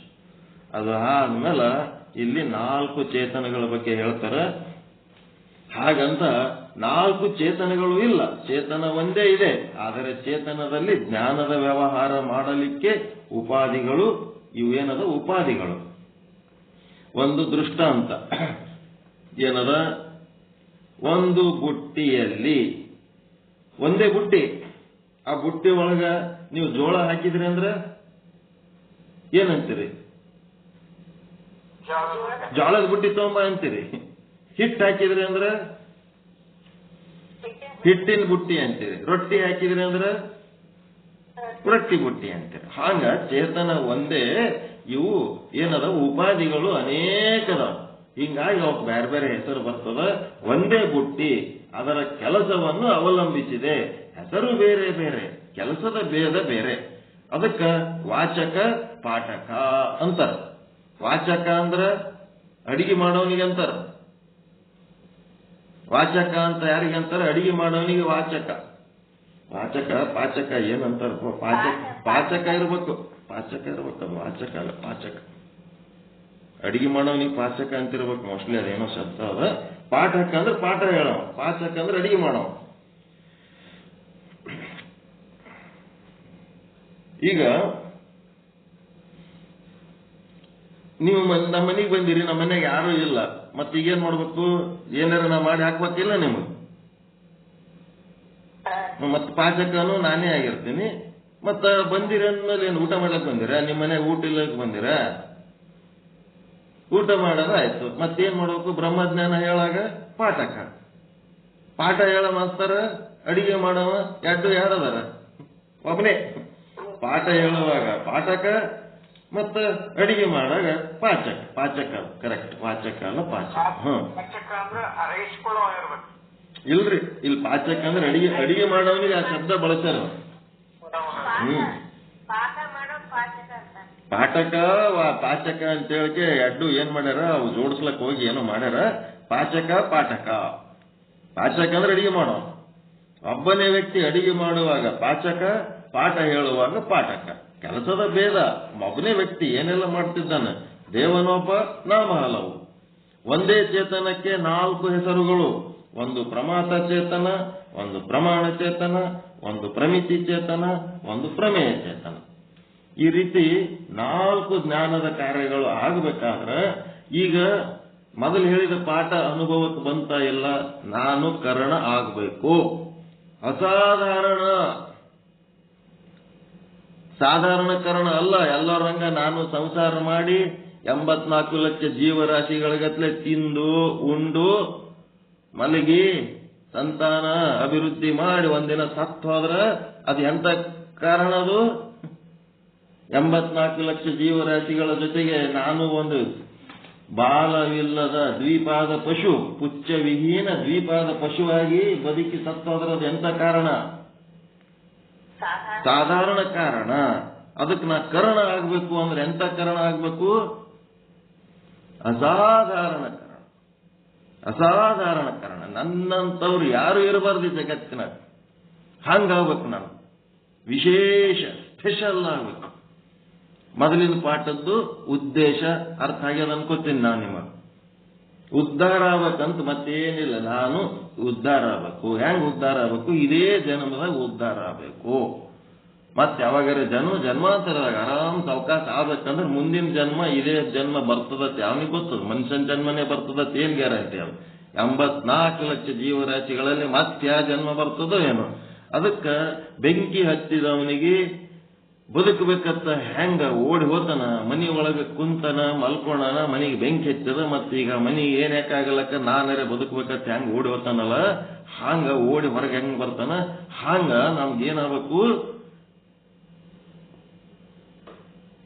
ಅದು ಆದ್ಮೇಲೆ ಇಲ್ಲಿ 4 ಚೇತನಗಳ ಬಗ್ಗೆ ಹೇಳ್ತಾರೆ. ಹಾಗಂತ 4 ಚೇತನಗಳು ಇಲ್ಲ, ಚೇತನ ಒಂದೇ ಇದೆ. ಆದರೆ ಚೇತನದಲ್ಲಿ ಜ್ಞಾನದ ವ್ಯವಹಾರ ಮಾಡಲಿಕ್ಕೆ ಉಪಾಧಿಗಳು, ಇವೇನದ ಉಪಾಧಿಗಳು. ಒಂದು ದೃಷ್ಟಾಂತ ಏನದ, ಒಂದು ಬುಟ್ಟಿಯಲ್ಲಿ ಒಂದೇ ಬುಟ್ಟಿ, ಆ ಬುಟ್ಟಿ ಒಳಗ ನೀವು ಜೋಳ ಹಾಕಿದ್ರಿ ಅಂದ್ರೆ ಏನಂತೀರಿ? ಜೋಳದ ಬುಟ್ಟಿ ತಗೊಂಬ ಅಂತೀರಿ. ಹಿಟ್ಟು ಹಾಕಿದ್ರಿ ಅಂದ್ರೆ ಹಿಟ್ಟಿನ ಬುಟ್ಟಿ ಅಂತೀರಿ. ರೊಟ್ಟಿ ಹಾಕಿದ್ರಿ ಅಂದ್ರೆ ರೊಟ್ಟಿ ಬುಟ್ಟಿ ಅಂತೀರಿ. ಹಾಗ ಚೇತನ ಒಂದೇ, ಇವು ಏನದ ಉಪಾಧಿಗಳು ಅನೇಕದ. ಹಿಂಗಾಗಿ ಅವಕ್ಕೆ ಬೇರೆ ಬೇರೆ ಹೆಸರು ಬರ್ತದ. ಒಂದೇ ಬುಟ್ಟಿ ಅದರ ಕೆಲಸವನ್ನು ಅವಲಂಬಿಸಿದೆ. ಹೆಸರು ಬೇರೆ ಬೇರೆ, ಕೆಲಸದ ಭೇದ ಬೇರೆ. ಅದಕ್ಕ ವಾಚಕ ಪಾಠಕ ಅಂತಾರ. ವಾಚಕ ಅಂದ್ರ ಅಡಿಗೆ ಮಾಡೋನಿಗೆ ಅಂತಾರ. ವಾಚಕ ಅಂತ ಯಾರಿಗೆ ಅಂತಾರ? ಅಡಿಗೆ ಮಾಡೋನಿಗೆ ವಾಚಕ. ವಾಚಕ ಪಾಚಕ ಏನಂತಾರ? ಪಾಚಕ ಇರ್ಬೇಕು, ಪಾಚಕ ಇರ್ಬೇಕು. ಅದು ವಾಚಕ ಅಲ್ಲ, ಪಾಚಕ. ಅಡಿಗೆ ಮಾಡೋನಿಗೆ ಪಾಚಕ ಅಂತಿರ್ಬೇಕು ಮೋಸ್ಟ್ಲಿ, ಅದೇನೋ ಶಬ್ದ ಅದ. ಪಾಠಕ ಅಂದ್ರೆ ಪಾಠ ಹೇಳೋ, ಪಾಚಕ ಅಂದ್ರೆ ಅಡಿಗೆ ಮಾಡೋ. ಈಗ ನೀವು ನಮ್ಮ ಮನೆಗೆ ಬಂದಿರಿ, ನಮ್ಮ ಮನೆಗೆ ಯಾರೂ ಇಲ್ಲ, ಮತ್ತೆ ಈಗೇನ್ ಮಾಡ್ಬೇಕು? ಏನಾರ ನಾ ಮಾಡಿ ಹಾಕ್ಬೇಕಿಲ್ಲ ನಿಮಗೆ? ಮತ್ತೆ ಪಾಚಕನು ನಾನೇ ಆಗಿರ್ತೀನಿ. ಮತ್ತ ಬಂದಿರ ಅಂದ್ಮೇಲೆ ಏನು ಊಟ ಮಾಡ್ಲಕ್ ಬಂದಿರ? ನಿಮ್ಮ ಮನೆಗೆ ಊಟ ಇಲ್ಲಕ್ ಬಂದಿರ? ಊಟ ಮಾಡೋದು ಆಯ್ತು. ಮತ್ತೇನ್ ಮಾಡ್ಬೇಕು? ಬ್ರಹ್ಮಜ್ಞಾನ ಹೇಳಾಗ ಪಾಠಕ. ಪಾಠ ಹೇಳ ಮಾಸ್ತರ, ಅಡಿಗೆ ಮಾಡವ ಯಾರದಾರ? ಒಬ್ಬನೇ. ಪಾಠ ಹೇಳುವಾಗ ಪಾಠಕ, ಮತ್ತ ಅಡಿಗೆ ಮಾಡಾಗ ಪಾಚಕ. ಪಾಚಕ ಕರೆಕ್ಟ್, ವಾಚಕ ಅಲ್ಲ ಪಾಚಕ. ಇಲ್ರಿ, ಇಲ್ಲಿ ಪಾಚಕ ಅಂದ್ರೆ ಅಡಿಗೆ ಮಾಡೋನಿಗೆ ಆ ಶಬ್ದ ಬಳಸ್ಯಾರ. ಪಾಠಕ ಪಾಚಕ ಅಂತ ಹೇಳಿಕೆ ಎರಡು ಏನ್ ಮಾಡ್ಯಾರ, ಅವು ಜೋಡಿಸ್ಲಕ್ ಹೋಗಿ ಏನೋ ಮಾಡ್ಯಾರ. ಪಾಚಕ ಪಾಠಕ. ಪಾಚಕ ಅಂದ್ರೆ ಅಡಿಗೆ ಮಾಡೋ ಒಬ್ಬನೇ ವ್ಯಕ್ತಿ. ಅಡಿಗೆ ಮಾಡುವಾಗ ಪಾಚಕ, ಪಾಠ ಹೇಳುವಾಗ ಪಾಠಕ. ಕೆಲಸದ ಭೇದ. ಒಬ್ಬನೇ ವ್ಯಕ್ತಿ ಏನೆಲ್ಲ ಮಾಡ್ತಿದ್ದಾನೆ. ದೇವನೊಬ್ಬ, ನಾಮ ಹಲವು. ಒಂದೇ ಚೇತನಕ್ಕೆ 4 ಹೆಸರುಗಳು. ಒಂದು ಪ್ರಮಾತ ಚೇತನ, ಒಂದು ಪ್ರಮಾಣ ಚೇತನ, ಒಂದು ಪ್ರಮಿತಿ ಚೇತನ, ಒಂದು ಪ್ರಮೇಯ ಚೇತನ. ಈ ರೀತಿ 4 ಜ್ಞಾನದ ಕಾರ್ಯಗಳು ಆಗಬೇಕಾದ್ರೆ ಈಗ ಮೊದಲು ಹೇಳಿದ ಪಾಠ ಅನುಭವಕ್ಕೆ ಬಂತ ಇಲ್ಲ. ನಾನು ಕರಣ ಆಗಬೇಕು. ಅಸಾಧಾರಣ, ಸಾಧಾರಣ ಕರಣ ಅಲ್ಲ. ಎಲ್ಲರಂಗ ನಾನು ಸಂಸಾರ ಮಾಡಿ 84 ಲಕ್ಷ ಜೀವರಾಶಿಗಳಿಗತ್ಲೆ ತಿಂದು ಉಂಡು ಮಲಗಿ ಸಂತಾನ ಅಭಿವೃದ್ಧಿ ಮಾಡಿ ಒಂದಿನ ಸತ್ತು ಹೋದ್ರ ಅದು ಎಂತ ಕಾರಣ? ಅದು 84 ಲಕ್ಷ ಜೀವರಾಶಿಗಳ ಜೊತೆಗೆ ನಾನು ಒಂದು ಬಾಲವಿಲ್ಲದ ದ್ವಿಪಾದ ಪಶು, ಪುಚ್ಛವಿಹೀನ ದ್ವಿಪಾದ ಪಶುವಾಗಿ ಬದುಕಿ ಸತ್ತು ಹೋದ್ರ ಅದು ಎಂತ ಕಾರಣ? ಸಾಧಾರಣ ಕಾರಣ. ಅದಕ್ಕೆ ನಾ ಕರಣ ಆಗ್ಬೇಕು ಅಂದ್ರೆ ಎಂತ ಕರಣ ಆಗ್ಬೇಕು? ಅಸಾಧಾರಣ ಕಾರಣ. ಅಸಾಧಾರಣ ಕಾರಣ. ನನ್ನಂತವ್ರು ಯಾರು ಇರಬಾರ್ದು ಜಗತ್ತಿನಾಗ. ಹಂಗಾಗ್ಬೇಕು ನಾನು. ವಿಶೇಷ, ಸ್ಪೆಷಲ್ ಆಗ್ಬೇಕು. ಮೊದಲಿನ ಪಾಠದ್ದು ಉದ್ದೇಶ ಅರ್ಥ ಆಗ್ಯದ ಅನ್ಕೋತೀನಿ ನಾನು ನಿಮಗೆ. ಉದ್ಧಾರ ಆಗ್ಬೇಕಂತ ಮತ್ತೇನಿಲ್ಲ. ನಾನು ಉದ್ಧಾರ ಆಗ್ಬೇಕು. ಹೆಂಗ್ ಉದ್ಧಾರ ಆಗ್ಬೇಕು? ಇದೇ ಜನ್ಮದಾಗ ಉದ್ಧಾರ ಆಗ್ಬೇಕು. ಮತ್ತೆ ಯಾವಾಗಾರ ಜನ್ಮಾಂತರದಾಗ ಆರಾಮ್ ಸಾವಕಾಶ ಆಗ್ಬೇಕಂದ್ರೆ ಮುಂದಿನ ಜನ್ಮ ಇದೇ ಜನ್ಮ ಬರ್ತದತ್ತೆ. ಅವನಿಗೆ ಗೊತ್ತದ ಮನುಷ್ಯನ ಜನ್ಮನೇ ಬರ್ತದತ್ತೆ. ಏನ್ ಗ್ಯಾರಂಟಿ? ಅದು 84 ಲಕ್ಷ ಜೀವರಾಶಿಗಳಲ್ಲಿ ಮತ್ತೆ ಯಾವ ಜನ್ಮ ಬರ್ತದೋ ಏನೋ. ಅದಕ್ಕ ಬೆಂಕಿ ಹಚ್ಚಿದವನಿಗೆ ಬದುಕಬೇಕತ್ತ ಹೆಂಗ ಓಡಿ ಹೋತನ, ಮನಿ ಒಳಗೆ ಕುಂತನ, ಮಲ್ಕೋಣನ, ಮನಿಗೆ ಬೆಂಕಿ ಹಚ್ಚದ, ಮತ್ತೀಗ ಮನಿ ಏನ್ ಯಾಕಾಗಲಕ್ಕ ನಾನರೆ ಬದುಕಬೇಕತ್ತ ಹೆಂಗ ಓಡಿ ಹೋತಾನಲ್ಲ, ಹಾಂಗ ಓಡಿ ಹೊರಗೆ ಹೆಂಗ್ ಬರ್ತಾನ. ಹಾಂಗ ನಮ್ಗೆ ಏನಾಗಬೇಕು?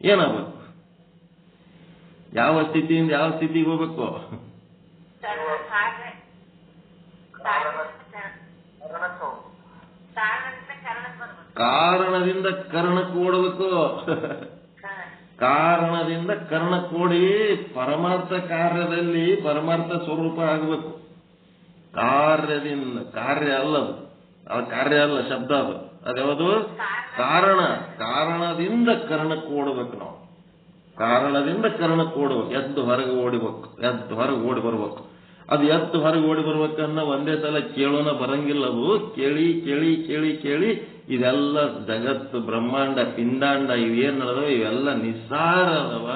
ಏನಾಗಬೇಕು? ಯಾವ ಸ್ಥಿತಿಯಿಂದ ಯಾವ ಸ್ಥಿತಿಗೆ ಹೋಗ್ಬೇಕು? ಕಾರಣದಿಂದ ಕರ್ಣಕ್ಕೆ ಓಡಬೇಕು. ಕಾರಣದಿಂದ ಕರ್ಣಕ್ಕೆ ಓಡಿ ಪರಮಾರ್ಥ ಕಾರ್ಯದಲ್ಲಿ ಪರಮಾರ್ಥ ಸ್ವರೂಪ ಆಗಬೇಕು. ಕಾರ್ಯದಿಂದ, ಕಾರ್ಯ ಅಲ್ಲದು, ಅದು ಕಾರ್ಯ ಅಲ್ಲ, ಶಬ್ದ ಅದು. ಅದ್ಯಾವುದು? ಕಾರಣ. ಕಾರಣದಿಂದ ಕರ್ಣಕ್ಕೆ ಓಡಬೇಕು ನಾವು. ಕಾರಣದಿಂದ ಕರ್ಣಕ್ಕೆ ಓಡಬೇಕು. ಎದ್ದು ಹೊರಗೆ ಓಡಿಬೇಕು, ಎದ್ದು ಹೊರಗೆ ಓಡಿ ಬರ್ಬೇಕು. ಅದು ಎತ್ತು ಹೊರಗೆ ಓಡಿ ಬರ್ಬೇಕನ್ನ ಒಂದೇ ಸಲ ಕೇಳೋಣ ಬರಂಗಿಲ್ಲ. ಅದು ಕೇಳಿ ಕೇಳಿ ಕೇಳಿ ಕೇಳಿ ಇದೆಲ್ಲ ಜಗತ್ತು ಬ್ರಹ್ಮಾಂಡ ಪಿಂಡಾಂಡ ಇವೇನ್ ನಡೆದವ ಇವೆಲ್ಲ ನಿಸ್ಸಾರ ಅದವ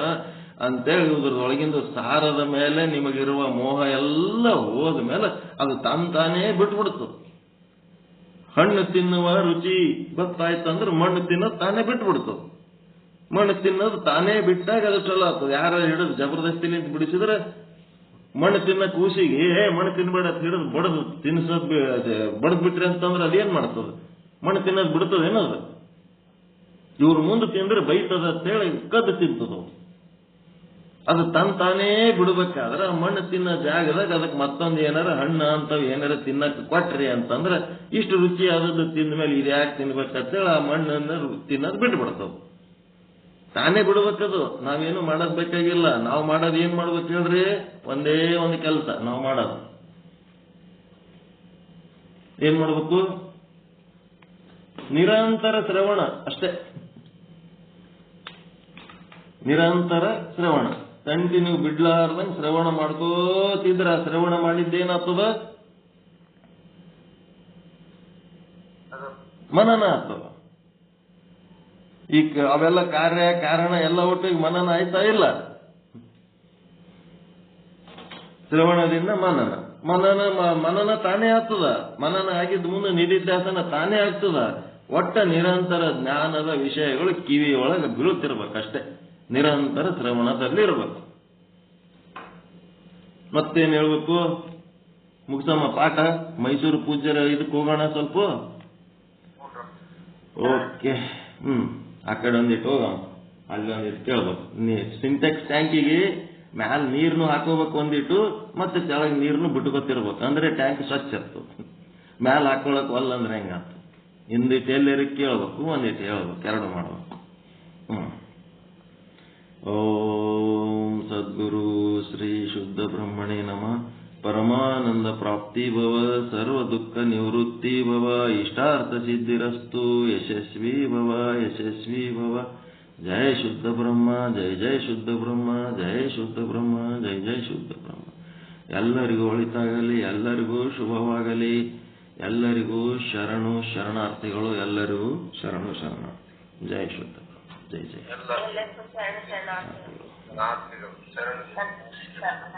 ಅಂತೇಳಿ ಇದ್ರದೊಳಗಿಂದ ಸಾರದ ಮೇಲೆ ನಿಮಗಿರುವ ಮೋಹ ಎಲ್ಲ ಹೋದ ಮೇಲೆ ಅದು ತಾನೇ ಬಿಟ್ಬಿಡ್ತು. ಹಣ್ಣು ತಿನ್ನುವ ರುಚಿ ಗೊತ್ತಾಯ್ತಂದ್ರೆ ಮಣ್ಣು ತಿನ್ನೋದು ತಾನೇ ಬಿಟ್ಬಿಡ್ತು. ಮಣ್ಣು ತಿನ್ನೋದು ತಾನೇ ಬಿಟ್ಟಾಗ ಅದು ಚಲೋ ಆಗ್ತದೆ. ಯಾರ ಹಿಡಿದು ಜಬರ್ದಸ್ತಿಲಿ ಬಿಡಿಸಿದ್ರೆ ಮಣ್ಣು ತಿನ್ನ ಕೂಸಿಗೆ ಮಣ್ಣು ತಿನ್ಬೇಡ ಅಂತ ಹಿಡಿದು ಬಡದು ತಿನ್ಸೋದ್ ಬಡದ್ ಬಿಟ್ರಿ ಅಂತಂದ್ರೆ ಅದೇನ್ ಮಾಡ್ತದೆ? ಮಣ್ಣು ತಿನ್ನೋದು ಬಿಡ್ತದೆ ಏನದು? ಇವ್ರ ಮುಂದೆ ತಿಂದ್ರೆ ಬೈತದ ಅಂತೇಳಿ ಕದ್ದು ತಿಂತದ. ಅದು ತಾನೇ ಬಿಡ್ಬೇಕಾದ್ರೆ ಮಣ್ಣು ತಿನ್ನೋ ಜಾಗದಾಗ ಅದಕ್ಕೆ ಮತ್ತೊಂದು ಏನಾರ ಹಣ್ಣು ಅಂತವ್ ಏನಾರ ತಿನ್ನಕ್ ಕೊಟ್ರಿ ಅಂತಂದ್ರೆ ಇಷ್ಟು ರುಚಿ ಆದದ್ದು ತಿಂದ ಮೇಲೆ ಇದು ಯಾಕೆ ತಿನ್ಬೇಕಂತೇಳಿ ಆ ಮಣ್ಣನ್ನು ತಿನ್ನೋದು ಬಿಟ್ಟು ಬಿಡ್ತಾವ. ತಾನೇ ಬಿಡ್ಬೇಕದು. ನಾವೇನು ಮಾಡೋದ್ ಬೇಕಾಗಿಲ್ಲ. ನಾವು ಮಾಡೋದು ಏನ್ ಮಾಡ್ಬೇಕು ಹೇಳ್ರಿ? ಒಂದೇ ಒಂದು ಕೆಲಸ ನಾವು ಮಾಡೋದು ಏನ್ ಮಾಡ್ಬೇಕು? ನಿರಂತರ ಶ್ರವಣ ಅಷ್ಟೇ. ನಿರಂತರ ಶ್ರವಣ, ಕಂಟಿನ್ಯೂ ಬಿಡ್ಲಾರ್ದಂಗೆ ಶ್ರವಣ ಮಾಡ್ಕೋತಿದ್ರ ಶ್ರವಣ ಮಾಡಿದ್ದೇನಾಗ್ತದ? ಮನನ ಆಗ್ತದ. ಈಗ ಅವೆಲ್ಲ ಕಾರ್ಯ ಕಾರಣ ಎಲ್ಲ ಒಟ್ಟಿಗೆ ಮನನ ಆಯ್ತಾ ಇಲ್ಲ? ಶ್ರವಣದಿಂದ ಮನನ, ಮನನ ತಾನೇ ಆಗ್ತದ. ಮನನ ಆಗಿದ್ದ ಮುಂದೆ ನಿಧಿಧ್ಯಾಸನ ತಾನೇ ಆಗ್ತದ. ಒಟ್ಟ ನಿರಂತರ ಜ್ಞಾನದ ವಿಷಯಗಳು ಕಿವಿಯೊಳಗೆ ಬೀಳುತ್ತಿರ್ಬೇಕಷ್ಟೇ. ನಿರಂತರ ಶ್ರವಣದಲ್ಲಿ ಇರಬೇಕು. ಮತ್ತೇನ್ ಹೇಳ್ಬೇಕು? ಮುಗಿಸಮ್ಮ ಪಾಠ. ಮೈಸೂರು ಪೂಜ್ಯರ ಇದಕ್ಕೆ ಹೋಗೋಣ ಸ್ವಲ್ಪ. ಓಕೆ. ಆ ಕಡೆ ಒಂದಿಟ್ಟು ಹೋಗಮ್ಮ. ಅಲ್ಲಿ ಒಂದಿಟ್ಟು ಕೇಳ್ಬೇಕು. ಸಿಂಟೆಕ್ಸ್ ಟ್ಯಾಂಕಿಗೆ ಮ್ಯಾಲ ನೀರ್ನು ಹಾಕೋಬೇಕು ಒಂದಿಟ್ಟು, ಮತ್ತೆ ಕೆಳಗೆ ನೀರ್ನು ಬಿಟ್ಕೊತಿರ್ಬೇಕು. ಅಂದ್ರೆ ಟ್ಯಾಂಕ್ ಸ್ವಚ್ಛ ಇರ್ತದೆ. ಮ್ಯಾಲ ಹಾಕೊಳಕ್ ಒಲ್ಲ ಅಂದ್ರೆ ಹೆಂಗಾಗ್ತದೆ? ಹಿಂದಿಟ್ಟು ಎಲ್ಲರಿ ಕೇಳ್ಬೇಕು, ಒಂದಿಟ್ಟು ಹೇಳ್ಬೇಕು, ಎರಡು ಮಾಡ್ಬೇಕು. ಓಂ ಸದ್ಗುರು ಶ್ರೀ ಶುದ್ಧ ಬ್ರಹ್ಮಣೇ ನಮಃ. ಪರಮಾನಂದ ಪ್ರಾಪ್ತಿ ಭವ, ಸರ್ವ ದುಃಖ ನಿವೃತ್ತಿ ಭವ, ಇಷ್ಟಾರ್ಥ ಸಿದ್ಧಿರಸ್ತು. ಯಶಸ್ವಿ ಭವ, ಯಶಸ್ವಿ ಭವ. ಜಯ ಶುದ್ಧ ಬ್ರಹ್ಮ, ಜಯ ಜಯ ಶುದ್ಧ ಬ್ರಹ್ಮ, ಜಯ ಶುದ್ಧ ಬ್ರಹ್ಮ, ಜಯ ಜಯ ಶುದ್ಧ ಬ್ರಹ್ಮ. ಎಲ್ಲರಿಗೂ ಒಳಿತಾಗಲಿ, ಎಲ್ಲರಿಗೂ ಶುಭವಾಗಲಿ, ಎಲ್ಲರಿಗೂ ಶರಣು ಶರಣಾರ್ಥಿಗಳು, ಎಲ್ಲರಿಗೂ ಶರಣು ಶರಣಾರ್ಥಿ. ಜಯ ಶುದ್ಧ ಬ್ರಹ್ಮ, ಜಯ ಜಯ. ಎಲ್ಲರಿಗೂ ಶರಣ ಶರಣಾರ್ಥಿಗಳು. ಶರಣ